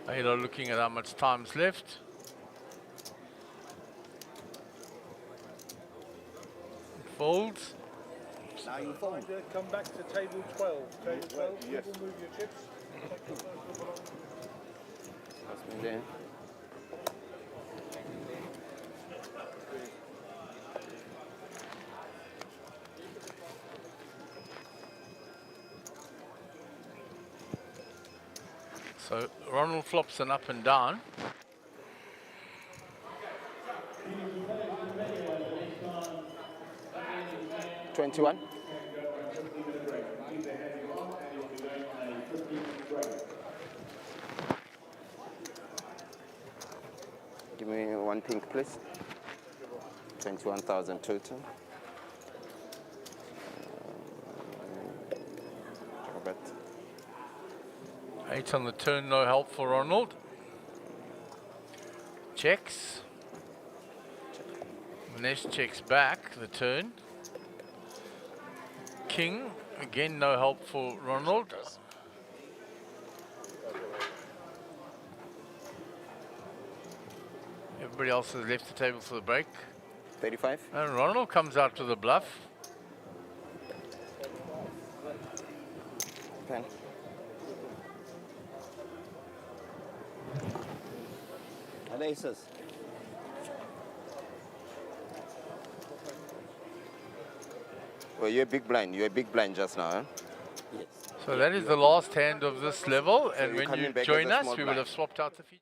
Ayla looking at how much time's left. Folds. Now you fold. Come back to table 12. Table 12, Yes. people move your chips. There. So Ronald flops an up and down. $21. Give me one pink, please. 21,000 total. Robert. 8 on the turn, no help for Ronald. Checks. Manesh checks back the turn. King, again no help for Ronald. Everybody else has left the table for the break. 35. And Ronald comes out to the bluff. 10. And aces. Well, you're a big blind. You're a big blind just now, huh? Yes. So that is the last hand of this level. So And you're when coming you back as join a us, small we will blind. have swapped out the feature.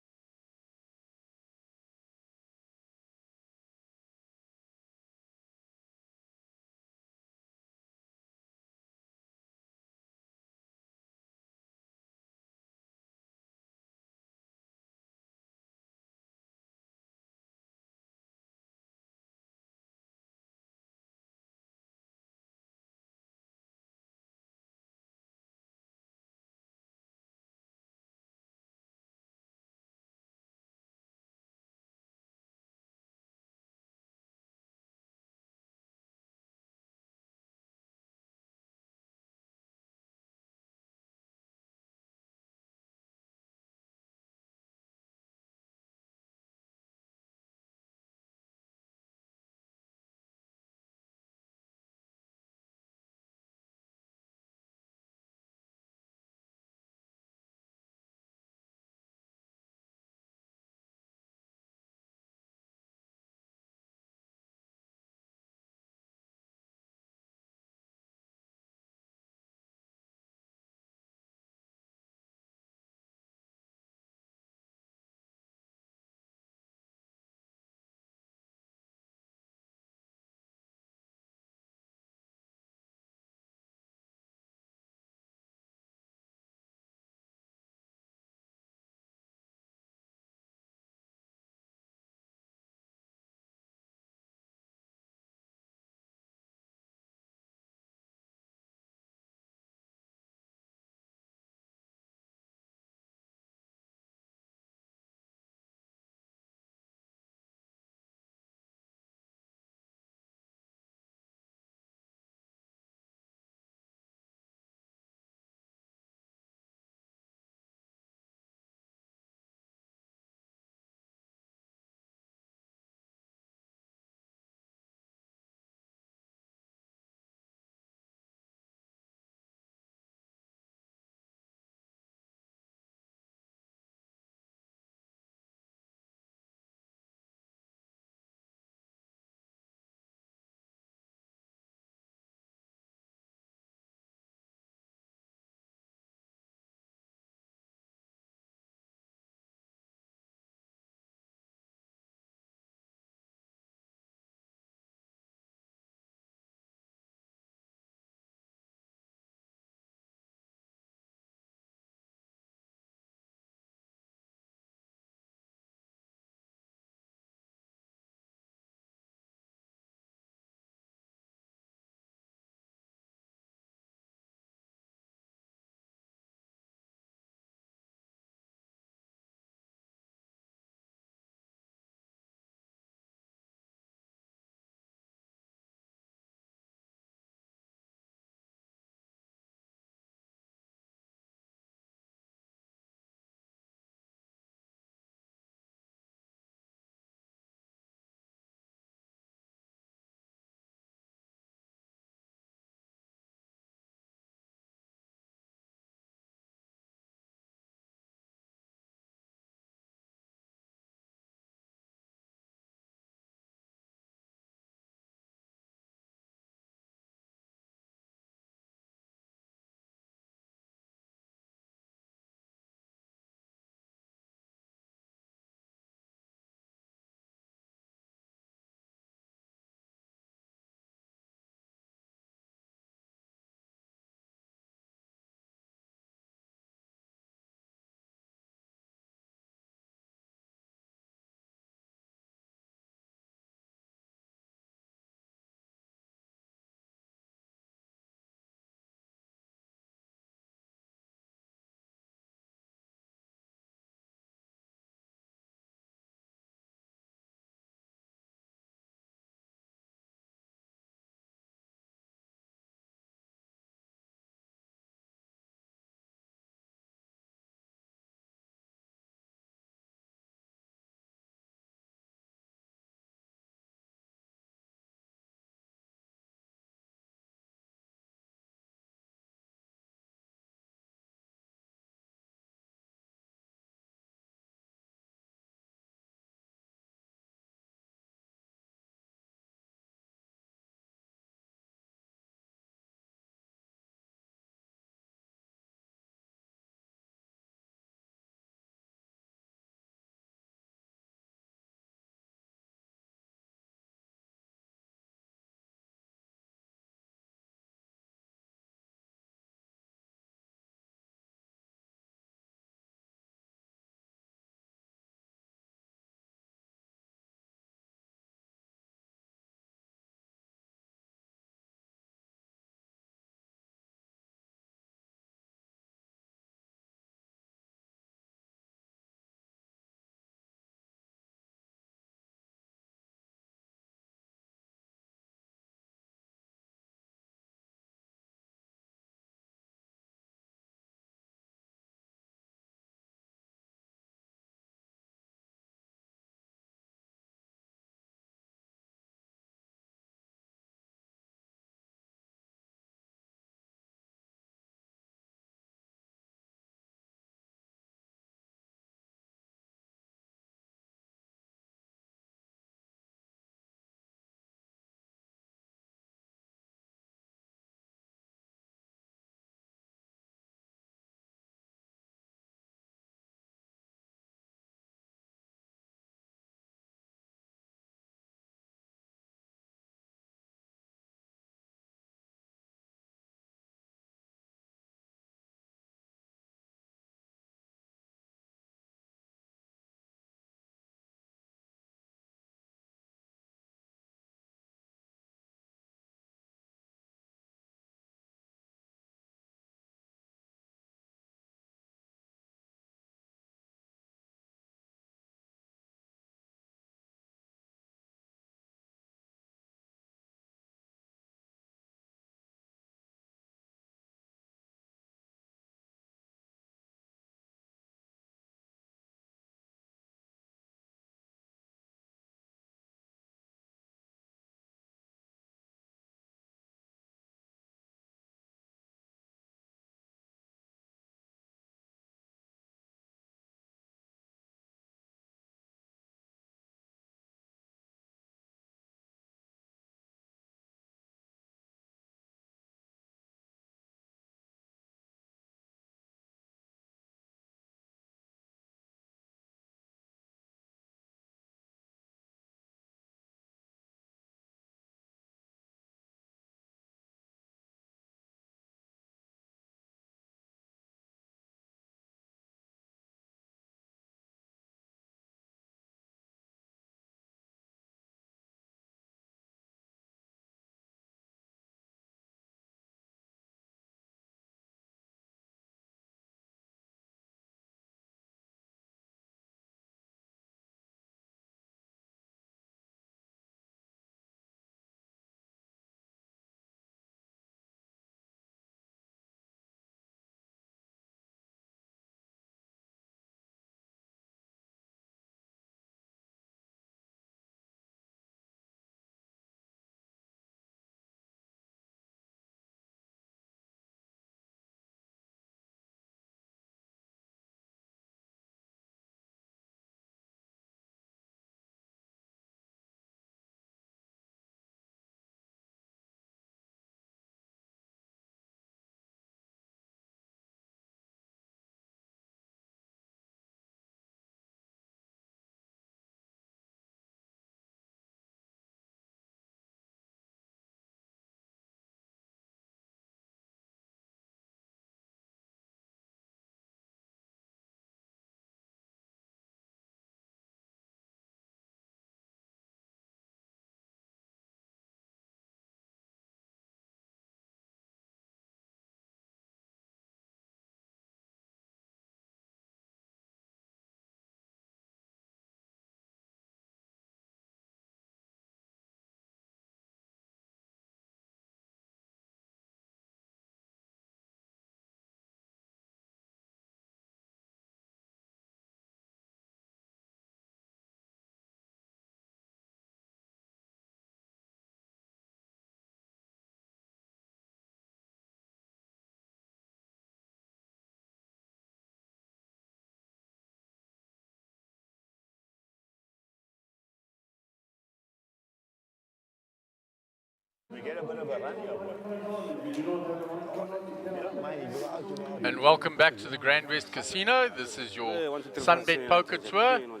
And welcome back to the GrandWest Casino. This is your SunBet Poker Tour in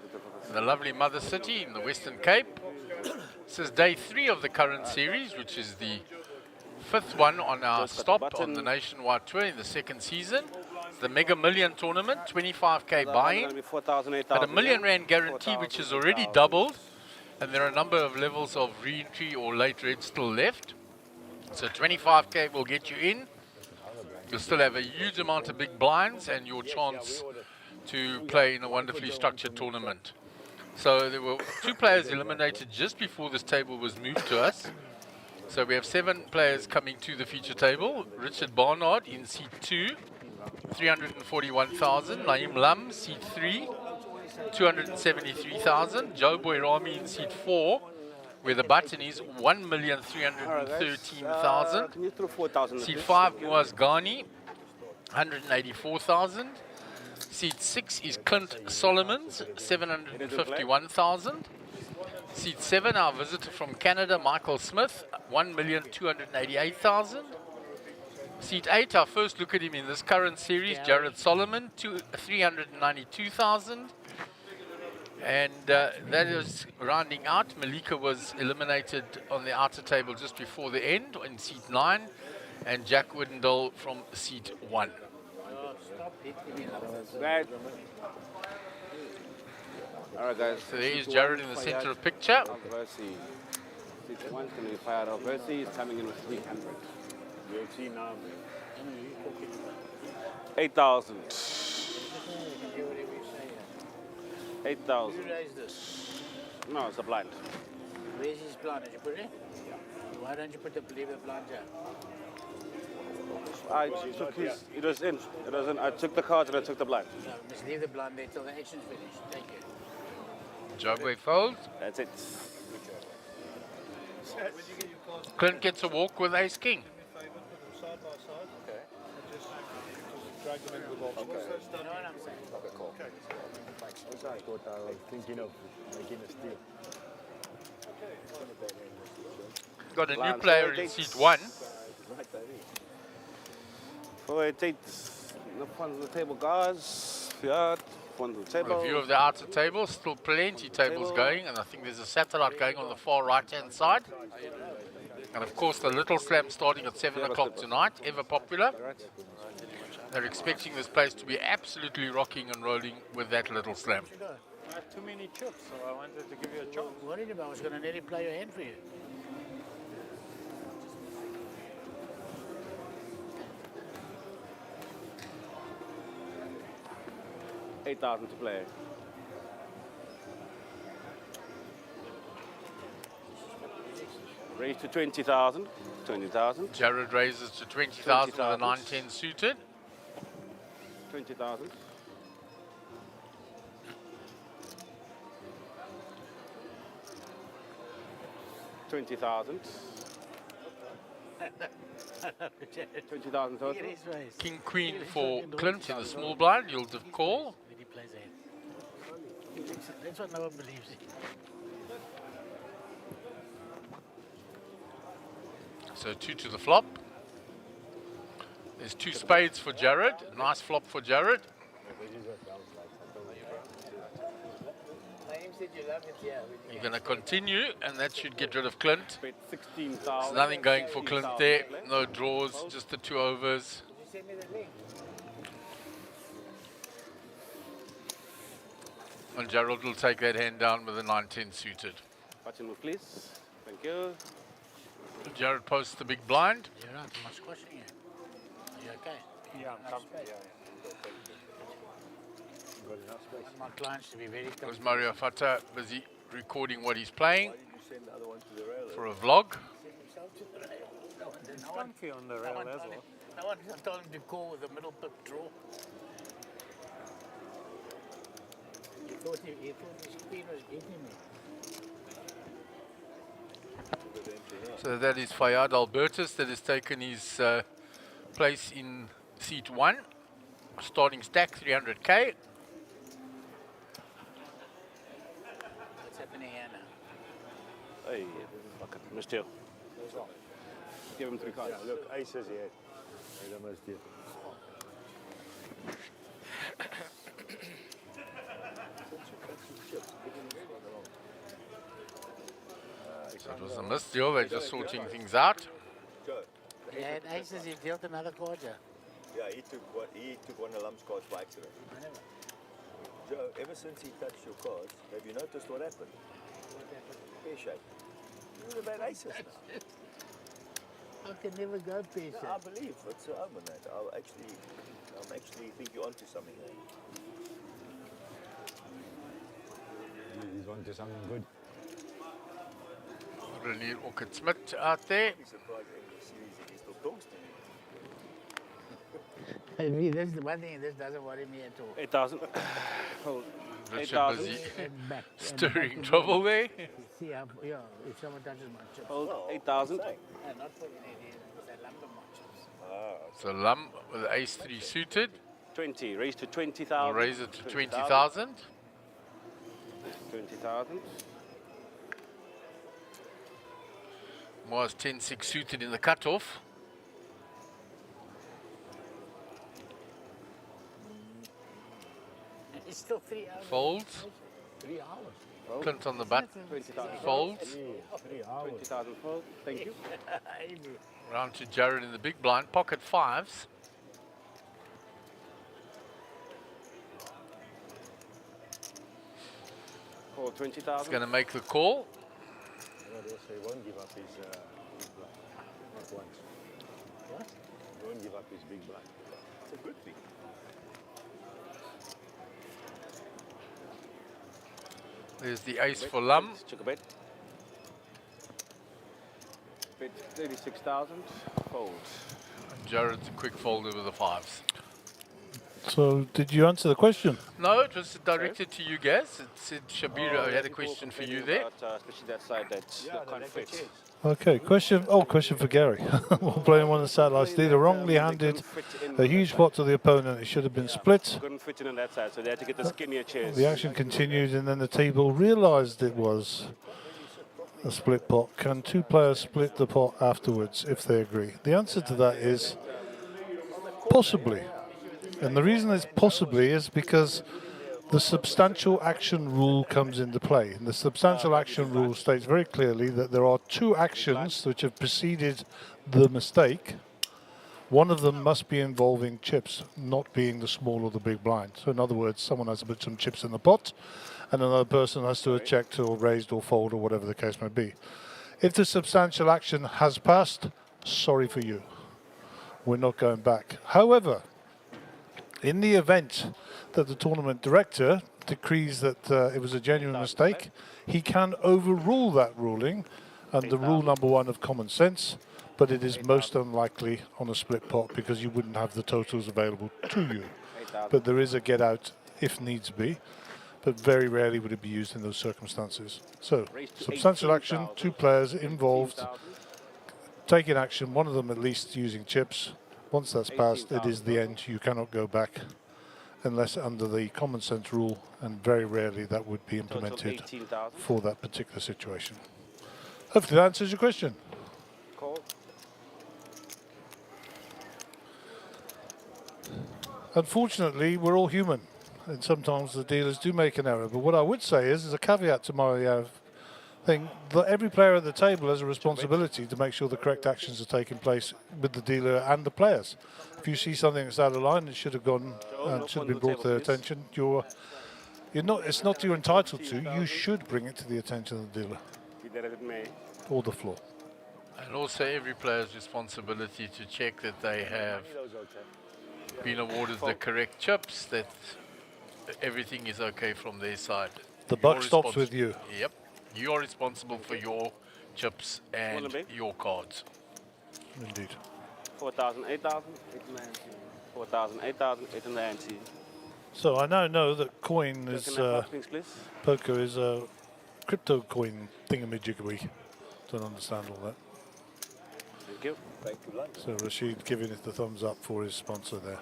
the lovely Mother City in the Western Cape. This is day 3 of the current series, which is the 5th one on our stop on the nationwide tour in the 2nd season. It's the Mega Million Tournament, 25k buy-in, at R1 million guarantee, which is already doubled, and there are a number of levels of re-entry or late red still left. So 25k will get you in. You'll still have a huge amount of big blinds and your chance to play in a wonderfully structured tournament. So there were 2 players eliminated just before this table was moved to us. So we have 7 players coming to the feature table. Richard Barnard in seat 2, 341,000. Naeem Lam, seat 3, 273,000. Joe Boy Rami in seat 4, where the button is 1,313,000. Seat 5, Muaz Ghani, 184,000. Seat 6 is Clint Solomons, 751,000. Seat 7, our visitor from Canada, Michael Smith, 1,288,000. Seat 8, our first look at him in this current series, Jared Solomon, 392,000. And that is rounding out. Malika was eliminated on the outer table just before the end in seat 9, and Jack Widdendal from seat 1. All right, guys. So there is Jared in the center of the picture. Versi. 6-1's going to be fired off. Versi is coming in with 300. You'll see now, man. 8,000. 8,000. Who raised this? No, it's a blind. Where's his blind? Did you put it in? Why don't you put the leave the blind down? I took his. It was in. It was in. I took the cards and I took the blind. No, just leave the blind there till the action's finished. Thank you. Jogway folds. That's it. Clint gets a walk with ace king. Side by side. Okay. Just drag them into the box. You know what I'm saying? Okay, cool. Okay. I thought I was thinking of making a steal. Got a new player in seat 1. 488. The funds on the table, guys. Fiat. Funds on the table. A view of the outer table. Still plenty tables going, and I think there's a satellite going on the far right-hand side. And of course, the Little Slam starting at 7 o'clock tonight, ever popular. They're expecting this place to be absolutely rocking and rolling with that Little Slam. I have too many chips, so I wanted to give you a chance. Worried about I was going to nearly play your hand for you. $8,000 to play. Raise to 20,000. 20,000. Jared raises to 20,000 with a 9-10 suited. 20,000. 20,000. 20,000 total. King Queen for Clint in the small blind. You'll call. That's what no one believes in. So 2 to the flop. There's 2 spades for Jared. Nice flop for Jared. You're going to continue, and that should get rid of Clint. There's nothing going for Clint there. No draws, just the 2 overs. And Gerald will take that hand down with a 9-10 suited. Watch and move, please. Thank you. Jared posts the big blind. You're right, I'm squashing you. Are you okay? Yeah, I'm comfortable. I want my clients to be very comfortable. There's Mario Fata busy recording what he's playing for a vlog. It's funky on the rail as well. No one told him to call with a middle pip draw. He thought his queen was beating me. So that is Fayad Albertus that has taken his place in seat 1. Starting stack 300k. What's happening here now? Hey, fucking missed you. Give him 3 cards. Yeah, look, aces here. Hij almost did. So it was a misdeal. They're just sorting things out. Joe. He had aces, he dealt another card, yeah. Yeah, he took one of Lum's cards by accident. Joe, ever since he touched your cards, have you noticed what happened? Pear shape. You would have had aces now. I can never go pear shape. No, I believe it's an omen that I'm actually think you're onto something there. He's onto something good. Renier Orchid-Smith out there. I'd be surprised in the series if he still talks to you. Me, this is the one thing, this doesn't worry me at all. 8,000. Richard busy And back, stirring trouble there. See, yeah, if someone touches my chips. Hold 8,000. Not for any reason, because I lumber my chips. So Lum with ace-3 suited. 20. Raise to We'll 20,000. raise it to 20,000. 20,000. Was 10-6 suited in the cutoff. It's still 3 hours. Folds. 3 hours. Clint on the butt. 20,000. Folds. 20,000 fold. Thank you. Round to Jared in the big blind. Pocket fives. For 20,000. He's going to make the call. He won't give up his blind. Not once. What? He won't give up his big blind. It's a good thing. There's the ace for Lum. Check a bet. Bet 36,000. Fold. Jared's a quick folder with the fives. So, did you answer the question? No, it was directed to you guys. It said Shabira had a question for you there. Especially that side that's the conflict. Okay, question for Gary. We're playing one of the satellites. Dealer wrongly handed a huge pot to the opponent. It should have been split. Couldn't fit in on that side, so they had to get the skinnier chairs. The action continued, and then the table realized it was a split pot. Can two players split the pot afterwards if they agree? The answer to that is possibly. And the reason it's possibly is because the substantial action rule comes into play. And the substantial action rule states very clearly that there are two actions which have preceded the mistake. One of them must be involving chips, not being the small or the big blind. So in other words, someone has to put some chips in the pot, and another person has to have checked or raised or fold or whatever the case may be. If the substantial action has passed, sorry for you. We're not going back. However, in the event that the tournament director decrees that it was a genuine mistake, he can overrule that ruling under rule number 1 of common sense, but it is most unlikely on a split pot because you wouldn't have the totals available to you. But there is a get out if needs be, but very rarely would it be used in those circumstances. So, substantial action, two players involved, taking action, one of them at least using chips. Once that's passed, it is the end. You cannot go back unless under the common sense rule, and very rarely that would be implemented for that particular situation. Hopefully that answers your question. Call. Unfortunately, we're all human, and sometimes the dealers do make an error. But what I would say is, as a caveat to my thing, that every player at the table has a responsibility to make sure the correct actions are taking place with the dealer and the players. If you see something that's out of line, it should have gone and should have been brought to their attention. It's not you're entitled to. You should bring it to the attention of the dealer or the floor. And also every player's responsibility to check that they have been awarded the correct chips, that everything is okay from their side. The buck stops with you. Yep. You are responsible for your chips and your cards. Indeed. 4,000, 8,000, 890. 4,000, 8,000, 890. So I now know that coin is poker is a crypto coin thingamajiggery. Don't understand all that. Thank you. Thank you, London. So Rashid giving it the thumbs up for his sponsor there.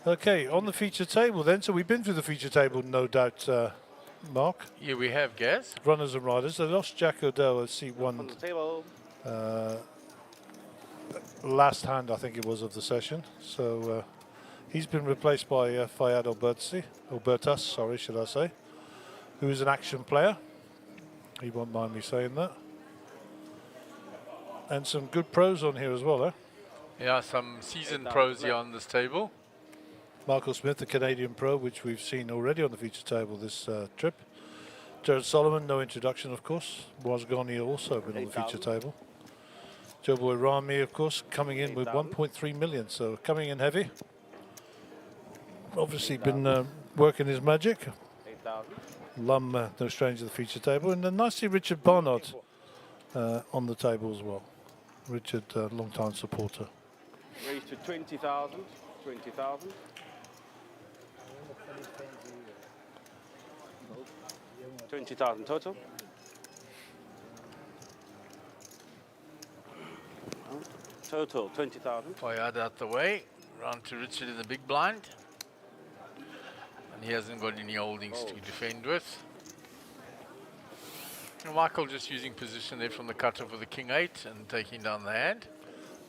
Okay, on the feature table then. So we've been through the feature table, no doubt, Mark. Yeah, we have, Gaz. Runners and riders. They lost Jack Odell at seat 1. On the table. last hand, I think it was, of the session. So he's been replaced by Fayad Albertas, sorry, should I say, who is an action player. He won't mind me saying that. And some good pros on here as well, eh? Yeah, some seasoned pros here on this table. Michael Smith, the Canadian pro, which we've seen already on the feature table this trip. Jared Solomon, no introduction, of course. Wasgoni also been on the feature table. Joe Boy Rami, of course, coming in with 1.3 million, so coming in heavy. Obviously been working his magic. 8,000. Lum, no stranger to the feature table. And then nicely Richard Barnard on the table as well. Richard, long-time supporter. Raise to 20,000. 20,000. 20,000 total. Total 20,000. Fayad out the way. Round to Richard in the big blind. And he hasn't got any holdings to defend with. And Michael just using position there from the cutter for the king 8 and taking down the hand.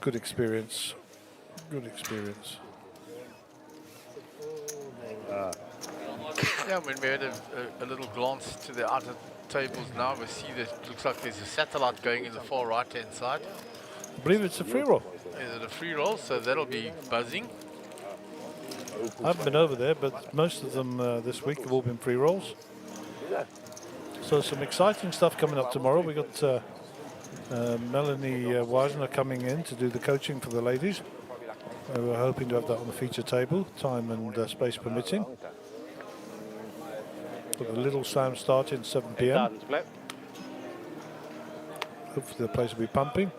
Good experience. Good experience. Yeah, when we had a little glance to the outer tables now, we see that it looks like there's a satellite going in the far right-hand side. I believe it's a free roll. Is it a free roll? So that'll be buzzing. I haven't been over there, but most of them this week have all been free rolls. So some exciting stuff coming up tomorrow. We got Melanie Weisner coming in to do the coaching for the ladies. We're hoping to have that on the feature table, time and space permitting. Got the Little Sam starting at 7 p.m. Hopefully the place will be pumping.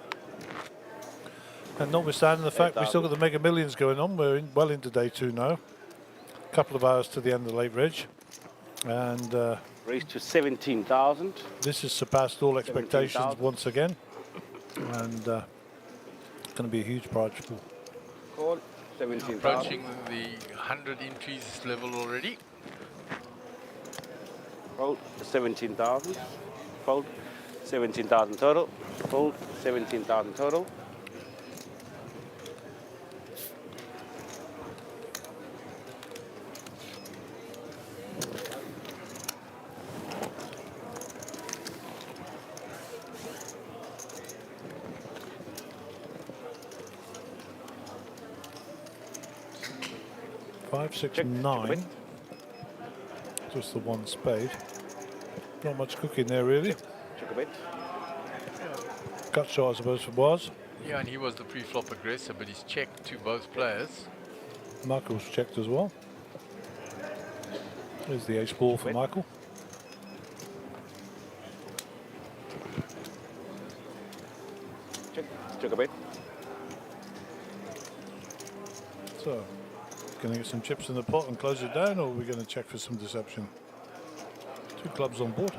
And notwithstanding the fact we still got the Mega Millions going on, we're well into day 2 now. A couple of hours to the end of the late reg. And Raised to 17,000. this has surpassed all expectations once again. And going to be a huge prize pool. Call 17,000. Approaching the 100 entries level already. Fold 17,000. Fold 17,000 total. Fold 17,000 total. Five, six, nine. Just the one spade. Not much cooking there, really. Check a bit. Cut shot, I suppose, for Boaz. Yeah, and he was the pre-flop aggressor, but he's checked to both players. Michael's checked as well. There's the ace ball for Michael. Check a bit. So, going to get some chips in the pot and close it down, or are we going to check for some deception? 2 clubs on board.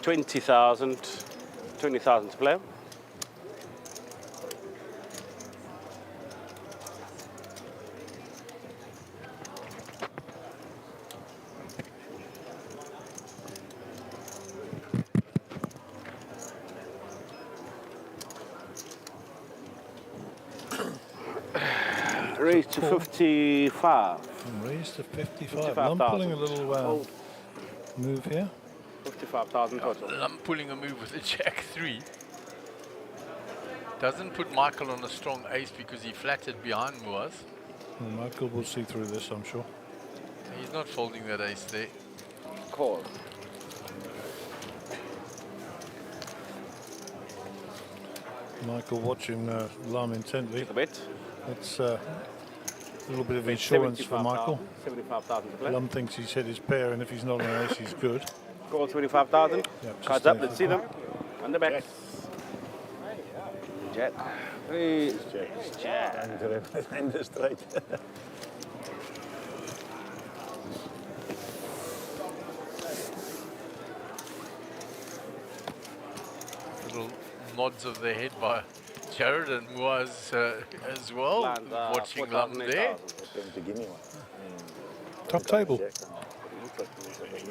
20,000. 20,000 to play. Raised to 55. Raised to 55. I'm pulling a little move here. 55,000 total. I'm pulling a move with a jack 3. Doesn't put Michael on a strong ace because he flattered behind Muaz. Well, Michael will see through this, I'm sure. He's not folding that ace there. Call. Michael watching Lam intently. A bit. That's a little bit of insurance for Michael. 75,000 to play. Lum thinks he's hit his pair, and if he's not on an ace, he's good. Call 25,000. Yep, Cards up, let's see them. On the back. Jack. Hey. Jack. And the straight. Little nods of the head by Jared and Muaz as well, watching Lum there. Top table.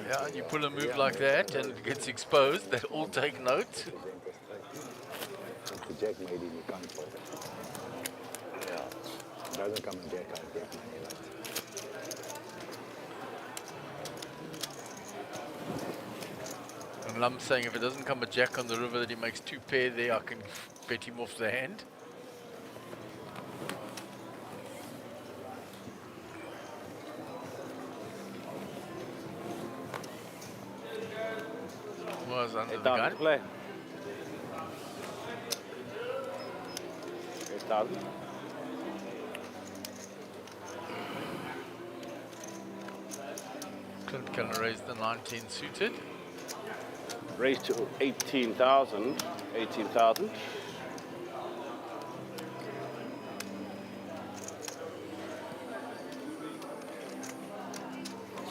Yeah, you pull a move like that and it gets exposed, they all take note. If the jack made him, you can't fold it. Yeah. It doesn't come in jack, I get money left. And Lum's saying if it doesn't come a jack on the river that he makes 2 pair there, I can bet him off the hand. Was under the gun. Play. 8,000. Clint can raise the 19 suited. Raise to 18,000. 18,000.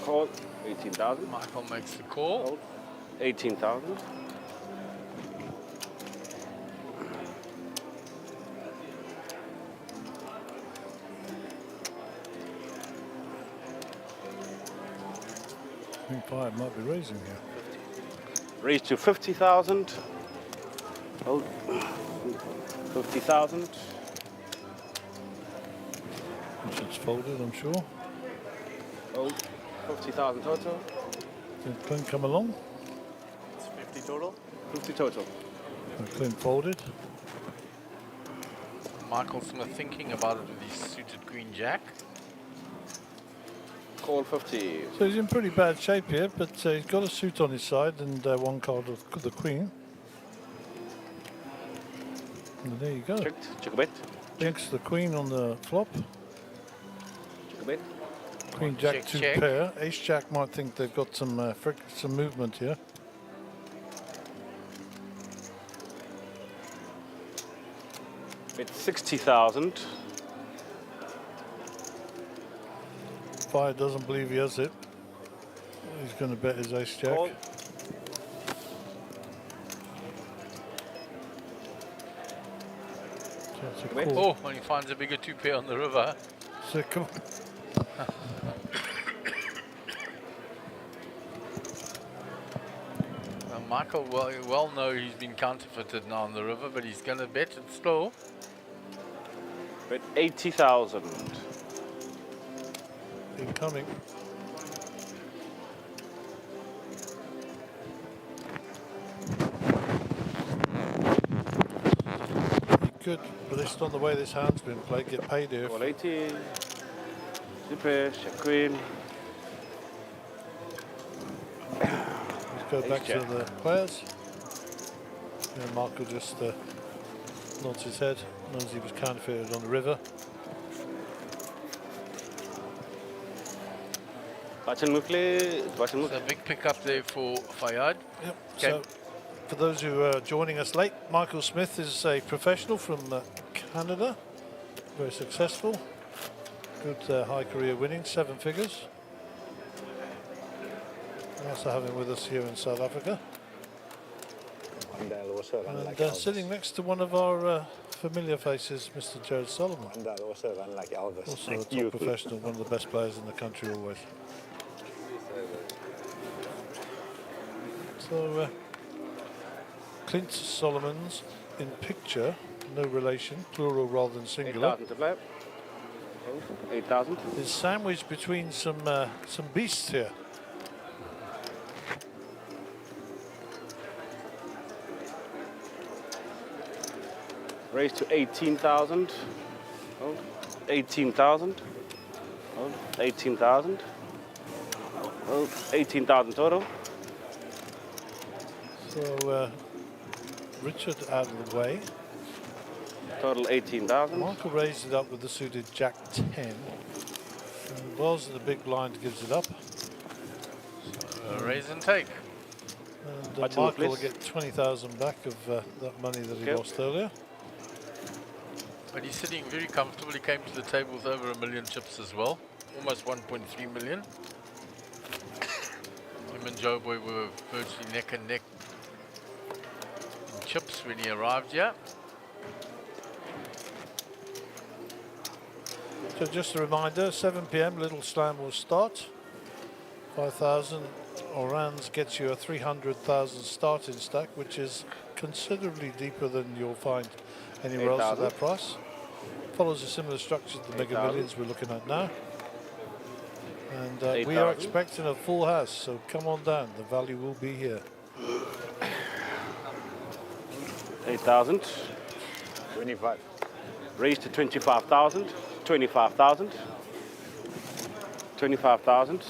Call 18,000. Michael makes the call. 18,000. I think Five might be raising here. Raise to 50,000. Hold. 50,000. Which it's folded, I'm sure. Hold. 50,000 total. Did Clint come along? It's 50 total. 50 total. And Clint folded. Michael Smith thinking about it with his suited Queen Jack. Call 50. So he's in pretty bad shape here, but he's got a suit on his side and one card of the Queen. And there you go. Check a bet. Jinx the Queen on the flop. Check a bet. Queen Jack Check, 2 check. pair. Ace Jack might think they've got some some movement here. Bet 60,000. Fire doesn't believe he has it. He's going to bet his Ace Jack. Call. So it's a Bet. call. Oh, and he finds a bigger 2 pair on the river. So come Michael well know he's been counterfeited now on the river, but he's going to bet it still. Bet 80,000. incoming. He could, based on the way this hand's been played, get paid here. Call 80. Super, check Queen. Let's go back to the players. Yeah, Marco just nods his head, knows he was counterfeited on the river. Button move, please. Button move. So a big pickup there for Fayyad. Yep. Okay. So, for those who are joining us late, Michael Smith is a professional from Canada, very successful, good high career winnings, 7 figures. We also have him with us here in South Africa. One day I'll also run like And Elvis. sitting next to one of our familiar faces, Mr. Jared Solomon. One day I'll also run like Elvis. Also a Like top you. professional, one of the best players in the country always. So, Clint Solomon's in picture, no relation, plural rather than singular. 8,000 to play. 8,000. Is sandwiched between some beasts here. Raise to 18,000. Hold. 18,000. Hold. 18,000. Hold. 18,000 total. So, Richard out of the way. Total 18,000. Michael raised it up with the suited Jack 10. And Wells in the big blind gives it up. Raise and take. And Button, Michael will please. get 20,000 back of that money that he Okay. lost earlier. But he's sitting very comfortably, came to the table with over 1 million chips as well. Almost 1.3 million. Him and Joe Boy were virtually neck and neck in chips when he arrived here. So just a reminder, 7 p.m. Little Slam will start. 5,000 Oran's gets you a 300,000 starting stack, which is considerably deeper than you'll find anywhere else at that price. Follows a similar structure to the Mega Millions we're looking at now. And we are expecting a full house, so come on down. The value will be here. 8,000. 25. Raised to 25,000. 25,000. 25,000.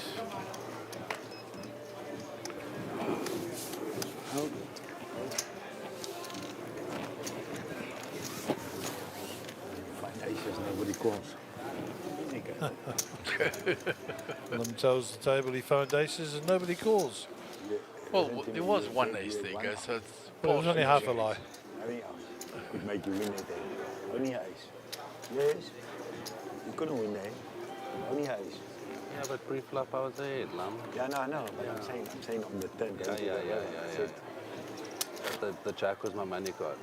Nobody calls. Lim tells the table he found aces and nobody calls. Well, there was one ace there, guys, so it's But it was only half a lie. Could make you win it. Only ace. Yes. You couldn't win there. Only ace. Yeah, but pre-flop I was ahead, Lam. Yeah, no, I know. But I'm saying on the 10. Yeah. The jack was my money card.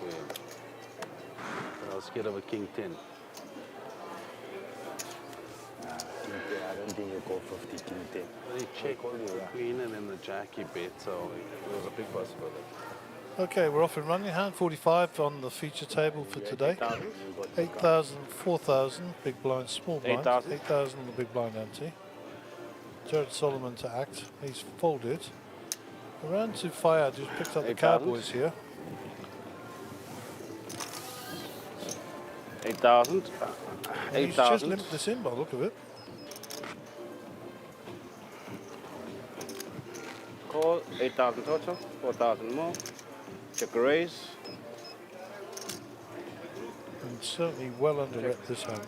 Yeah. I was scared of a king 10. I don't think you call 50 king 10. But he checked the queen and then the jack he bet, so it was a big possibility. Okay, we're off and running. Hand 45 on the feature table for today. 8,000, 4,000, big blind, small blind. 8,000 on the big blind ante. Jared Solomon to act. He's folded. Around to Fayad, who's picked up the Cowboys here. 8,000. He's just limped this in by the look of it. Call, 8,000 total, 4,000 more. Check a raise. And certainly well under rep this hand.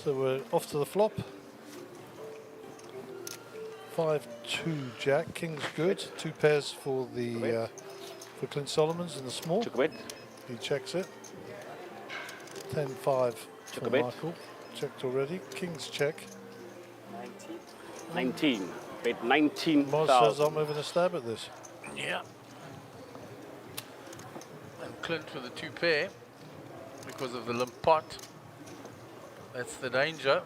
So we're off to the flop. 5-2 jack, king's good. 2 pairs for the for Clint Solomons in the small. He checks it. 10-5 for Michael. Checked already. King's check. 19. Bet 19,000. Moz says I'm having a stab at this. Yeah. And Clint with a 2 pair because of the limp pot. That's the danger.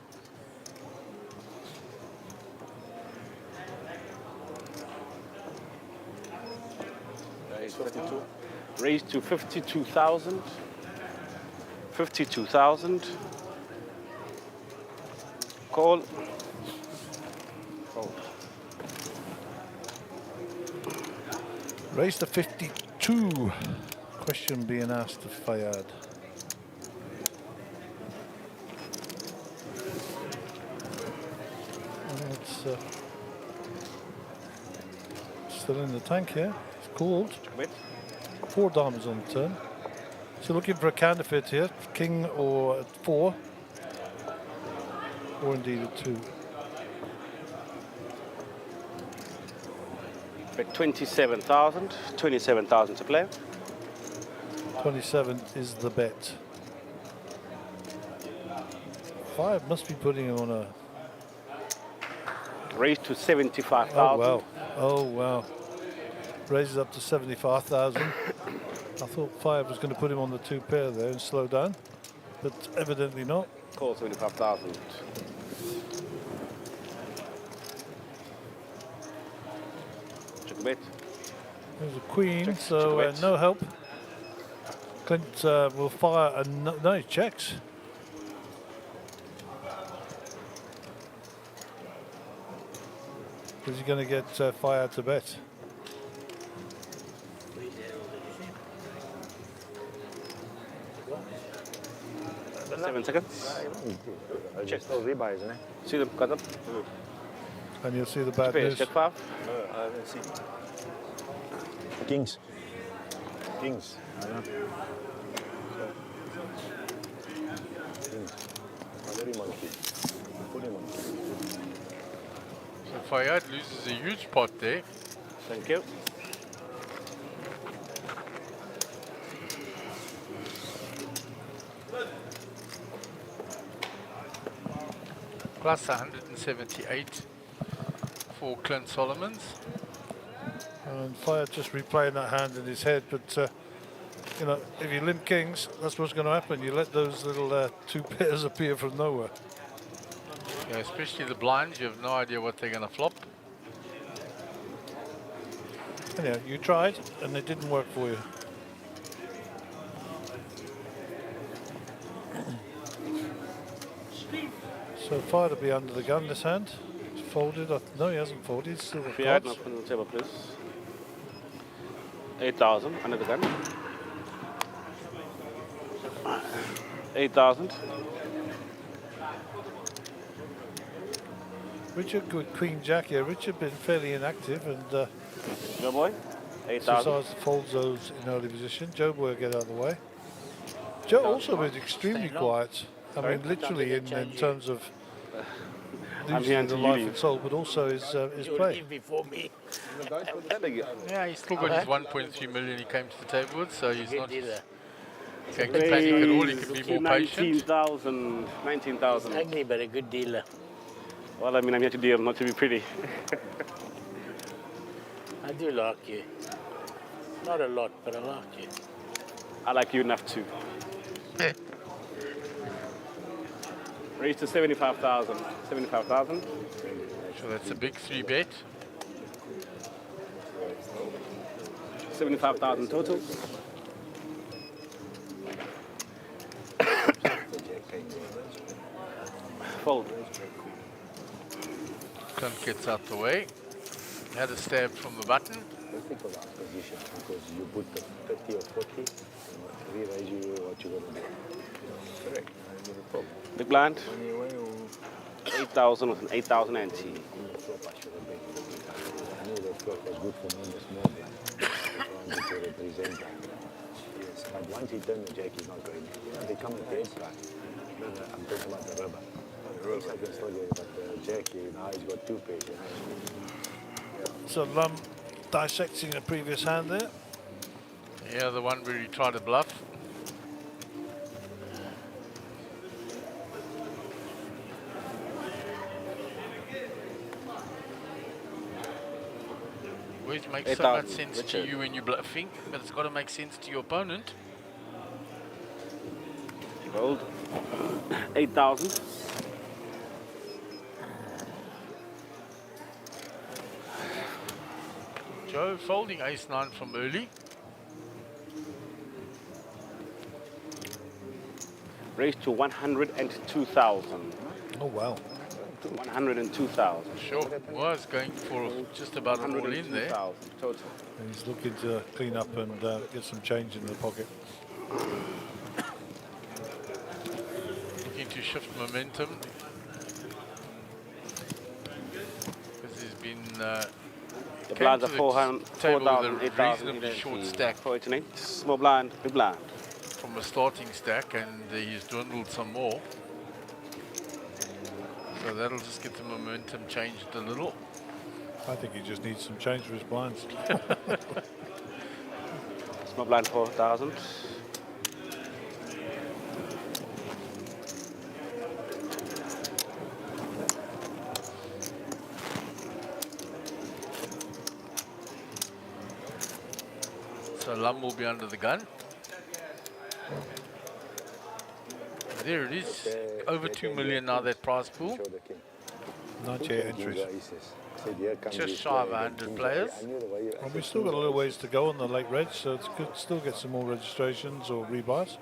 Raised to 52,000. 52,000. Call. Raised to 52. Question being asked of Fayad. It's still in the tank here. It's called. 4 diamonds on the turn. So looking for a counterfeit here. King or 4. Or indeed a 2. Bet 27,000. 27,000 to play. 27 is the bet. 5 must be putting him on a... Raised to 75,000. Oh, wow. Oh, wow. Raises up to 75,000. I thought 5 was going to put him on the 2 pair there and slow down, but evidently not. Call 75,000. Check a bet. There's a queen, so no help. Clint will fire a no, he checks. Is he going to get fire to bet? 7 seconds. Check those rebuys, isn't it? See them, cut them. And you'll see the bad Space, news. check 5. I haven't seen. Kings. Kings. I know. Kings. Put him on key. Put him on key. So Fayad loses a huge pot there. Thank you. Plus 178 for Clint Solomons. And Fire just replaying that hand in his head, but you know, if you limp kings, that's what's going to happen. You let those little two pairs appear from nowhere. Yeah, especially the blinds, you have no idea what they're going to flop. Anyhow, you tried, and it didn't work for you. So far to be under the gun this hand. It's folded. No, he hasn't folded. He's still got If you had cards. on the table, please. 8,000 under the gun. 8,000. Richard with Queen Jack here. Richard been fairly inactive and Your boy. 8,000. exercised the fold zones in early position. Joe will get out of the way. Joe also been extremely quiet. I mean, literally in terms of I'm here losing the until you life leave. and soul, but also his play. Before me. Yeah, he's still got his 1.3 million he came to the table with, so he's not going to panic at all. He can be more patient. 19,000. 19,000. Ugly, but a good dealer. Well, I mean, I'm here to deal, not to be pretty. I do like you. Not a lot, but I like you. I like you enough too. Raise to 75,000. 75,000. So that's a big 3-bet. 75,000 total. Fold. Clint gets out the way. Had a stab from the button. Think of that position because you put the 30 or 40 and realize you what you're going to do. Correct. Big blind. 8,000 with an 8,000 ante. I knew that flop was good for me in the small blind. I wanted to represent that. Yes. But once he turned the jack, he's not going. You know, they come with the 8 blind. I'm talking about the rubber. Yes, I can still get it, but the jack, now he's got 2 pairs. You know. So Lum dissecting a previous hand there. Yeah, the one where he tried to bluff. Always makes so much sense to you when you're bluffing, but it's got to make sense to your opponent. Gold. 8,000. Joe folding ace-9 from early. Raised to 102,000. Oh, wow. 102,000. Sure, was going for just about an all-in there. 102,000 total. And he's looking to clean up and get some change in the pocket. Looking to shift momentum. Because he's been... The blinds are 4,000, 8,000. Reasonably short stack. 488. Small blind, big blind. From a starting stack, and he's dwindled some more. So that'll just get the momentum changed a little. I think he just needs some change for his blinds. Small blind 4,000. So Lum will be under the gun. There it is. Over 2 million now, that prize pool. 98 entries. Just shy of 100 players. Well, we've still got a little ways to go on the late reg, so it's good to still get some more registrations or rebuys.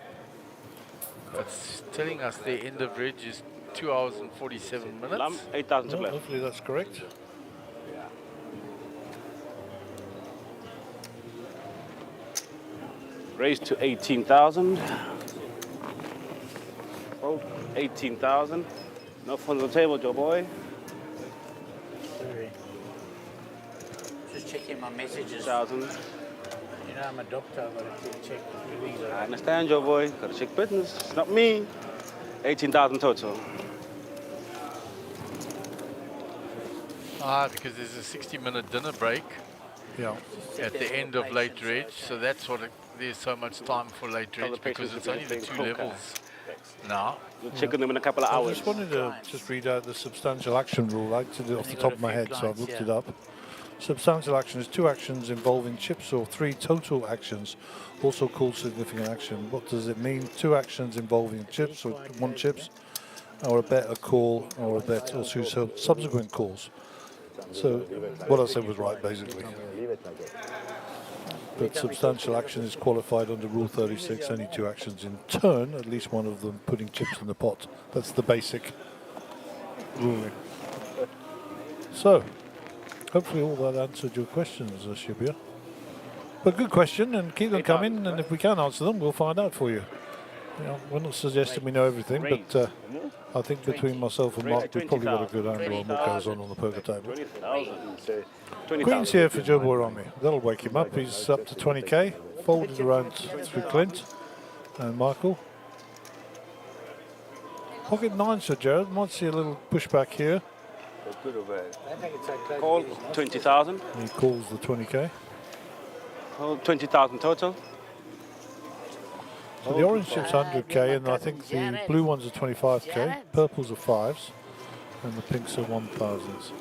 It's telling us the end of reg is 2 hours and 47 minutes. Lum, 8,000 to Well, play. hopefully that's correct. Raised to 18,000. Fold 18,000. No fun on the table, Joe boy. Sorry. Just checking my messages. 1,000. You know, I'm a doctor, I've got to check everything's all I right. understand, Joe boy. Gotta check business. It's not me. 18,000 total. Because there's a 60-minute dinner break. Yeah. At the end of late reg, so that's what there's so much time for late Tell the reg because patients it's to only the play 2 poker. levels now. We'll check on them in a couple of I hours. just wanted to just read out the substantial action rule. I did it off the top of my head, so I've looked it up. Substantial action is 2 actions involving chips or 3 total actions, also called significant action. What does it mean? 2 actions involving chips or 1 chips, or a bet, a call, or a bet, or 2 subsequent calls. So what I said was right, basically. But substantial action is qualified under Rule 36, only 2 actions in turn, at least one of them putting chips in the pot. That's the basic ruling. So, hopefully all that answered your questions, Shibia. But good question, and keep them coming, and if we can answer them, we'll find out for you. We're not suggesting we know everything, but I think between myself and Mark, we've probably got a good handle on what goes on the poker table. Queen's here for Joe Rami. That'll wake him up. He's up to 20k, folded around through Clint and Michael. Pocket 9, Sir Jared. Might see a little pushback here. Good or bad? Call 20,000. He calls the 20k. Call 20,000 total. So the orange chip's 100k, and I think the blue ones are 25k, purples are 5s, and the pinks are 1000s.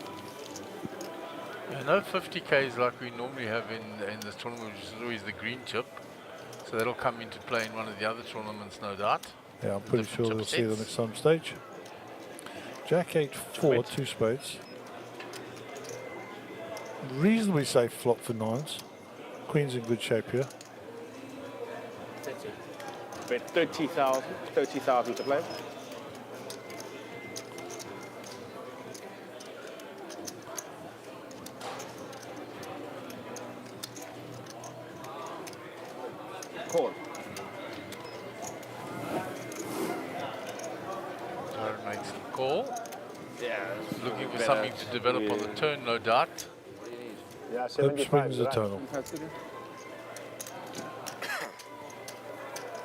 Yeah, no 50k's like we normally have in this tournament, which is always the green chip. So that'll come into play in one of the other tournaments, no doubt. Yeah, I'm pretty sure we'll see them at some stage. Jack 8-4, 2 spades. Reasonably safe flop for 9s. Queen's in good shape here. Bet 30,000 to play. Call. Jared makes the call. Yeah. Looking for something to develop on the turn, no doubt. Yeah, Hope swings eternal.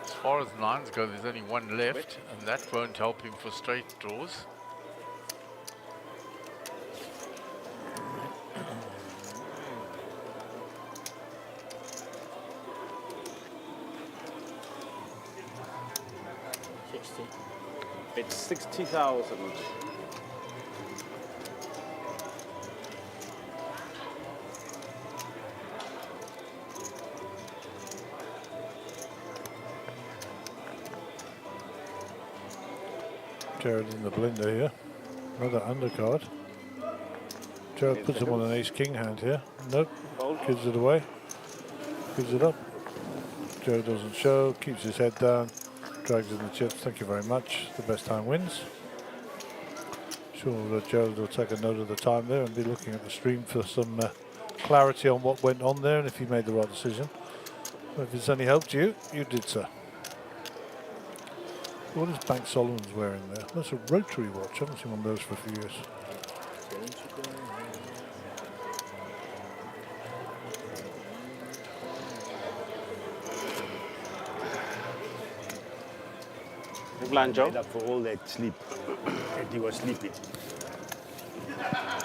As far as 9s go, there's only 1 left, and that won't help him for straight draws. It's 60,000. Jared in the blender here. Another undercard. Jared puts him on an ace-king hand here. Nope. Gives it away. Gives it up. Jared doesn't show. Keeps his head down. Drags in the chips. Thank you very much. The best time wins. Sure that Jared will take a note of the time there and be looking at the stream for some clarity on what went on there and if he made the right decision. If it's any help to you, you did so. What is Bank Solomon's wearing there? That's a rotary watch. I haven't seen one of those for a few years. Made up for all that sleep that he was sleeping.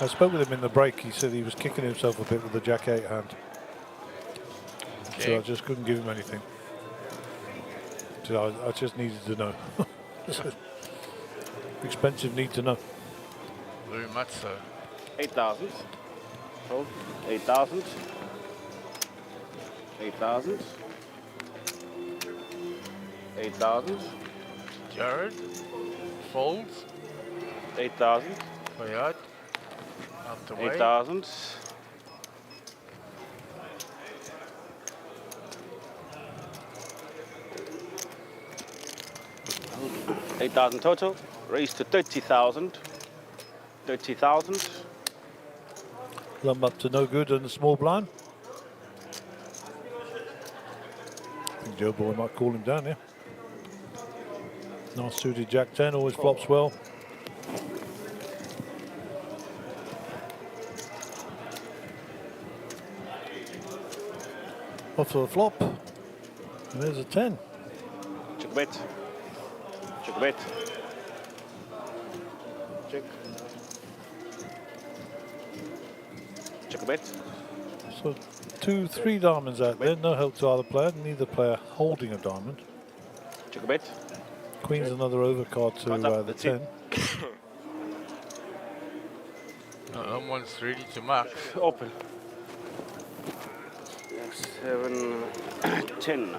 I spoke with him in the break. He said he was kicking himself a bit with the Jack 8 hand. So I just couldn't give him anything. So I just needed to know. Expensive need to know. Very much so. 8,000. Hold. 8,000. 8,000. 8,000. Jared folds. 8,000. Way out. Out the way. 8,000. 8,000 total. Raise to 30,000. 30,000. Lump up to no good and a small blind. I think Joe Boy might call him down here. Nice suited Jack 10, always flops well. Off to the flop. And there's a 10. Check bet. Check bet. Check. Check bet. So 2-3 diamonds out there. No help to either player. Neither player holding a diamond. Check bet. Queen's another overcard to the 10. No one's ready to mark. Open. 7, 10.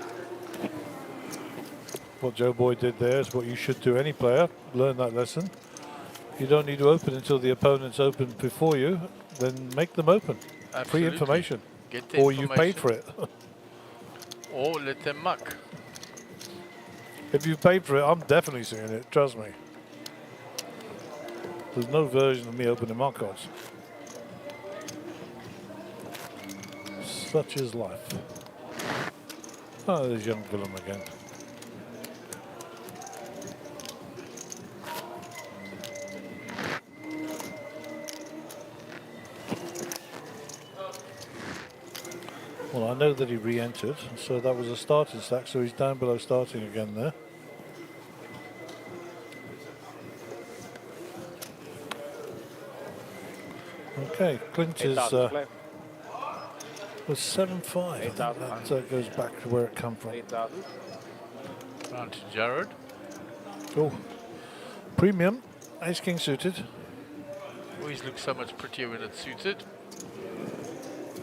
What Joe Boy did there is what you should do, any player. Learn that lesson. You don't need to open until the opponent's open before you. Then make them open. Free Absolutely. information. Get the Or you paid information. for it. Or let them muck. If you paid for it, I'm definitely seeing it. Trust me. There's no version of me opening my cards. Such is life. Oh, there's young Willem again. Well, I know that he re-entered, so that was a starting stack, so he's down below starting again there. Okay, Clint is was 7-5. That goes back to where it come from. 8,000. Round to Jared. Oh, premium, ace king suited. Always looks so much prettier when it's suited.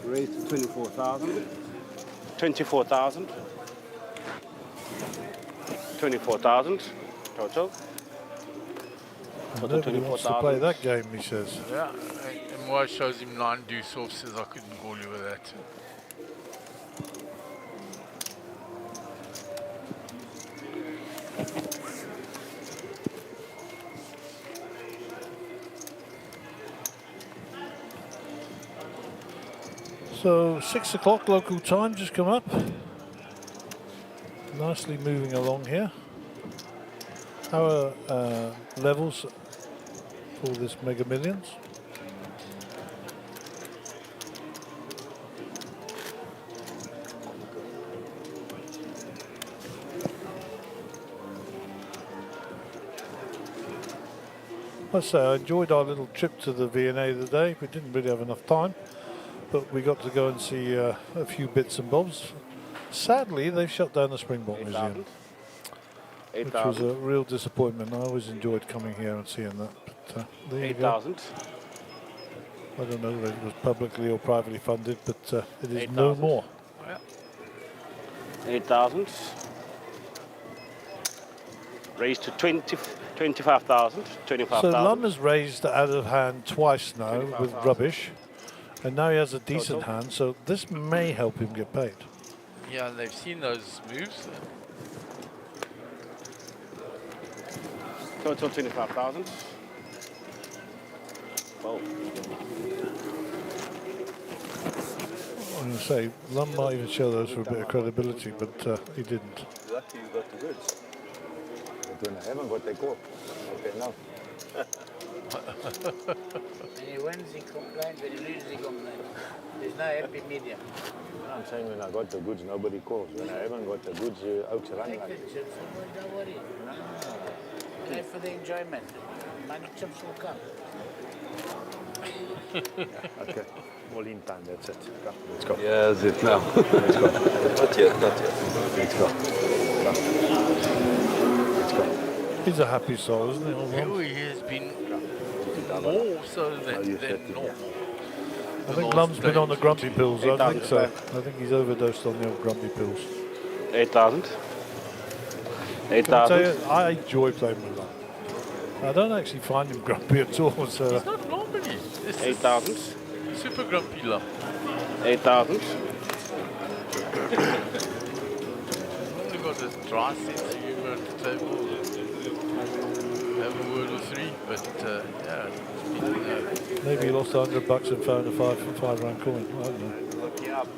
Raise to 24,000. 24,000. 24,000 total. Nobody wants to play that game, he says. Yeah, and Moy shows him 9 deuce off, says I couldn't call you with that. So 6 o'clock local time just come up. Nicely moving along here. Our levels for this Mega Millions. I say I enjoyed our little trip to the V&A today. We didn't really have enough time, but we got to go and see a few bits and bobs. Sadly, they've shut down the Springbok Museum, which was a real disappointment. I always enjoyed coming here and seeing that. But, there you go. 8,000. I don't know whether it was publicly or privately funded, but it is no more. 8,000. Raised to 25,000. 25,000. So Lum has raised out of hand twice now with rubbish, and now he has a decent hand, so this may help him get paid. Yeah, they've seen those moves. Total 25,000. Well, I'm going to say, Lum might even show those for a bit of credibility, but he didn't. Lucky you got the goods. But when I haven't got the call, okay, now. When he wins, he complains. When he loses, he complains. There's no happy medium. I'm saying when I got the goods, nobody calls. When I haven't got the goods, Oaks run Take like the chips, don't worry. Play for the enjoyment. Money chips will come. Okay, all in time, that's it. Come, let's go. Yeah, that's it now. Let's go. Not yet, not yet. Let's go. Let's go. He's a happy soul, isn't he? All Oh, he has been more so than normal. I think Lum's been on the grumpy pills. I think so. I think he's overdosed on the old grumpy pills. 8,000. Can I tell 8,000. you, I enjoy playing with Lum. I don't actually find him grumpy at all. So He's not normally. 8,000. Super grumpy Lum. 8,000. Only got this dry sense of humor at the table. Have a word or three, but yeah, it's been, maybe he lost $100 and found a five rand coin. I don't know. Look you up.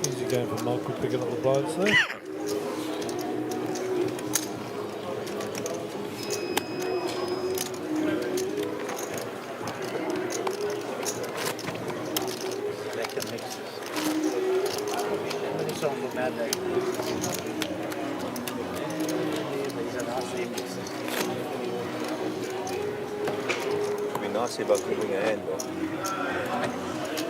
Easy game for Michael picking up the blinds there. Lekker mixes. Wat is zo'n voor mij? These are nice mixes. It'd be nice if I could win a hand, but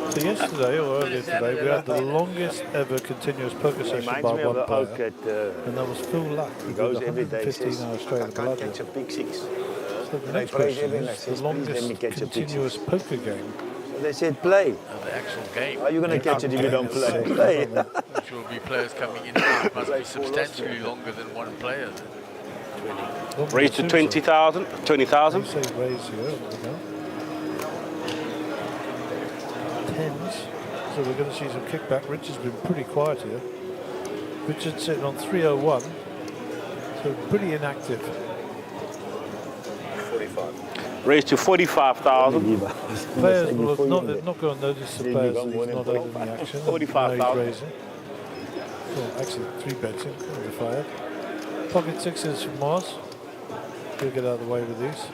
So yesterday or earlier today, we had the longest ever continuous poker session Reminds by me of one the oak player, at, and that was Phil Luck. he He did goes every day, 115 says, hours straight I at can't Bellagio. catch a big six. So the And I next prayed question every night, is says, the please let me longest catch a big continuous six. poker game. So they said, play. The actual game. How are you going to catch it if you don't play? Game, Play. Which will be players coming in and out. Must be substantially longer than one player. Raise to 20,000. 20,000. Say raise here. There we go. Tens. So we're going to see some kickback. Richard's been pretty quiet here. Richard's sitting on 301. So pretty inactive. 45. Raise to 45,000. Players will not going to notice the players that he's not over the action. 45,000. Now he's raising. Well, actually, 3 bets in. Fired. Pocket sixes from Mars. He'll get out of the way with these.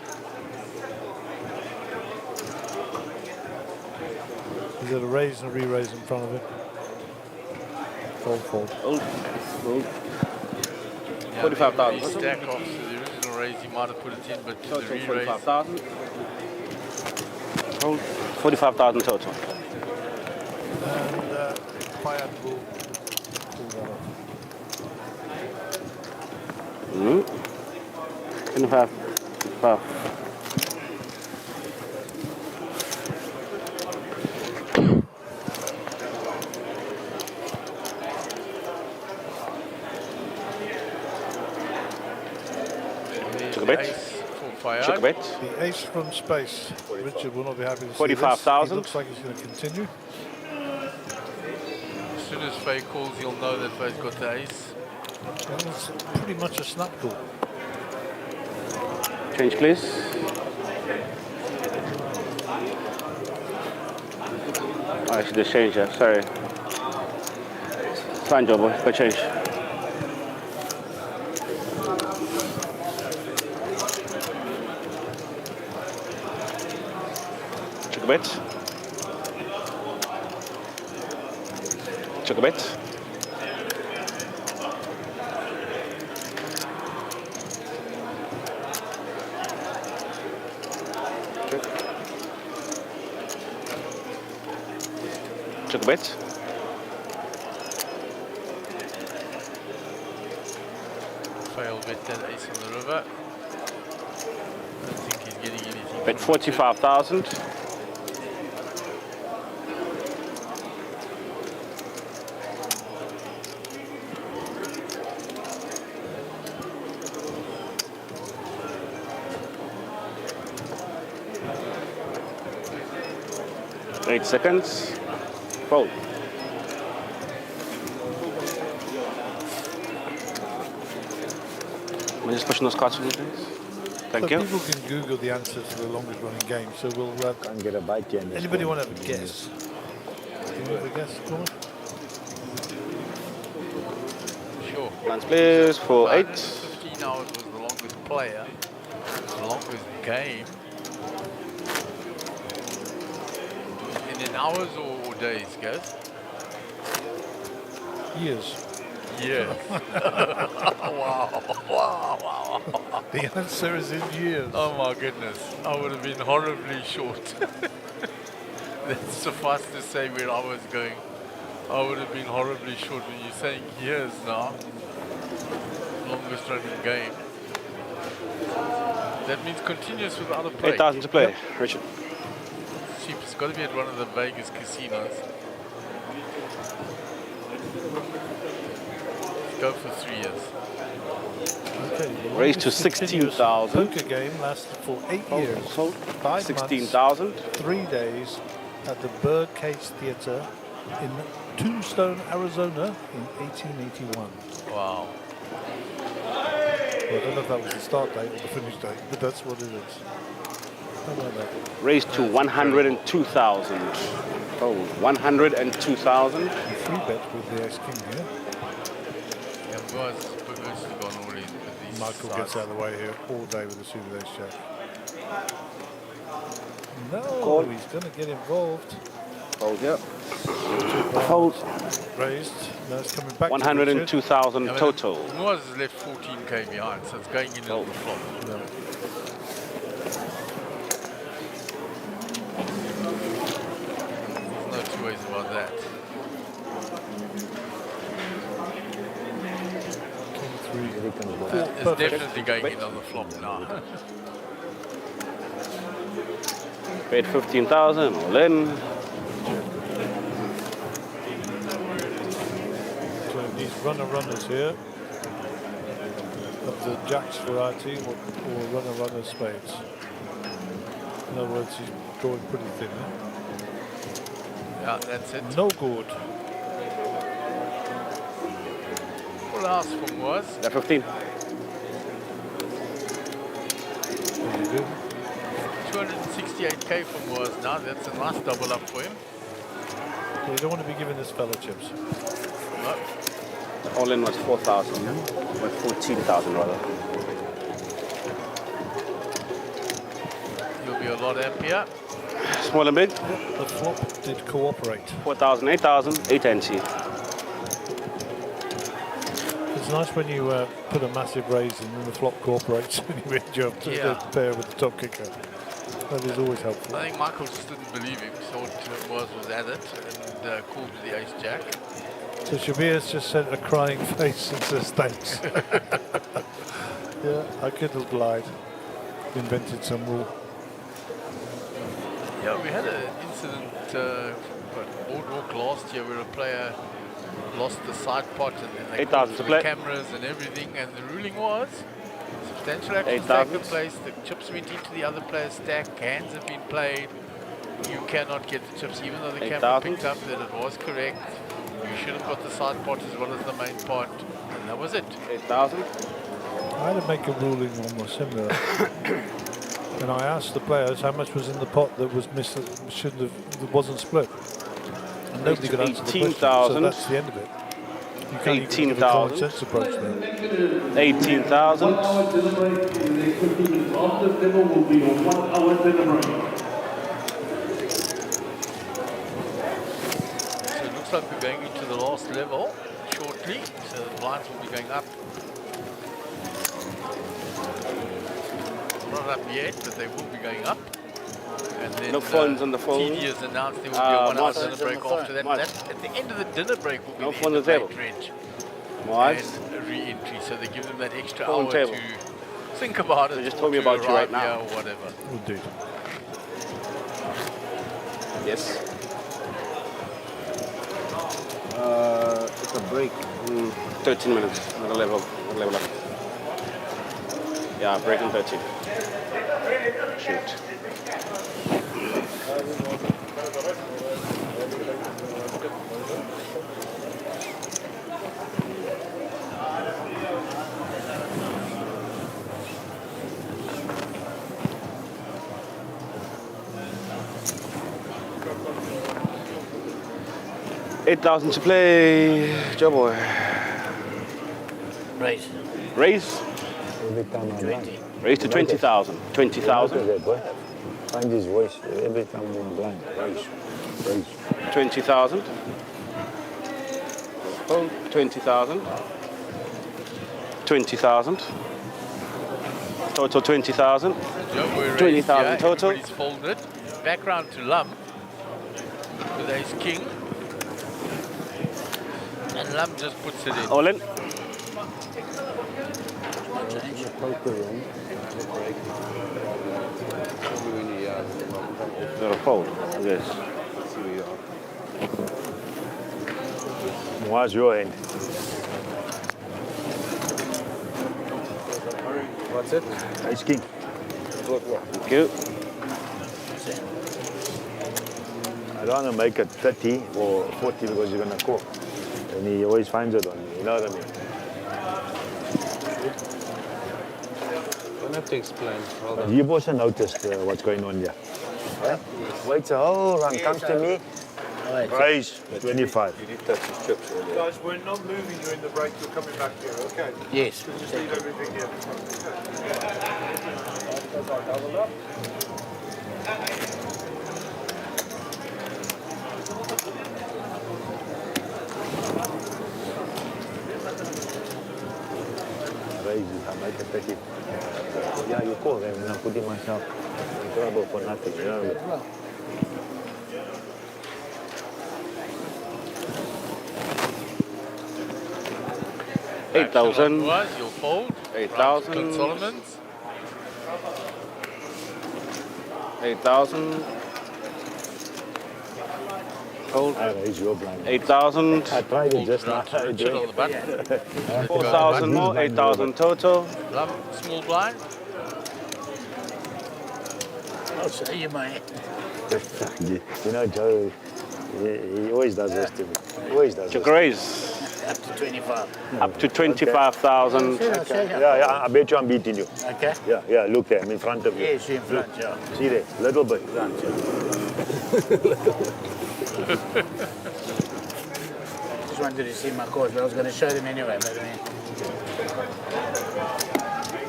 He's got a raise and a re-raise in front of him. Fold. Yeah, 45,000. maybe stack off to the original raise, he might have put it in, but to the re-raise. 45,000. Hold. 45,000 total. And Payat will pull that off. 25. Wow. Took a bet. Check a bet. The ace from space. Richard will not be happy to see this. 45,000. He looks like he's going to continue. As soon as Faye calls, you'll know that Faye's got the ace. Well, it's pretty much a snap call. Change, please. I should just change that. Sorry. Fine job, boy. Go change. Check a bet. Check a bet. Check a bet. Faye will bet that ace on the river. I don't think he's getting anything. Bet 45,000. Eight seconds. Fold. Am I just pushing those cards for you, please? Thank you. People can Google the answer to the longest running game, so we'll... Can't get a bite here. Anybody want to have a guess? Do you have a guess, Thomas? Sure. Lance, please, for 8. 15 hours was the longest player. The longest game. In hours or days, guys? Years. Years. Wow. The answer is in years. Oh my goodness. I would have been horribly short. That's suffice to say where I was going. I would have been horribly short when you're saying years now. Longest running game. That means continuous without a play. 8,000 to play, Richard. Cheap. It's got to be at one of the Vegas casinos. Go for 3 years. Okay, Raise to 16,000. Poker game lasted for 8 years. 5 16,000. 3 days at the Birdcage Theatre in Tombstone, Arizona in 1881. Wow. Well, I don't know if that was the start date or the finish date, but that's what it is. How about that? Raise to 102,000. Oh, 102,000. 3 bets with the ace-king here. Yeah, guys, Boogers have gone all in with these. Michael gets out of the way here all day with the suited ace-jack. No, he's going to get involved. Fold, yeah. Fold. Raised. Now it's coming back. 102,000 total. Noah's has left 14k behind, so it's going in on the flop. No. There's no about that. It's definitely going in on the flop now. Bet 15,000, all in. So these runners here of the jacks variety or runner spades. In other words, he's drawing pretty thin. Yeah, that's it. No good. Full house from was. Yeah, 15. Very good. 268k from was now. That's a nice double up for him. So you don't want to be giving this fellow chips. No. All in was 4,000, yeah? Or 14,000 rather. You'll be a lot happier. Small and big. The flop did cooperate. 4,000, 8,000, 8 NC. It's nice when you put a massive raise in and the flop cooperates and you end up to the pair with the top kicker. That is always helpful. I think Michael just didn't believe him. Thought was at it and called the ace jack. So Shabir's just sent a crying face and says thanks. Yeah, I could have lied. Invented some rule. Yeah, we had an incident at Boardwalk last year where a player lost the side pot and then they 8,000 to play. cameras and everything, and the ruling was substantial action 8,000. taken place, the chips went into the other player's stack, hands have been played, you cannot get the chips even though the camera 8,000. picked up that it was correct. You should have got the side pot as well as the main pot, and that was it. 8,000. I had to make a ruling almost similar. And I asked the players how much was in the pot that was missed, that wasn't split. And nobody could answer the question, so that's the end of it. You can't even give a common sense approach there. 18,000. After dinner will be a 1 hour dinner break. So it looks like we're going into the last level shortly, so the blinds will be going up. Not up yet, but they will be going up. And then No phones on the phone. TD has announced there will be a 1 hour Mars. dinner break after that. That. At the end of the dinner break will be No the phone end of on the table. late reg Mars. and a re-entry. So they give them that extra Phone hour table. to think about it. They just or told me to about you right arrive now. here or whatever. Indeed. Yes. It's a break. 13 minutes. Another level. Up. Yeah, break in 13. Shoot. $8,000 to play. Joe boy. Raise. Raise. Every time I blind. Raise to 20,000. 20,000. Find his voice every time I'm blind. Raise. 20,000. Oh, 20,000. 20,000. Total 20,000. 20,000 total. Everybody's folded. Background to Lum with ace king. And Lum just puts it in. All in. Got a fold. Yes. What's your end? What's it? Ace king. Thank you. I don't want to make it 30 or 40 because you're going to call. And he always finds it on me, you know what I mean? Don't have to explain. Well But done. you've also noticed what's going on here. Huh? Waits a whole run, comes to me, raise 25. You did touch his chips earlier. Guys, we're not moving during the break. You're coming back here, okay? Yes. So just leave everything here. Raises, I make it 30. Yeah, you call them and I'm putting myself in trouble for nothing, you know what I mean? 8,000. Was your fold. 8,000. Clint Solomon's. 8,000. Fold. I raise your blind. 8,000. I tried it just now. Richard on the button. 4,000 more. 8,000 total. Small blind. I'll show you my. You know, Joe, he always does this to me. Always does Your this. grace. Up to 25. Up to 25,000. Okay. Yeah, I bet you I'm beating you. Okay. Yeah, look there, I'm in front of you. Yes, you're in front, yeah. See there, little bit. Just wanted to see my cards, but I was going to show them anyway. But I mean,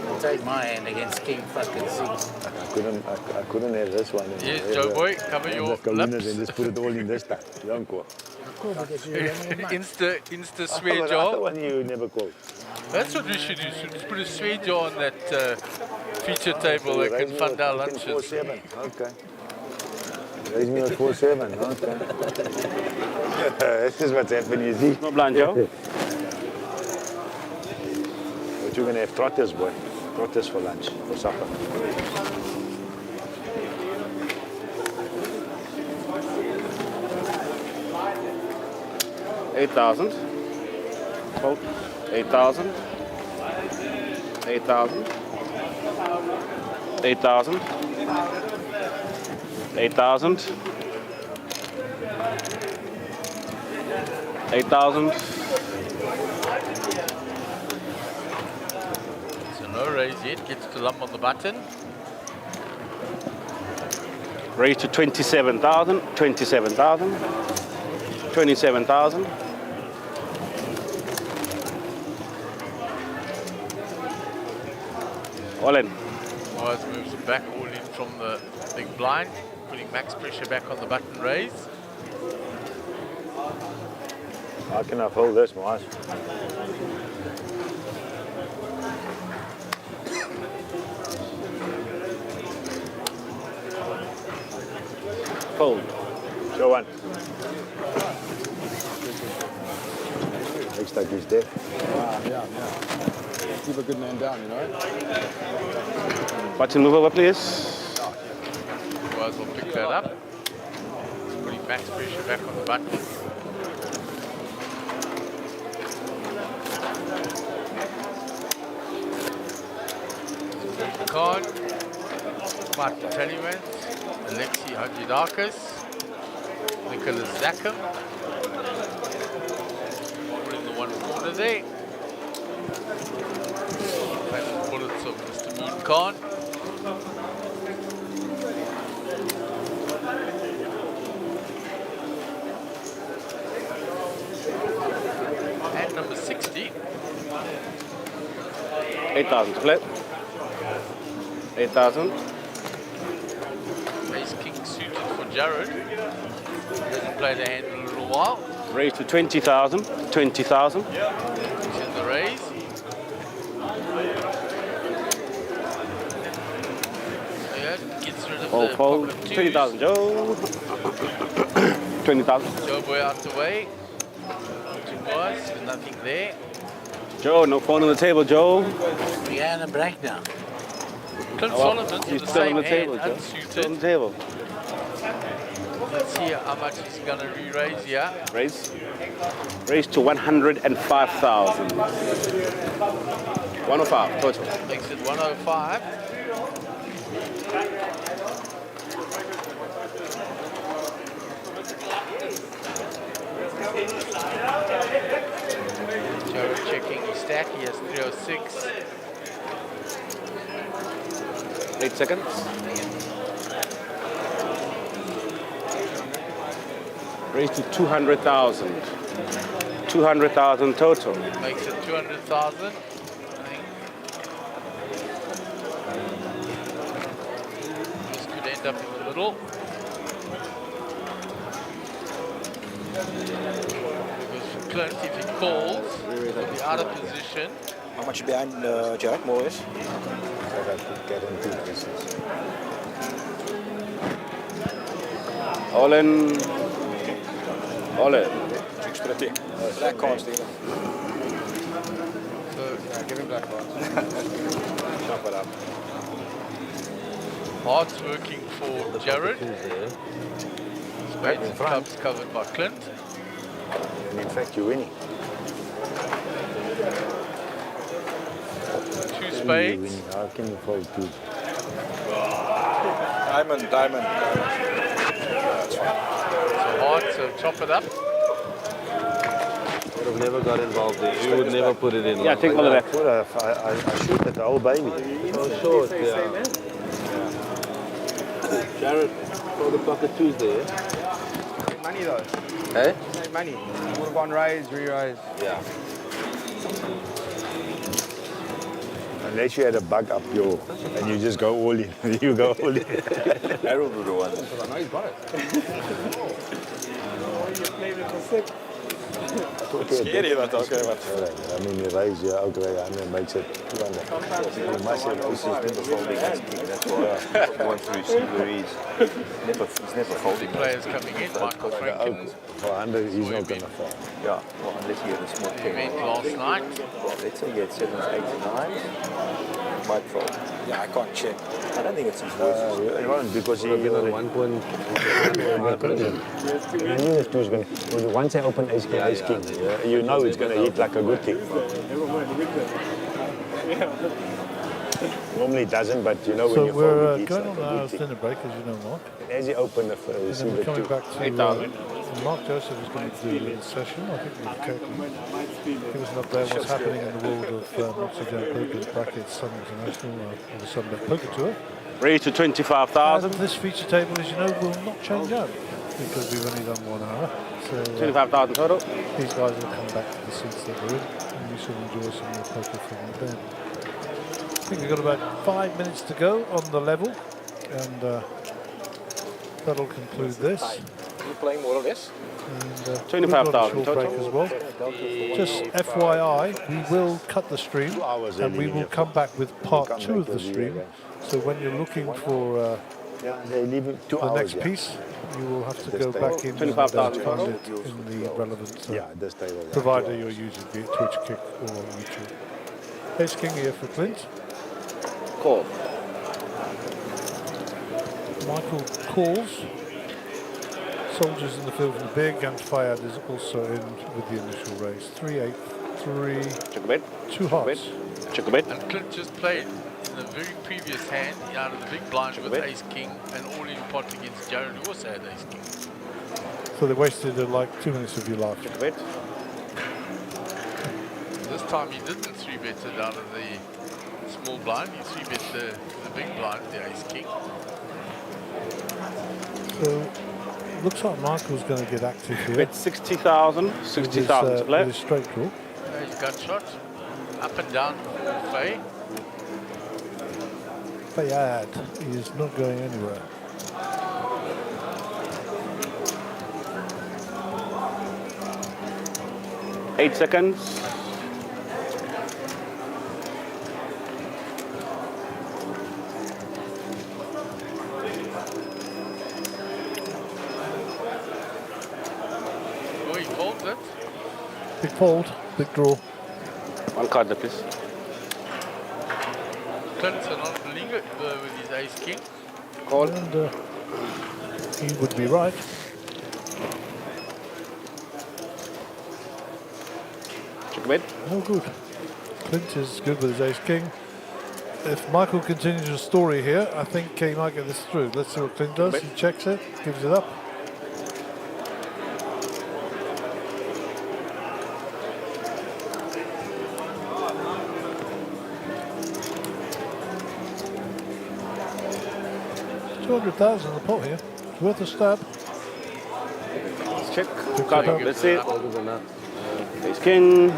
I'll take my hand against King fucking C. I couldn't have this one. Yes, Joe boy, cover your lips. And just put it all in this time. You don't call. Cool, because you're Insta swear That jar. one you never call. That's what we should do. Should put a swear jar on that feature table that can fund our lunches. 4-7. Okay. Raise me at 4-7. Okay. This is what's happening, you see. No blind, Joe. But you're going to have trotters, boy. Trotters for lunch, for supper. $8,000. Fold. 8,000. 8,000. 8,000. 8,000. 8,000. So no raise yet. Gets to lump on the button. Raise to 27,000. 27,000. 27,000. All in. Wise moves it back all in from the big blind, putting max pressure back on the button raise. How can I hold this, Mars? Fold. Show one. Looks like he's dead. Yeah. Keep a good man down, you know? Button move over, please. Wise will pick that up. Putting max pressure back on the button. Card. Martin Tallyman. Alexei Hadjidakis. Nicholas Zakham. All in the one corner there. Final bullets of Mr. Moon Khan. And number 60. 8,000 to play. 8,000. Ace King suited for Jared. Hasn't played a hand in a little while. Raise to 20,000. 20,000. He's in the raise. Yeah, gets rid of All the fold. pocket twos. 20,000, Joe. 20,000. Joe boy out the way. Two boys, there's nothing there. Joe, no phone on the table, Joe. We are in a breakdown. Clint Oh, well, Solomon's he's with the still same on the table, hand, Joe. Still on unsuited. the table. Let's see how much he's going to re-raise here. Raise. Raise to 105,000. 105 total. Makes it 105. Joe checking his stack. He has 306. 8 seconds. Raise to 200,000. 200,000 total. Makes it 200,000. This could end up in the middle. Because for Clint, if he calls, he'll be out of position. How much behind Jared, more or less? All in. All in. 630. Black cards there. give him black cards. Chop it up. Hearts working for Jared. Spades and clubs covered by Clint. And in fact, you're winning. Two spades. How can you fold two? Diamond. So hearts, chop it up. Would have never got involved there. You would never put it in. Yeah, take all of that. I shoot at the whole baby. Oh, short, yeah. Jared, for the pocket Tuesday, Money though. eh? Save money. Would have gone raise, re-raise. Yeah. Unless you had a bug up your, and you just go all in. You go all in. Harold would have won. I know he's got it. You played it for sick. Scary, but okay. I mean, you raise your outright and it makes it 200. You must have He's never folding his king, that's why he wants to receive where he's never folding. Players coming in, Michael Franken. For 100, he's not going to fall. Yeah, well, unless he had a small king. Event last night. Let's say he had 7s, 8s, and 9s. Might fold. Yeah, I can't check. I don't think it's his voice. He won't because he... Would have been on 1 I knew this two was going to... Once I open ace king, you know it's going to hit like a good king. Normally it doesn't, but you know when you So we're fold, it going hits on like a our good king. dinner break, as you know, Mark. As you open the And then we're coming back to Mark Joseph is going to do a little session. I think we'll give us an update on what's happening in the world of Oxygen Poker's brackets, Sun International, or the SunBet Poker Tour. Raise to 25,000. And this feature table, as you know, will not change out because we've only done 1 hour. So 25,000 total. these guys will come back to the seats that they're in, and you should enjoy some more poker from them. I think we've got about 5 minutes to go on the level, and that'll conclude this. You playing more or less? And 25,000 short break total. as well. Just FYI, we will cut the stream, and we will come back with part 2 of the stream. So when you're looking for they leave it 2 the hours. next piece, you will have to go back in and 25,000 find it in the relevant this table. provider you're using, be it Twitch, Kick, or YouTube. Ace King here for Clint. Call. Michael calls. Soldiers in the field from the big, and Fayad is also in with the initial raise. 3-8, 3. Check a bet. 2 hearts. Check a bet. And Clint just played in the very previous hand out of the big blind with Ace King and all in pot against Jared, who also had Ace King. So they wasted like 2 minutes of your life. Check a bet. This time he didn't 3-bet it out of the small blind, he 3-bet the big blind, the Ace King. So looks like Michael's going to get active here. Bet 60,000. 60,000 to play. With his straight draw. He's got shot. Up and down for Faye. Fayad, he is not going anywhere. Eight seconds. Oh, he folds it. Big fold, big draw. One card, please. Clint's not linger with his Ace King. Call. And he would be right. Check a bet. No good. Clint is good with his Ace King. If Michael continues the story here, I think he might get this through. Let's see what Clint does. He checks it, gives it up. $200,000 in the pot here. It's worth a stab. Let's check. Good Card. job. Let's see it. Ace King.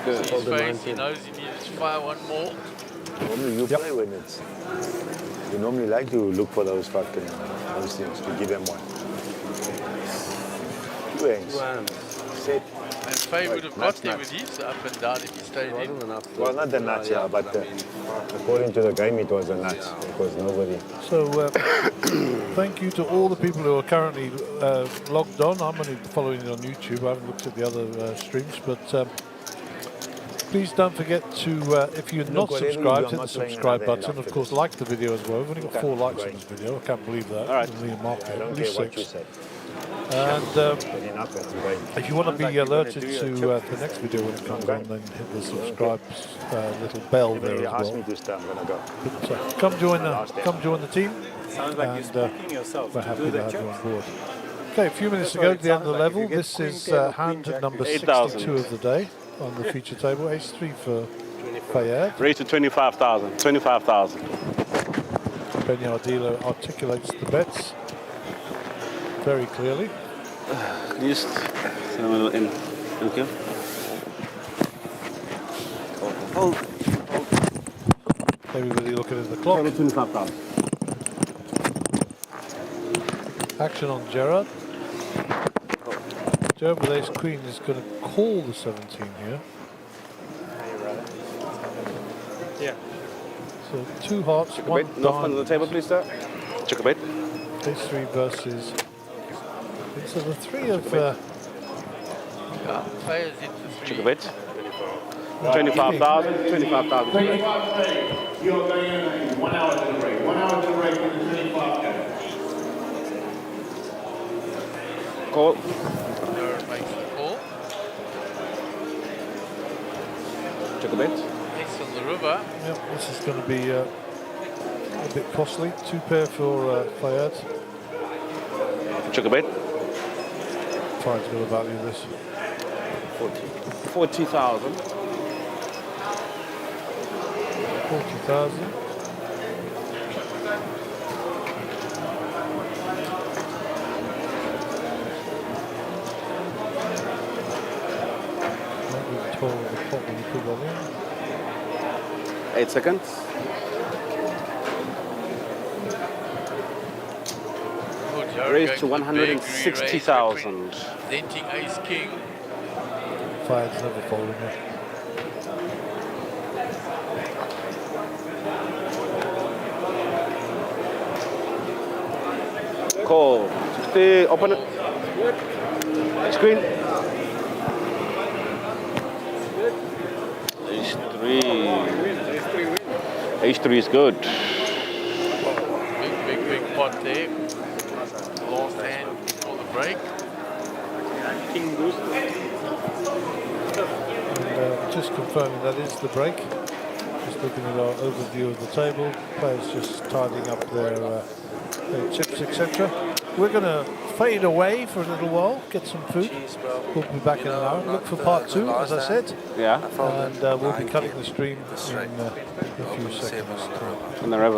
His face, he knows he needs to fire one more. Normally you play when it's... You normally like to look for those fucking those things, to give them one. 2 hands. Set. And Faye would have got there with his up and down if he stayed in. Well, not the nuts, yeah, but according to the game, it was the nuts because nobody. So, thank you to all the people who are currently logged on. I'm only following it on YouTube. I haven't looked at the other streams, but Please don't forget to, if you're not subscribed, hit the subscribe button. Of course, like the video as well. We've only got 4 likes on this video. I can't believe that. All right. At least 6. And if you want to be like alerted to the next video when it comes on, then hit the subscribe little bell there as well. But, come join the team. Sounds like you're speaking yourself. We're happy to have you on board. Okay, a few minutes to go at the end of the level. This is hand number 62 of the day on the feature table. Ace 3 for Fayed. Raise to 25,000. 25,000. Benny, our dealer, articulates the bets very clearly. Just a little in. Thank you. Everybody looking at the clock. 25,000. Action on Gerard. Gerard with ace queen is going to call the 17 here. Yeah. So 2 hearts, 1 Wait, no fun on the table, please, sir. Check a bit. Ace 3 versus. So the 3 of. Players into 3. Check a bit. 25,000. 25,000. 25K. You're going in 1 hour to the break. 1 hour to the break in the 25K. Call. There makes the call. Check a bit. Ace on the river. Yep, this is going to be a bit costly. 2 pair for Fayed. Check a bit. Trying to value this. 40,000. 40,000. The pot when you put that in. 8 seconds. Raise to 160,000. Denting ace king. Fayed's never folding it. Call. 60. Open it. Screen. Ace 3. Ace 3 is good. Big pot there. Last hand for the break. King boost. And just confirming that is the break. Just looking at our overview of the table. Players just tidying up their chips, etc. We're going to fade away for a little while, get some food. We'll be back in an hour. Look for part 2, as I said. Yeah. And we'll be cutting the stream in a few seconds. In the river.